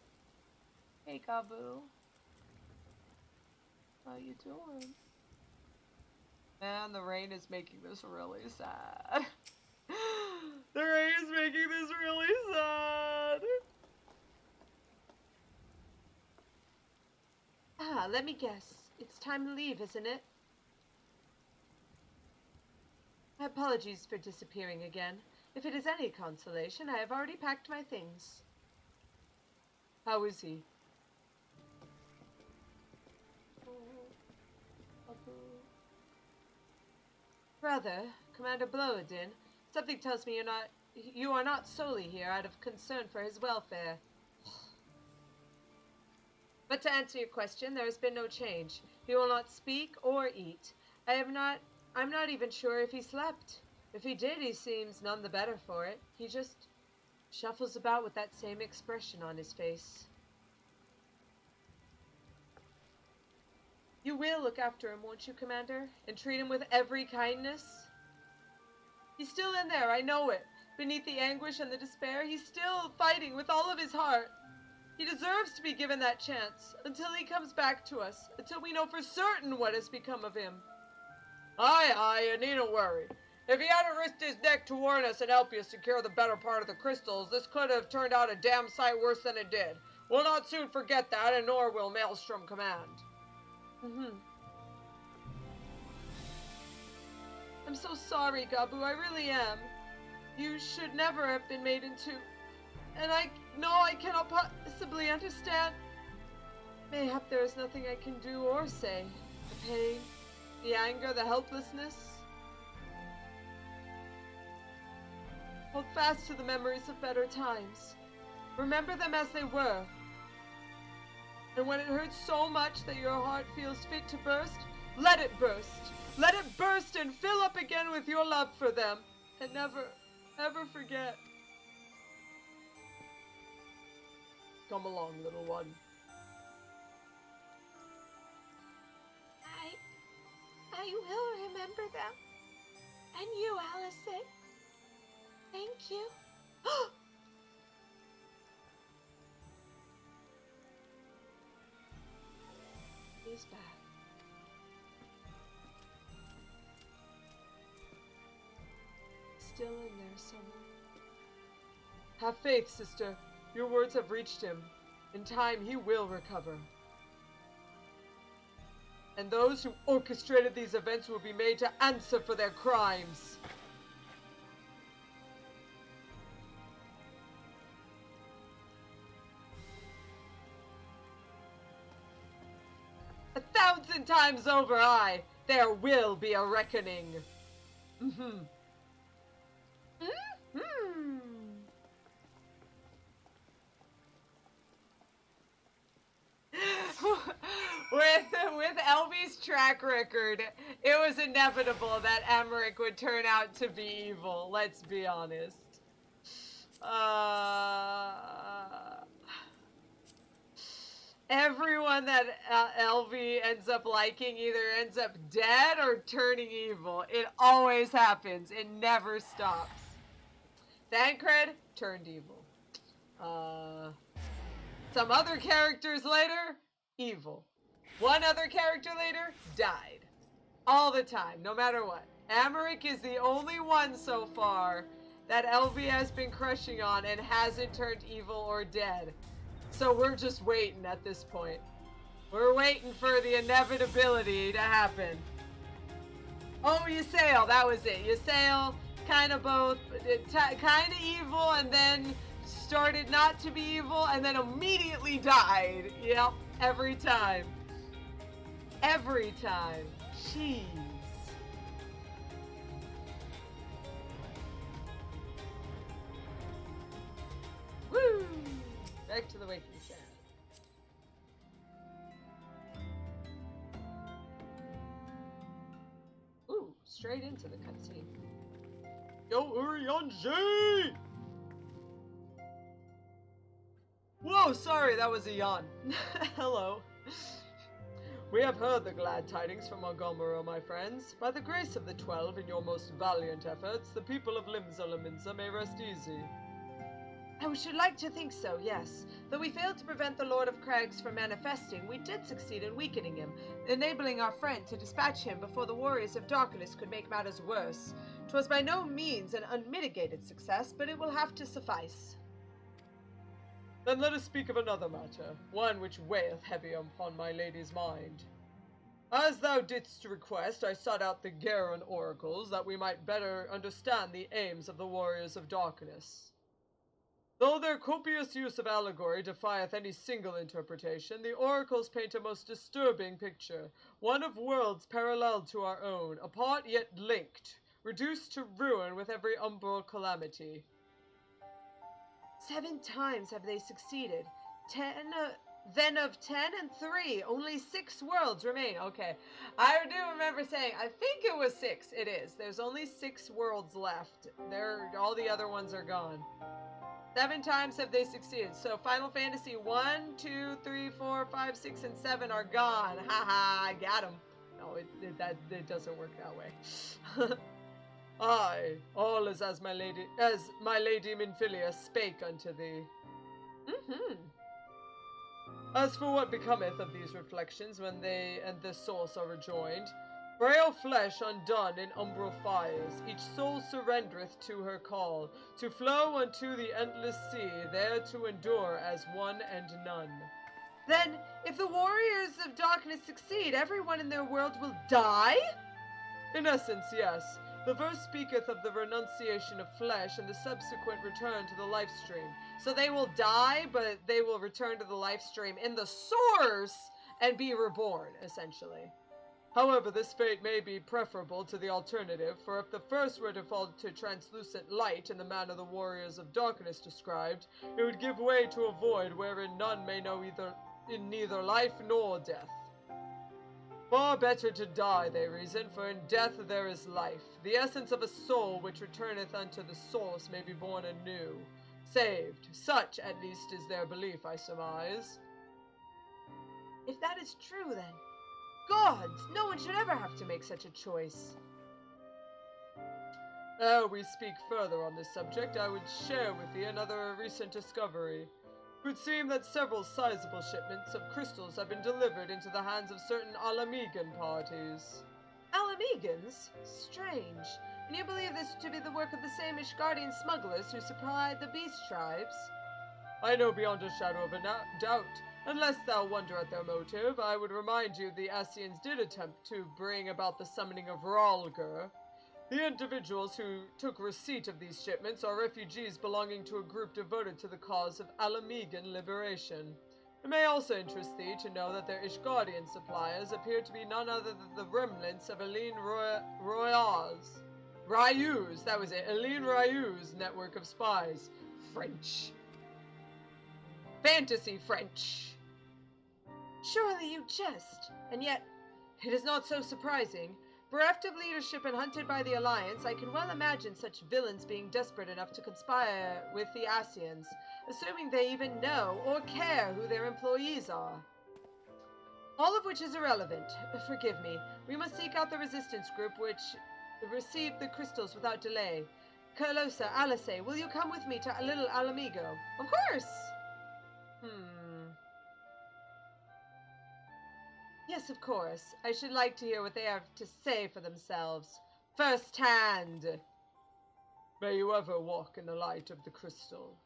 Hey, Gabu. How you doing? Man, the rain is making this really sad. The rain is making this really sad. Let me guess. It's time to leave, isn't it? My apologies for disappearing again. If it is any consolation, I have already packed my things. How is he? Brother, Commander Bloedin, something tells me you are not solely here out of concern for his welfare. But to answer your question, there has been no change. He will not speak or eat. I'm not even sure if he slept. If he did, he seems none the better for it. He just shuffles about with that same expression on his face. You will look after him, won't you, Commander? And treat him with every kindness? He's still in there, I know it. Beneath the anguish and the despair, he's still fighting with all of his heart. He deserves to be given that chance, until he comes back to us, until we know for certain what has become of him. Aye, you needn't worry. If he hadn't risked his neck to warn us and help you secure the better part of the crystals, this could have turned out a damn sight worse than it did. We'll not soon forget that, and nor will Maelstrom Command. I'm so sorry, Gabu, I really am. You should never have been made into... And I cannot possibly understand. Mayhap there is nothing I can do or say. The pain, the anger, the helplessness. Hold fast to the memories of better times. Remember them as they were. And when it hurts so much that your heart feels fit to burst, let it burst. Let it burst and fill up again with your love for them. And never, ever forget. Come along, little one. I will remember them. And you, Alisaie. Thank you. He's back. Still in there somewhere. Have faith, sister. Your words have reached him. In time, he will recover. And those who orchestrated these events will be made to answer for their crimes. $1,000 times over, there will be a reckoning. With Elvy's track record, it was inevitable that Emmerich would turn out to be evil, let's be honest. Everyone that Elvie ends up liking either ends up dead or turning evil. It always happens. It never stops. Thancred turned evil. Some other characters later, evil. One other character later, died. All the time, no matter what. Emmerich is the only one so far that Elvie has been crushing on and hasn't turned evil or dead. So we're just waiting at this point. We're waiting for the inevitability to happen. Oh, Ysayle, that was it. Ysayle, kind of both, kind of evil and then started not to be evil and then immediately died. Yep, every time. Every time. Jeez. Woo! Back to the waking sound. Ooh, straight into the cutscene. Yo, Urianji! Whoa, sorry, that was a yawn. Hello. We have heard the glad tidings from Montgomery, my friends. By the grace of the 12 in your most valiant efforts, the people of Limsa may rest easy. I should like to think so, yes. Though we failed to prevent the Lord of Crags from manifesting, we did succeed in weakening him, enabling our friend to dispatch him before the warriors of darkness could make matters worse. 'Twas by no means an unmitigated success, but it will have to suffice. Then let us speak of another matter, one which weigheth heavy upon my lady's mind. As thou didst request, I sought out the Garon oracles, that we might better understand the aims of the warriors of darkness. Though their copious use of allegory defieth any single interpretation, the oracles paint a most disturbing picture, one of worlds parallel to our own, apart yet linked, reduced to ruin with every umbral calamity. 7 times have they succeeded. 10, then of 10 and 3, only 6 worlds remain. Okay, I do remember saying, I think it was 6. It is. There's only 6 worlds left. All the other ones are gone. 7 times have they succeeded. So Final Fantasy 1, 2, 3, 4, 5, 6, and 7 are gone. Haha, I got them. No, it doesn't work that way. Aye, all is as my lady Minfilia spake unto thee. As for what becometh of these reflections when they and the source are rejoined, frail flesh undone in umbral fires, each soul surrendereth to her call, to flow unto the endless sea, there to endure as one and none. Then, if the warriors of darkness succeed, everyone in their world will die? In essence, yes. The verse speaketh of the renunciation of flesh and the subsequent return to the life stream. So they will die, but they will return to the life stream in the source and be reborn, essentially. However, this fate may be preferable to the alternative, for if the first were to fall to translucent light in the manner the warriors of darkness described, it would give way to a void wherein none may know neither life nor death. Far better to die, they reason, for in death there is life. The essence of a soul which returneth unto the source may be born anew. Saved. Such, at least, is their belief, I surmise. If that is true, then, gods, no one should ever have to make such a choice. Ere we speak further on this subject, I would share with thee another recent discovery. It would seem that several sizable shipments of crystals have been delivered into the hands of certain Alamegan parties. Alamegans? Strange. And you believe this to be the work of the same Ishgardian smugglers who supplied the beast tribes? I know beyond a shadow of a doubt. Unless thou wonder at their motive, I would remind you the Scions did attempt to bring about the summoning of Rhalgr. The individuals who took receipt of these shipments are refugees belonging to a group devoted to the cause of Alamegan liberation. It may also interest thee to know that their Ishgardian suppliers appear to be none other than the remnants of Aline Royaz. Ryu's, that was it, Eileen Ryu's network of spies. French. Fantasy French. Surely you jest. And yet, it is not so surprising. Bereft of leadership and hunted by the Alliance, I can well imagine such villains being desperate enough to conspire with the Scions, assuming they even know or care who their employees are. All of which is irrelevant. Forgive me. We must seek out the resistance group which received the crystals without delay. Calosa, Alisaie, will you come with me to Little Alamigo? Of course! Yes, of course. I should like to hear what they have to say for themselves. First hand! May you ever walk in the light of the crystal.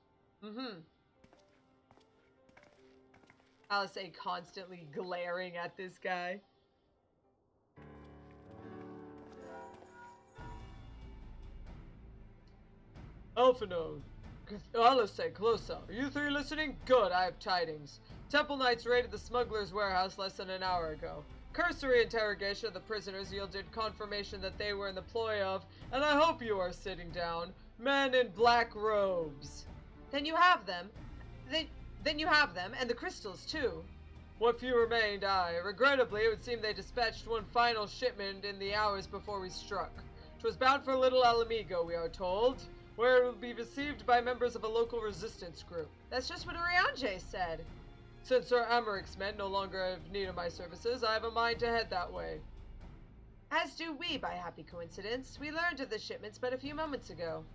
Alisaie constantly glaring at this guy. Alphino, Alisaie, Calosa, are you three listening? Good, I have tidings. Temple Knights raided the smuggler's warehouse less than an hour ago. Cursory interrogation of the prisoners yielded confirmation that they were in the ploy of, and I hope you are sitting down, men in black robes. Then you have them. Then you have them, and the crystals too. What few remained, aye. Regrettably, it would seem they dispatched one final shipment in the hours before we struck. 'Twas bound for Little Alamigo, we are told, where it will be received by members of a local resistance group. That's just what Urianger said. Since Sir Amaric's men no longer have need of my services, I have a mind to head that way. As do we, by happy coincidence. We learned of the shipments but a few moments ago.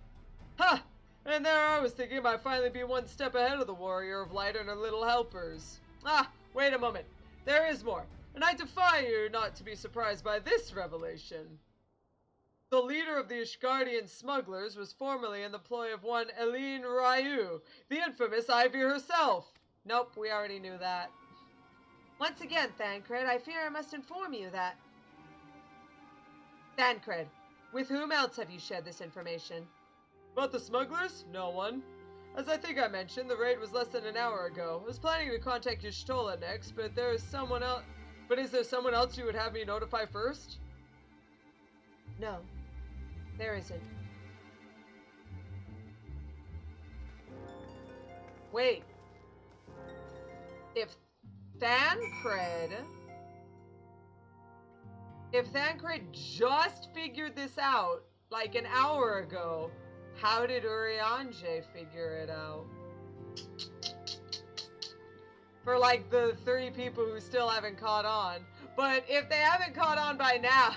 Ha! And there I was thinking I might finally be one step ahead of the Warrior of Light and her little helpers. Ah, wait a moment. There is more, and I defy you not to be surprised by this revelation. The leader of the Ishgardian smugglers was formerly in the ploy of one Eileen Ryu, the infamous Ivy herself. Nope, we already knew that. Once again, Thancred, I fear I must inform you that... Thancred, with whom else have you shared this information? About the smugglers? No one. As I think I mentioned, the raid was less than an hour ago. I was planning to contact Y'shtola next, but there is someone else... But is there someone else you would have me notify first? No, there isn't. Wait. If Thancred just figured this out, like an hour ago, how did Urianger figure it out? For like the 3 people who still haven't caught on. But if they haven't caught on by now...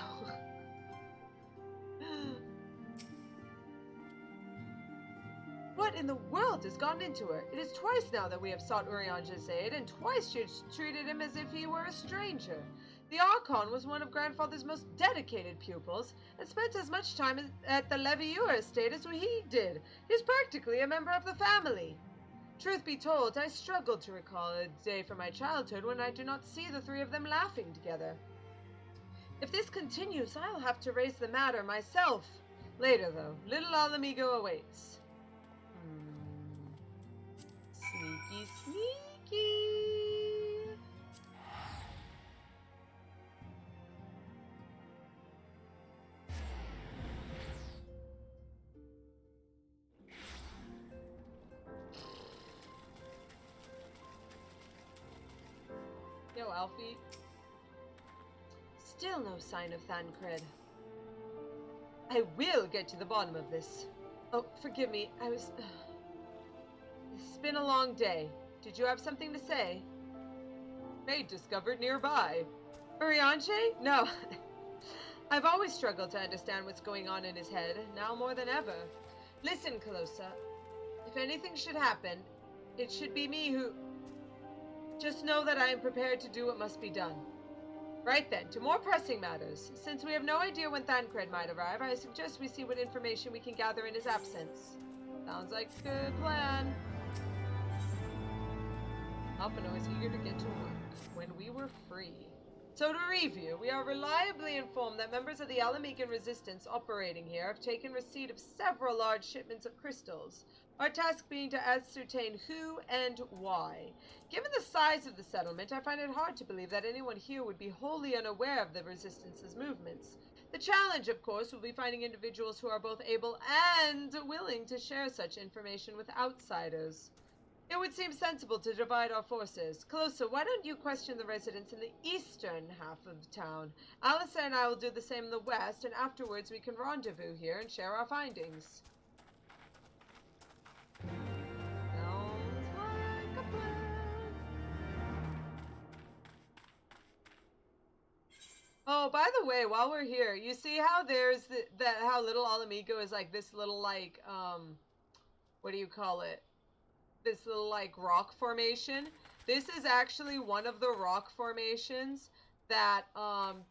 What in the world has gone into her? It is twice now that we have sought Urianger's aid, and twice she has treated him as if he were a stranger. The Archon was one of Grandfather's most dedicated pupils, and spent as much time at the Levieur estate as he did. He is practically a member of the family. Truth be told, I struggled to recall a day from my childhood when I do not see the 3 of them laughing together. If this continues, I'll have to raise the matter myself. Later, though, Little Alamigo awaits. Sneaky, sneaky. Yo, Alfie. Still no sign of Thancred. I will get to the bottom of this. Oh, forgive me. It's been a long day. Did you have something to say? Maid discovered nearby. Urianger? No. I've always struggled to understand what's going on in his head, now more than ever. Listen, Calosa. If anything should happen, it should be me who... Just know that I am prepared to do what must be done. Right then, to more pressing matters. Since we have no idea when Thancred might arrive, I suggest we see what information we can gather in his absence. Sounds like a good plan. Alphino is eager to get to work when we were free. So to review, we are reliably informed that members of the Alamigan resistance operating here have taken receipt of several large shipments of crystals, our task being to ascertain who and why. Given the size of the settlement, I find it hard to believe that anyone here would be wholly unaware of the resistance's movements. The challenge, of course, will be finding individuals who are both able and willing to share such information with outsiders. It would seem sensible to divide our forces. Calosa, why don't you question the residents in the eastern half of town? Alisaie and I will do the same in the west, and afterwards we can rendezvous here and share our findings. Sounds like a plan. Oh, by the way, while we're here, you see how there's how Little Alamigo is like this little like what do you call it? This little like rock formation. This is actually one of the rock formations that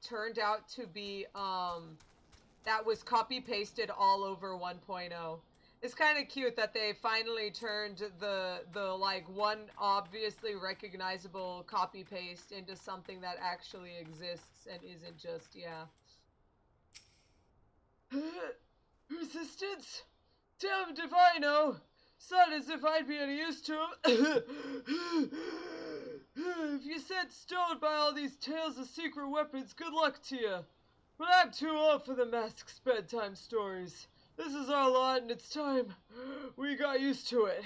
turned out to be that was copy pasted all over 1.0. It's kind of cute that they finally turned the like one obviously recognizable copy paste into something that actually exists and isn't just, yeah. Resistance? Damned if I know. Sound as if I'd be any use to him. If you're set stoned by all these tales of secret weapons, good luck to you. But I'm too old for the mask's bedtime stories. This is our lot, and it's time we got used to it.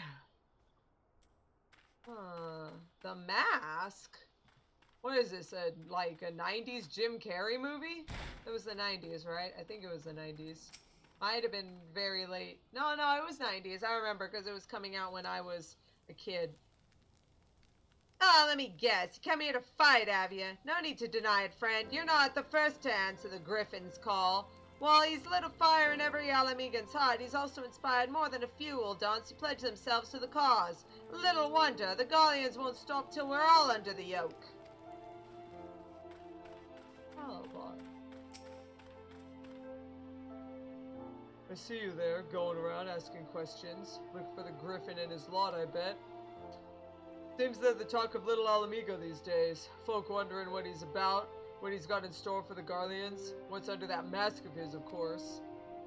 The Mask? What is this, like a 90s Jim Carrey movie? It was the 90s, right? I think it was the 90s. Might have been very late. No, it was 90s. I remember because it was coming out when I was a kid. Oh, let me guess. You come here to fight, have you? No need to deny it, friend. You're not the first to answer the Griffin's call. While he's lit a fire in every Alamigan's heart, he's also inspired more than a few old dons to pledge themselves to the cause. Little wonder, the Gallians won't stop till we're all under the yoke. Hello, boy. I see you there, going around asking questions. Look for the Griffin and his lot, I bet. Seems they're the talk of Little Alamigo these days. Folk wondering what he's about, what he's got in store for the Garleans, what's under that mask of his, of course.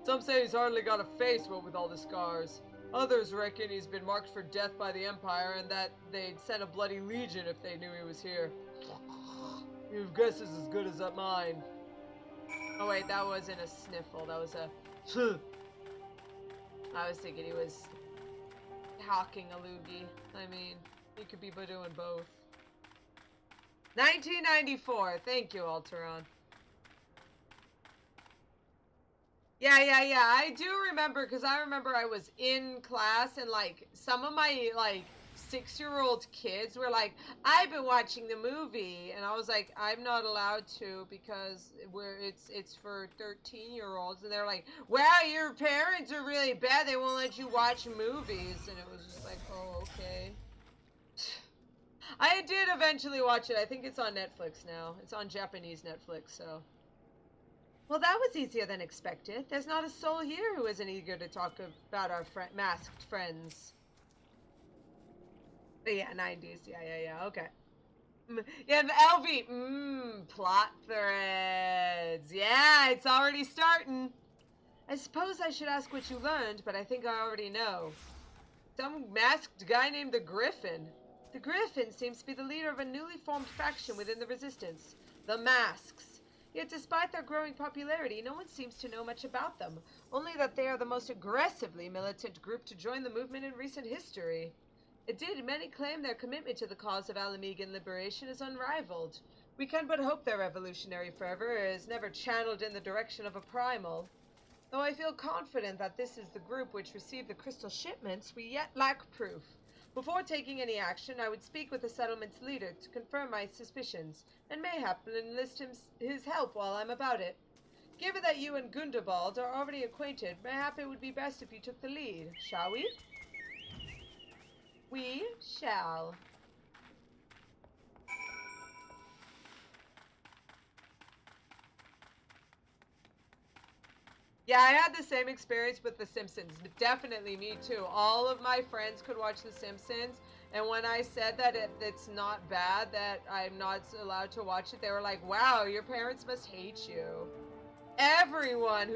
Some say he's hardly got a face, what with all the scars. Others reckon he's been marked for death by the Empire and that they'd send a bloody legion if they knew he was here. Your guess is as good as mine. Oh wait, that wasn't a sniffle, that was a... I was thinking he was hawking a loogie. I mean, he could be doing both. 1994. Thank you, Alteron. Yeah. I do remember, because I remember I was in class and, like, some of my, like, 6-year-old kids were like, I've been watching the movie, and I was like, I'm not allowed to because it's for 13-year-olds, and they're like, wow, your parents are really bad, they won't let you watch movies, and it was just like, oh, okay. I did eventually watch it. I think it's on Netflix now. It's on Japanese Netflix, so. Well, that was easier than expected. There's not a soul here who isn't eager to talk about our masked friends. But yeah, 90s. Yeah, okay. Yeah, the LV. Plot threads. Yeah, it's already starting. I suppose I should ask what you learned, but I think I already know. Some masked guy named the Griffin. The Griffin seems to be the leader of a newly formed faction within the Resistance, the Masks. Yet despite their growing popularity, no one seems to know much about them, only that they are the most aggressively militant group to join the movement in recent history. Indeed, many claim their commitment to the cause of Alamigan liberation is unrivaled. We can but hope their revolutionary fervor is never channeled in the direction of a primal. Though I feel confident that this is the group which received the crystal shipments, we yet lack proof. Before taking any action, I would speak with the settlement's leader to confirm my suspicions, and mayhap enlist his help while I'm about it. Given that you and Gundobald are already acquainted, mayhap it would be best if you took the lead, shall we? We shall. Yeah, I had the same experience with The Simpsons. Definitely me too. All of my friends could watch The Simpsons, and when I said that it's not bad, that I'm not allowed to watch it, they were like, wow, your parents must hate you. Everyone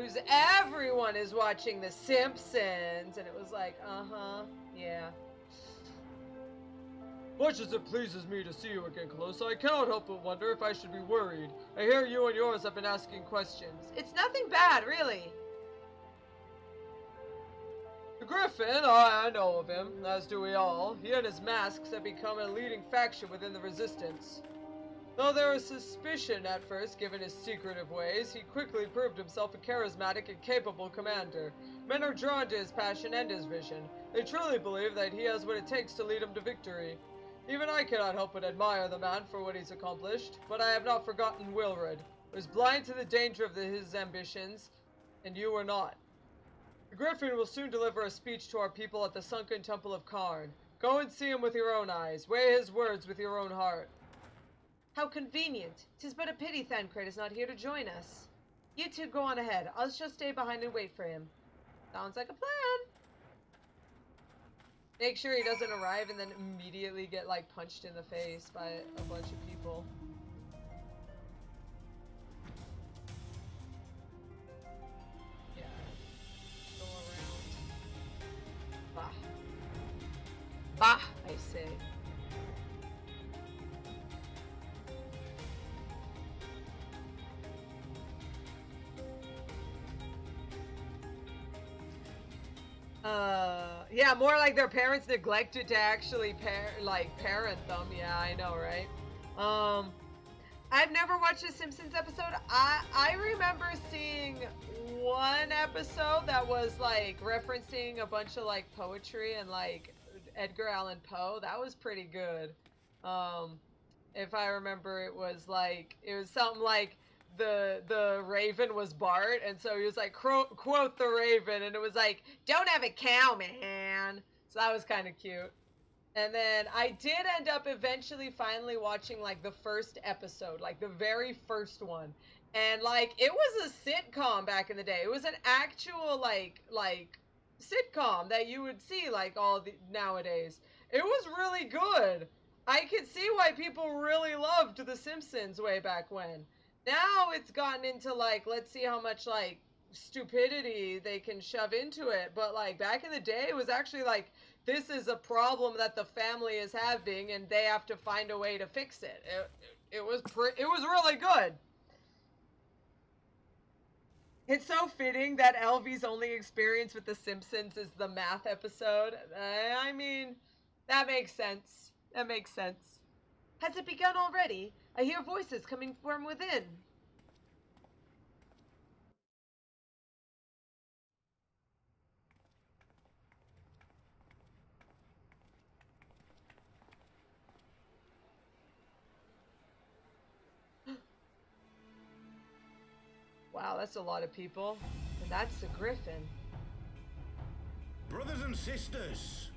is watching The Simpsons. And it was like, yeah. Much as it pleases me to see you again, Calosa, I cannot help but wonder if I should be worried. I hear you and yours have been asking questions. It's nothing bad, really. The Griffin, I know of him, as do we all. He and his masks have become a leading faction within the Resistance. Though there was suspicion at first, given his secretive ways, he quickly proved himself a charismatic and capable commander. Men are drawn to his passion and his vision. They truly believe that he has what it takes to lead them to victory. Even I cannot help but admire the man for what he's accomplished, but I have not forgotten Wilred, who was blind to the danger of his ambitions, and you were not. The Griffin will soon deliver a speech to our people at the sunken Temple of Karn. Go and see him with your own eyes. Weigh his words with your own heart. How convenient. 'Tis but a pity Thancred is not here to join us. You two go on ahead. I shall stay behind and wait for him. Sounds like a plan. Make sure he doesn't arrive and then immediately get, like, punched in the face by a bunch of people. Yeah. Go around. Bah. Bah, I say. Yeah, more like their parents neglected to actually parent them. Yeah, I know, right? I've never watched a Simpsons episode. I remember seeing one episode that was like referencing a bunch of like poetry and like Edgar Allan Poe. That was pretty good. If I remember, it was something like the Raven was Bart, and so he was like quote the Raven, and it was like, don't have a cow, man. So that was kind of cute. And then I did end up eventually finally watching like the first episode, like the very first one, and like it was a sitcom back in the day. It was an actual like sitcom that you would see like nowadays. It was really good. I could see why people really loved The Simpsons way back when. Now it's gotten into like, let's see how much like stupidity they can shove into it. But like back in the day, it was actually like, this is a problem that the family is having and they have to find a way to fix it. It was really good. It's so fitting that Elvie's only experience with The Simpsons is the math episode. I mean, that makes sense. That makes sense. Has it begun already? I hear voices coming from within. Wow, that's a lot of people. And that's the Griffin. Brothers and sisters,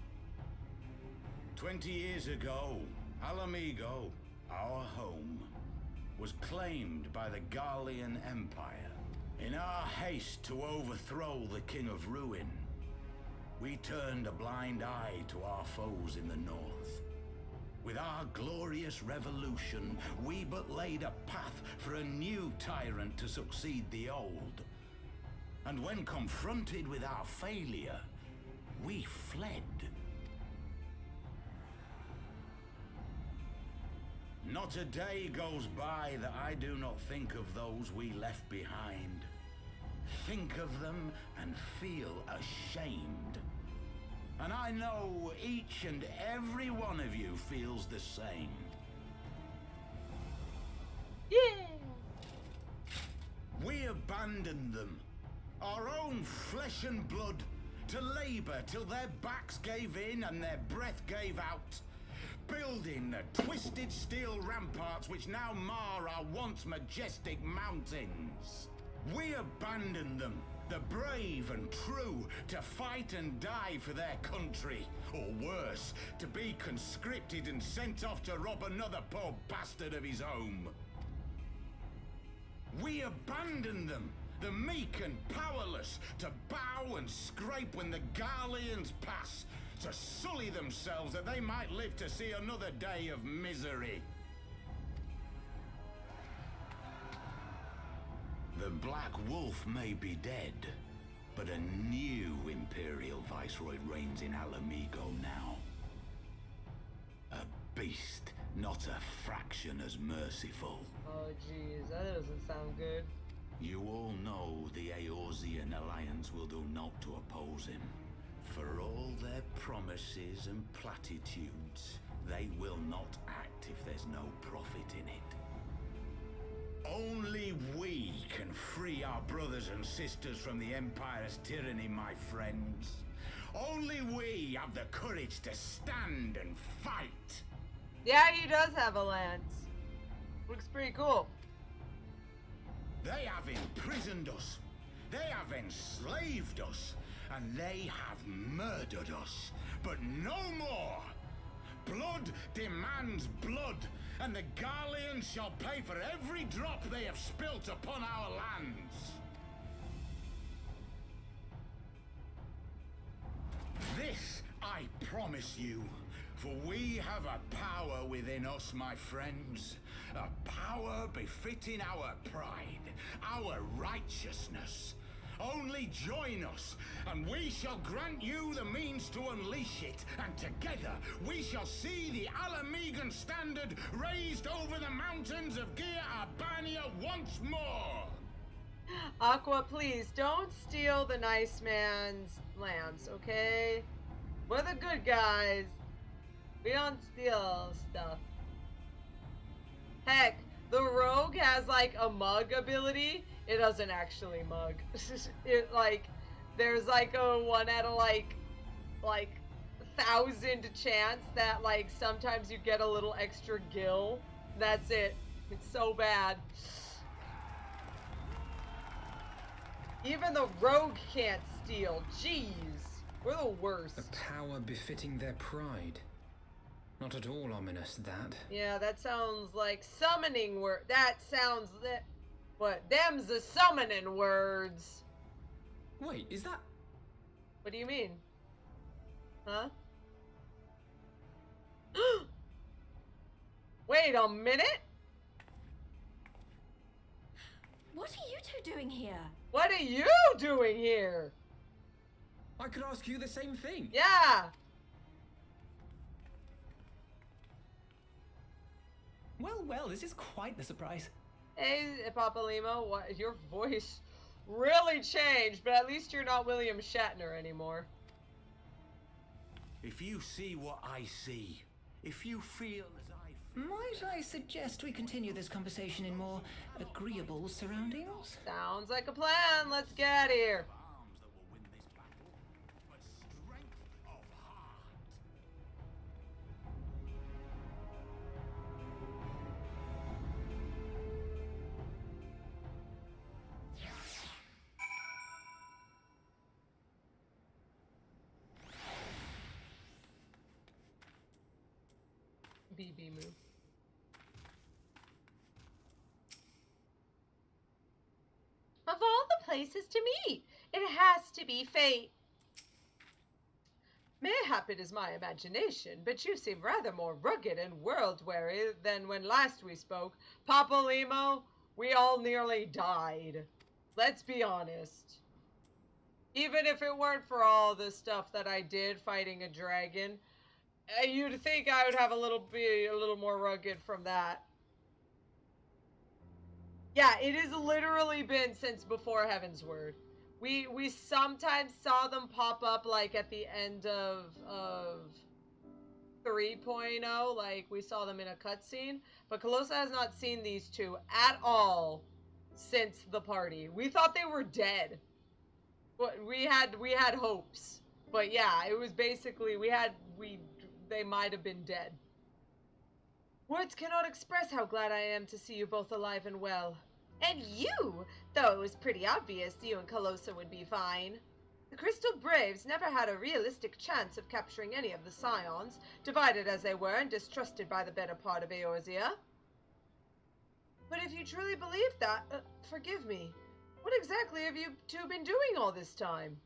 20 years ago, Alamigo, our home, was claimed by the Garlean Empire. In our haste to overthrow the King of Ruin, we turned a blind eye to our foes in the north. With our glorious revolution, we but laid a path for a new tyrant to succeed the old. And when confronted with our failure, we fled. Not a day goes by that I do not think of those we left behind. Think of them and feel ashamed. And I know each and every one of you feels the same. Yeah! We abandoned them, our own flesh and blood, to labor till their backs gave in and their breath gave out. Building the twisted steel ramparts which now mar our once majestic mountains. We abandoned them, the brave and true, to fight and die for their country. Or worse, to be conscripted and sent off to rob another poor bastard of his home. We abandoned them, the meek and powerless, to bow and scrape when the Garleans pass, to sully themselves that they might live to see another day of misery. The Black Wolf may be dead, but a new Imperial Viceroy reigns in Alamigo now. A beast, not a fraction as merciful. Oh jeez, that doesn't sound good. You all know the Eorzean Alliance will do naught to oppose him. For all their promises and platitudes, they will not act if there's no profit in it. Only we can free our brothers and sisters from the Empire's tyranny, my friends. Only we have the courage to stand and fight. Yeah, he does have a lance. Looks pretty cool. They have imprisoned us. They have enslaved us. And they have murdered us. But no more. Blood demands blood. And the Garleans shall pay for every drop they have spilt upon our lands. This I promise you, for we have a power within us, my friends. A power befitting our pride, our righteousness. Only join us, and we shall grant you the means to unleash it, and together we shall see the Alamegan standard raised over the mountains of Gia Albania once more! Aqua, please, don't steal the nice man's lance, okay? We're the good guys. We don't steal stuff. Heck, the rogue has like a mug ability. It doesn't actually mug. It like, there's like a 1 out of like 1,000 chance that like sometimes you get a little extra gil. That's it. It's so bad. Even the rogue can't steal. Jeez. We're the worst. A power befitting their pride. Not at all ominous, that. Yeah, that sounds like summoning word. That sounds that. What? Them's the summoning words. Wait, is that? What do you mean? Huh? Wait a minute. What are you two doing here? What are you doing here? I could ask you the same thing. Yeah. Well, well, this is quite the surprise. Hey, Papa Limo, what? Your voice really changed, but at least you're not William Shatner anymore. If you see what I see, if you feel as I feel... Might I suggest we continue this conversation in more agreeable surroundings? Sounds like a plan. Let's get out of here. BB move. Of all the places to meet, it has to be fate. Mayhap it is my imagination, but you seem rather more rugged and world-weary than when last we spoke. Papa Limo, we all nearly died. Let's be honest. Even if it weren't for all the stuff that I did fighting a dragon, you'd think I would have be a little more rugged from that. Yeah, it has literally been since before Heavensward. We sometimes saw them pop up like at the end of 3.0, like we saw them in a cutscene. But Calosa has not seen these two at all since the party. We thought they were dead. But we had hopes. But yeah, it was basically they might have been dead. Words cannot express how glad I am to see you both alive and well. And you, though it was pretty obvious you and Calosa would be fine. The Crystal Braves never had a realistic chance of capturing any of the Scions, divided as they were and distrusted by the better part of Eorzea. But if you truly believe that, forgive me, what exactly have you two been doing all this time?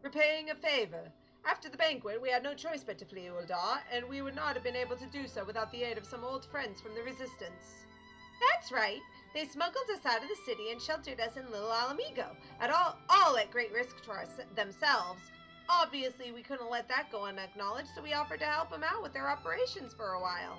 Repaying a favor. After the banquet, we had no choice but to flee Uldar, and we would not have been able to do so without the aid of some old friends from the Resistance. That's right. They smuggled us out of the city and sheltered us in Little Alamigo, all at great risk to themselves. Obviously, we couldn't let that go unacknowledged, so we offered to help them out with their operations for a while.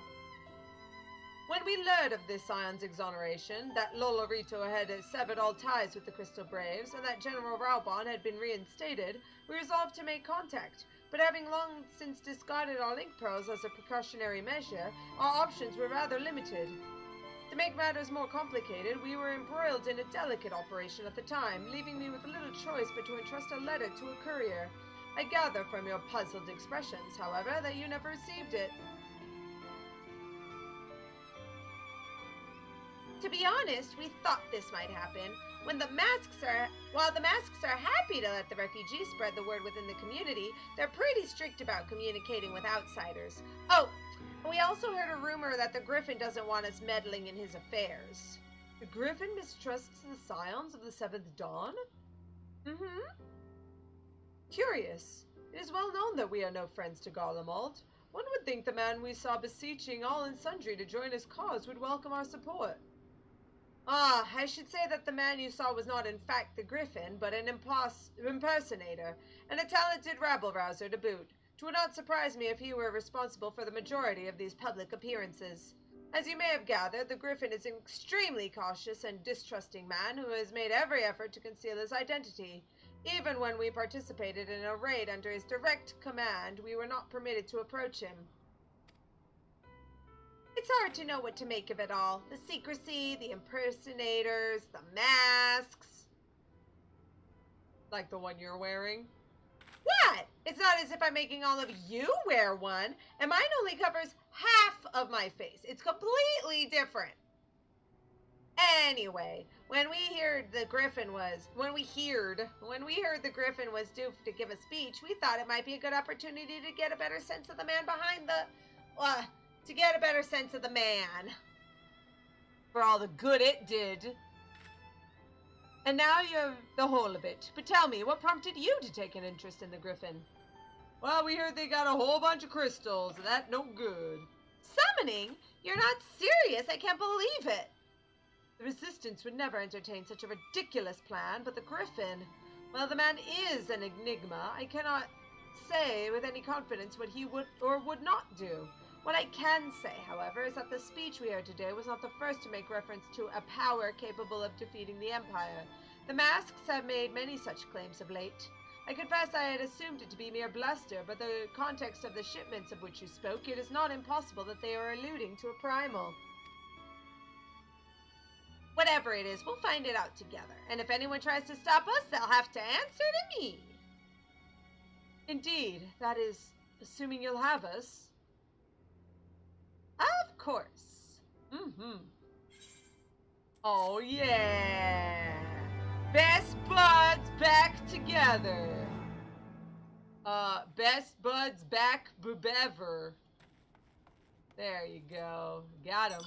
When we learned of this Scion's exoneration, that Lolorito had severed all ties with the Crystal Braves, and that General Raubon had been reinstated, we resolved to make contact. But having long since discarded our link pearls as a precautionary measure, our options were rather limited. To make matters more complicated, we were embroiled in a delicate operation at the time, leaving me with little choice but to entrust a letter to a courier. I gather from your puzzled expressions, however, that you never received it. To be honest, we thought this might happen. While the masks are happy to let the refugees spread the word within the community, they're pretty strict about communicating with outsiders. Oh, and we also heard a rumor that the Griffin doesn't want us meddling in his affairs. The Griffin mistrusts the Scions of the Seventh Dawn? Mm-hmm. Curious. It is well known that we are no friends to Garlemald. One would think the man we saw beseeching all and sundry to join his cause would welcome our support. Ah, I should say that the man you saw was not in fact the Griffin, but an impersonator, and a talented rabble-rouser to boot. It would not surprise me if he were responsible for the majority of these public appearances. As you may have gathered, the Griffin is an extremely cautious and distrusting man who has made every effort to conceal his identity. Even when we participated in a raid under his direct command, we were not permitted to approach him. It's hard to know what to make of it all. The secrecy, the impersonators, the masks. Like the one you're wearing? What? It's not as if I'm making all of you wear one, and mine only covers half of my face. It's completely different. Anyway, when we heard the Griffin was due to give a speech, we thought it might be a good opportunity to get a better sense of the man behind the, to get a better sense of the man. For all the good it did. And now you're the whole of it. But tell me, what prompted you to take an interest in the Griffin? Well, we heard they got a whole bunch of crystals, and that no good. Summoning? You're not serious. I can't believe it. The Resistance would never entertain such a ridiculous plan, but the Griffin, well, the man is an enigma. I cannot say with any confidence what he would or would not do. What I can say, however, is that the speech we heard today was not the first to make reference to a power capable of defeating the Empire. The masks have made many such claims of late. I confess I had assumed it to be mere bluster, but the context of the shipments of which you spoke, it is not impossible that they are alluding to a primal. Whatever it is, we'll find it out together. And if anyone tries to stop us, they'll have to answer to me. Indeed, that is, assuming you'll have us. Of course. Mm-hmm. Oh, yeah. Best buds back together. Best buds back bebever. There you go. Got him.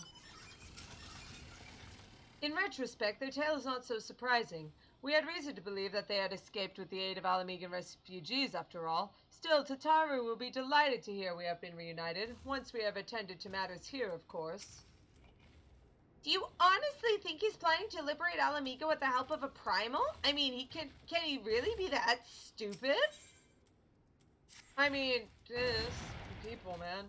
In retrospect, their tale is not so surprising. We had reason to believe that they had escaped with the aid of Alamegan refugees, after all. Still, Tataru will be delighted to hear we have been reunited, once we have attended to matters here, of course. Do you honestly think he's planning to liberate Alamega with the help of a primal? I mean, can he really be that stupid? I mean, people, man.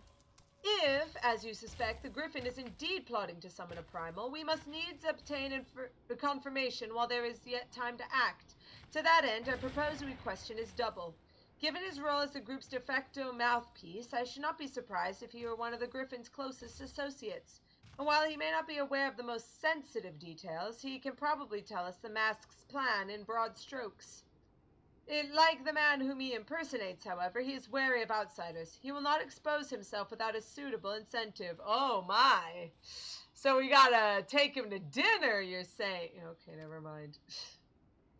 If, as you suspect, the Griffin is indeed plotting to summon a primal, we must needs obtain the confirmation while there is yet time to act. To that end, our proposed question is double. Given his role as the group's de facto mouthpiece, I should not be surprised if he were one of the Griffin's closest associates. And while he may not be aware of the most sensitive details, he can probably tell us the mask's plan in broad strokes. Like the man whom he impersonates, however, he is wary of outsiders. He will not expose himself without a suitable incentive. Oh my! So we gotta take him to dinner, you're saying? Okay, never mind.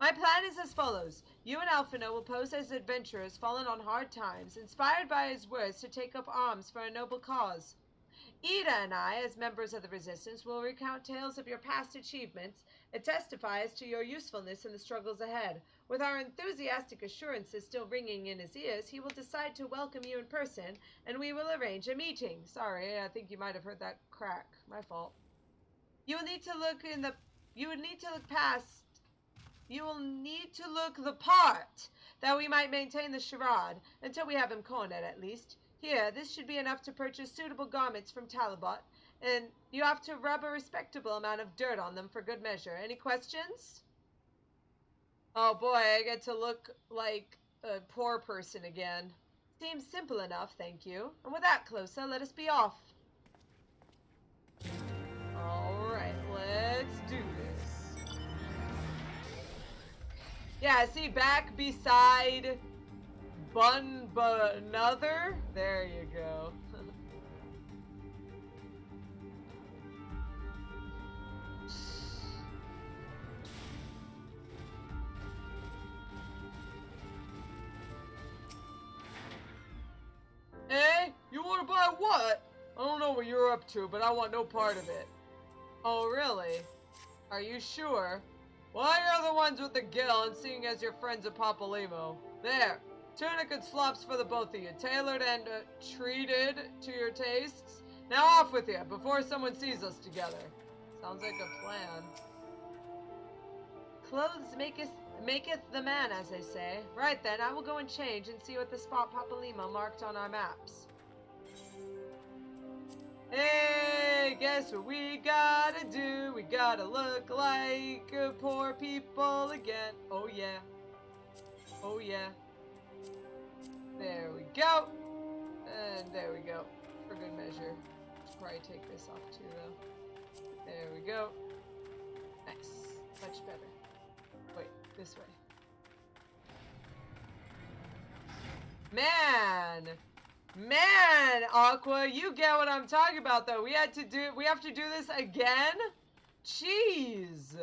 My plan is as follows. You and Alphino will pose as adventurers fallen on hard times, inspired by his words to take up arms for a noble cause. Ida and I, as members of the Resistance, will recount tales of your past achievements and testify as to your usefulness in the struggles ahead. With our enthusiastic assurances still ringing in his ears, he will decide to welcome you in person, and we will arrange a meeting. Sorry, I think you might have heard that crack. My fault. You would need to look past You will need to look the part, that we might maintain the charade, until we have him cornered at least. Here, this should be enough to purchase suitable garments from Talabot, and you have to rub a respectable amount of dirt on them for good measure. Any questions? Oh boy, I get to look like a poor person again. Seems simple enough, thank you. And with that, Calosa, let us be off. Alright, let's do this. Yeah, see, back beside another? There you go. Hey, you wanna buy what? I don't know what you're up to, but I want no part of it. Oh, really? Are you sure? Well, you're the ones with the gill, and seeing as your friend's a Papalimo. There, tunic and slops for the both of you, tailored and treated to your tastes. Now off with you, before someone sees us together. Sounds like a plan. Clothes maketh the man, as they say. Right then, I will go and change and see what the spot Papalimo marked on our maps. Hey, guess what we gotta do? We gotta look like poor people again. Oh yeah. Oh yeah. There we go. And there we go. For good measure. Should probably take this off too, though. There we go. Nice. Much better. Wait, this way. Man, Aqua, you get what I'm talking about, though. We have to do this again? Jeez.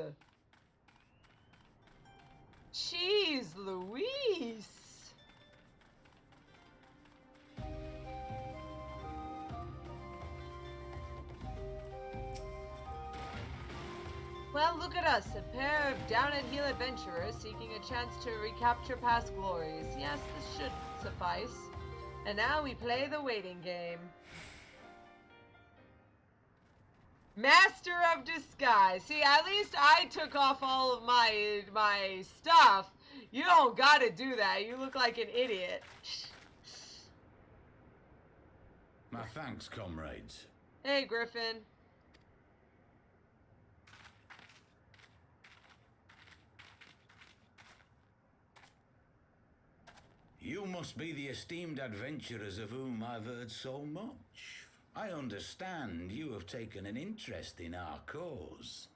Jeez Louise. Well, look at us, a pair of down-at-heel adventurers seeking a chance to recapture past glories. Yes, this should suffice. And now we play the waiting game. Master of Disguise. See, at least I took off all of my stuff. You don't gotta do that. You look like an idiot. My thanks, comrades. Hey, Griffin. You must be the esteemed adventurers of whom I've heard so much. I understand you have taken an interest in our cause.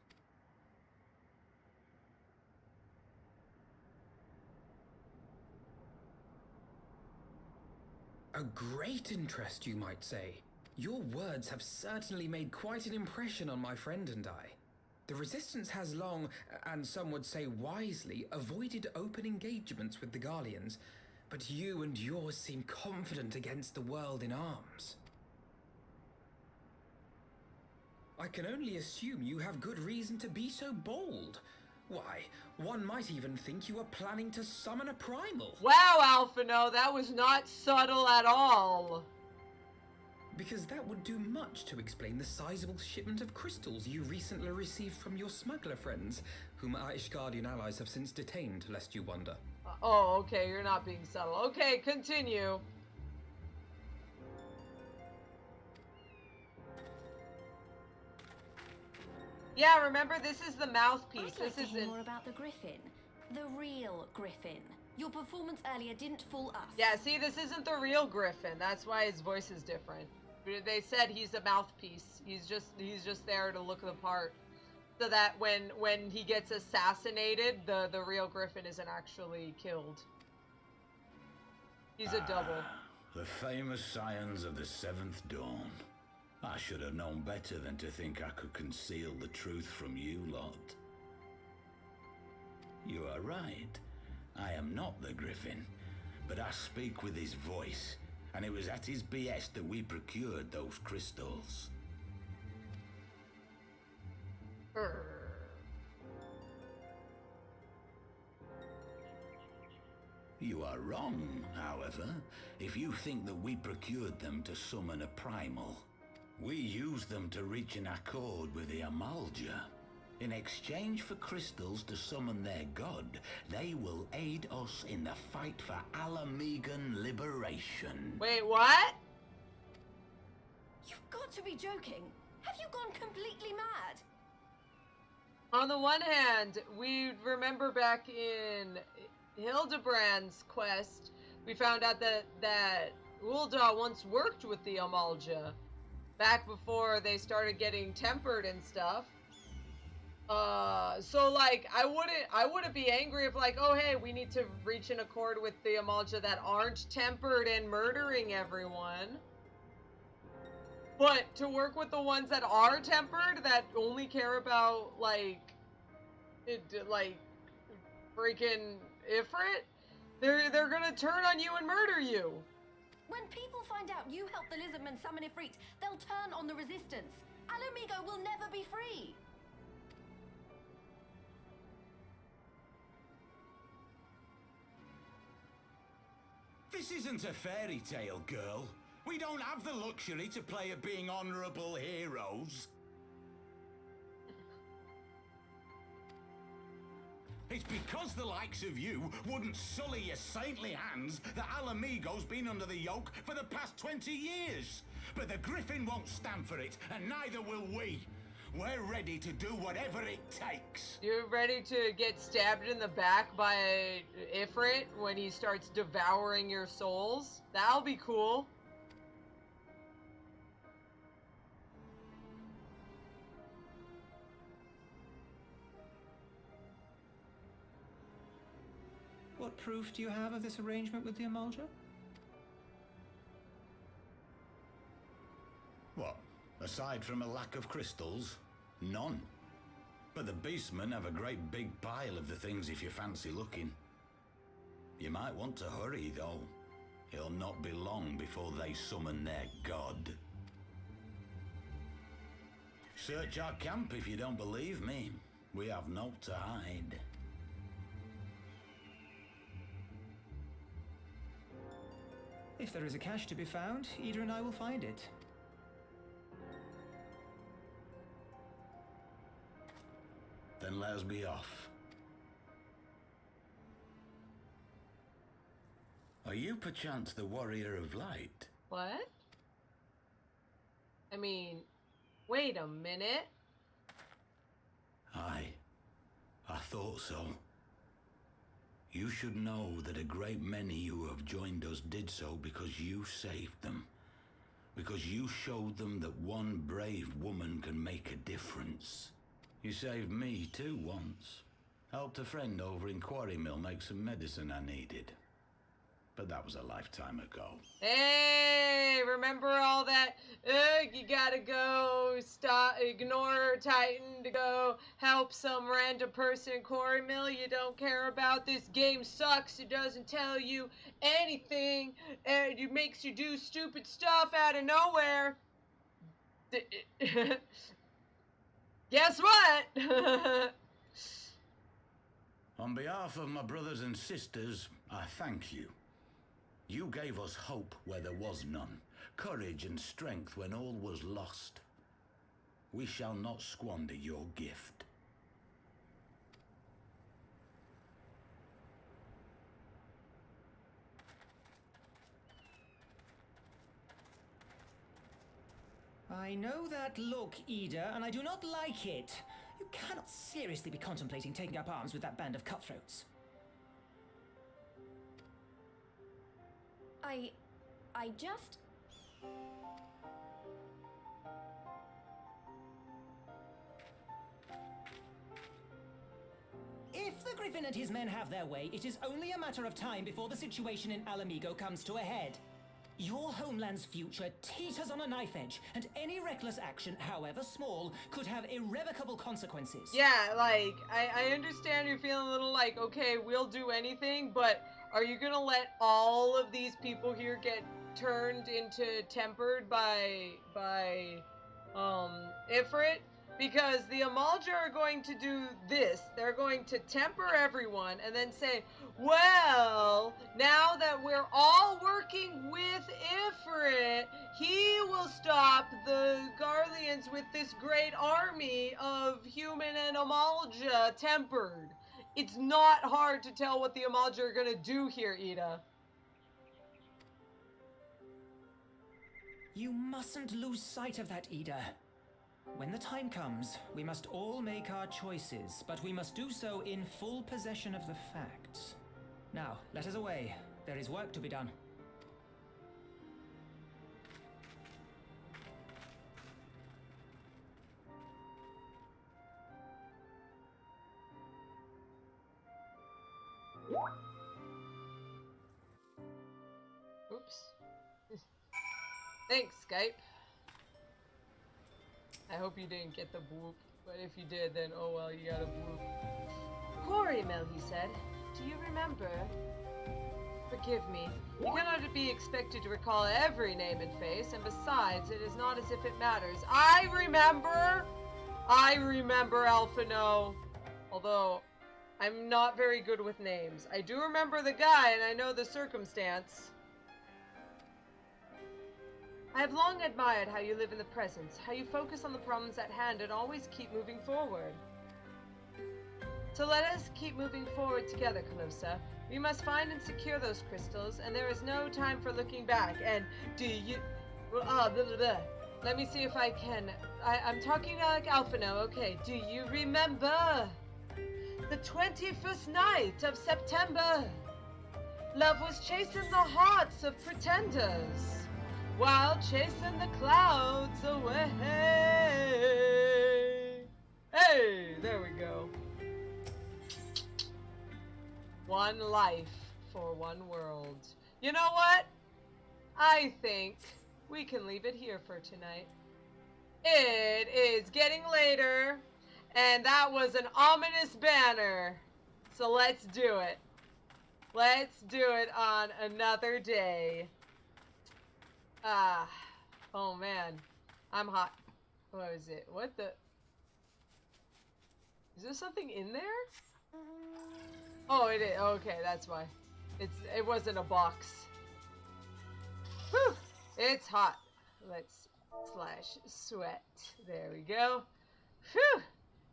A great interest, you might say. Your words have certainly made quite an impression on my friend and I. The Resistance has long, and some would say wisely, avoided open engagements with the Garleans, but you and yours seem confident against the world in arms. I can only assume you have good reason to be so bold. Why, one might even think you are planning to summon a primal. Wow, Alphino, that was not subtle at all. Because that would do much to explain the sizable shipment of crystals you recently received from your smuggler friends, whom our Ishgardian allies have since detained, lest you wonder. Oh, okay, you're not being subtle. Okay, continue. Yeah, remember, this is the mouthpiece. I'd like to hear more about the Griffin. The real Griffin. Your performance earlier didn't fool us. Yeah, see, this isn't the real Griffin. That's why his voice is different. They said he's a mouthpiece. He's just there to look the part. So that when he gets assassinated, the real Griffin isn't actually killed. He's a double. The famous Scions of the Seventh Dawn. I should have known better than to think I could conceal the truth from you lot. You are right. I am not the Griffin, but I speak with his voice, and it was at his behest that we procured those crystals. You are wrong, however, if you think that we procured them to summon a primal. We used them to reach an accord with the Amalja. In exchange for crystals to summon their god, they will aid us in the fight for Alamegan liberation. Wait, what? You've got to be joking. Have you gone completely mad? On the one hand, we remember back in Hildebrand's quest, we found out that Ulda once worked with the Amalja back before they started getting tempered and stuff. So like I wouldn't be angry if like, oh hey, we need to reach an accord with the Amalja that aren't tempered and murdering everyone. But to work with the ones that are tempered, that only care about like freaking Ifrit, they're gonna turn on you and murder you. When people find out you helped the lizardmen summon Ifrit, they'll turn on the resistance. Alamigo will never be free. This isn't a fairy tale, girl. We don't have the luxury to play at being honorable heroes. It's because the likes of you wouldn't sully your saintly hands that Alamigo's been under the yoke for the past 20 years. But the Griffin won't stand for it, and neither will we. We're ready to do whatever it takes. You're ready to get stabbed in the back by Ifrit when he starts devouring your souls? That'll be cool. What proof do you have of this arrangement with the Amalja? What? Aside from a lack of crystals? None. But the beastmen have a great big pile of the things if you fancy looking. You might want to hurry, though. It'll not be long before they summon their god. Search our camp if you don't believe me. We have naught to hide. If there is a cache to be found, Ida and I will find it. Then let us be off. Are you perchance the warrior of light? What? I mean, wait a minute. Aye, I thought so. You should know that a great many who have joined us did so because you saved them. Because you showed them that one brave woman can make a difference. You saved me too once. Helped a friend over in Quarry Mill make some medicine I needed. But that was a lifetime ago. Hey, remember all that? You gotta go ignore Titan to go help some random person in Quarry Mill you don't care about. This game sucks. It doesn't tell you anything. And it makes you do stupid stuff out of nowhere. Guess what? On behalf of my brothers and sisters, I thank you. You gave us hope where there was none, courage and strength when all was lost. We shall not squander your gift. I know that look, Ida, and I do not like it. You cannot seriously be contemplating taking up arms with that band of cutthroats. I just... If the Griffin and his men have their way, it is only a matter of time before the situation in Alamigo comes to a head. Your homeland's future teeters on a knife edge, and any reckless action, however small, could have irrevocable consequences. Yeah, like, I understand you're feeling a little like, okay, we'll do anything, but are you gonna let all of these people here get turned into tempered by Ifrit? Because the Amalja are going to do this. They're going to temper everyone and then say, well, now that we're all working with Ifrit, he will stop the Garleans with this great army of human and Amalja tempered. It's not hard to tell what the Amalja are going to do here, Ida. You mustn't lose sight of that, Ida. When the time comes, we must all make our choices, but we must do so in full possession of the facts. Now, let us away. There is work to be done. Oops. Thanks, Skype. I hope you didn't get the whoop, but if you did, then oh well, you got a whoop. Quarrymel, he said. Do you remember? Forgive me. You cannot be expected to recall every name and face, and besides, it is not as if it matters. I remember, Alphino. Although, I'm not very good with names. I do remember the guy, and I know the circumstance. I have long admired how you live in the present, how you focus on the problems at hand and always keep moving forward. So let us keep moving forward together, Calosa. We must find and secure those crystals, and there is no time for looking back. And do you... blah, blah, blah. Let me see if I can... I'm talking like Alphino, okay. Do you remember the 21st night of September? Love was chasing the hearts of pretenders, while chasing the clouds away. Hey, there we go. One life for one world. You know what? I think we can leave it here for tonight. It is getting later, and that was an ominous banner. So let's do it. Let's do it on another day. Oh man, I'm hot. What is it? What the? Is there something in there? Oh, it is. Okay, that's why. It wasn't a box. Whew, it's hot. Let's /sweat. There we go. Whew,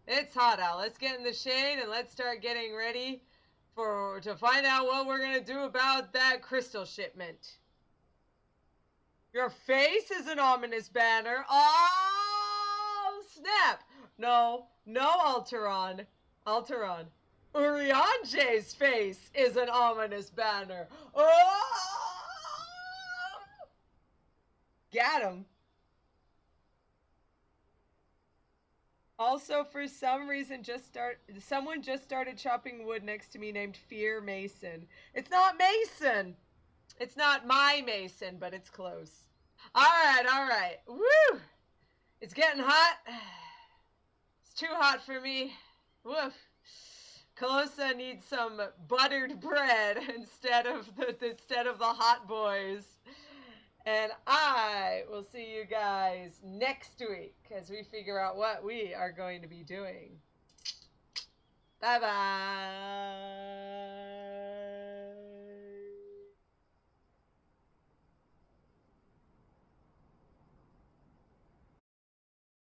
it's hot out. Let's get in the shade and let's start getting ready to find out what we're gonna do about that crystal shipment. Your face is an ominous banner. Oh, snap. No, Alteron. Urianje's face is an ominous banner. Oh! Got him. Also, for some reason, someone just started chopping wood next to me named Fear Mason. It's not Mason. It's not my Mason, but it's close. All right. Woo! It's getting hot. It's too hot for me. Woof. Calosa needs some buttered bread instead of the hot boys. And I will see you guys next week as we figure out what we are going to be doing. Bye-bye.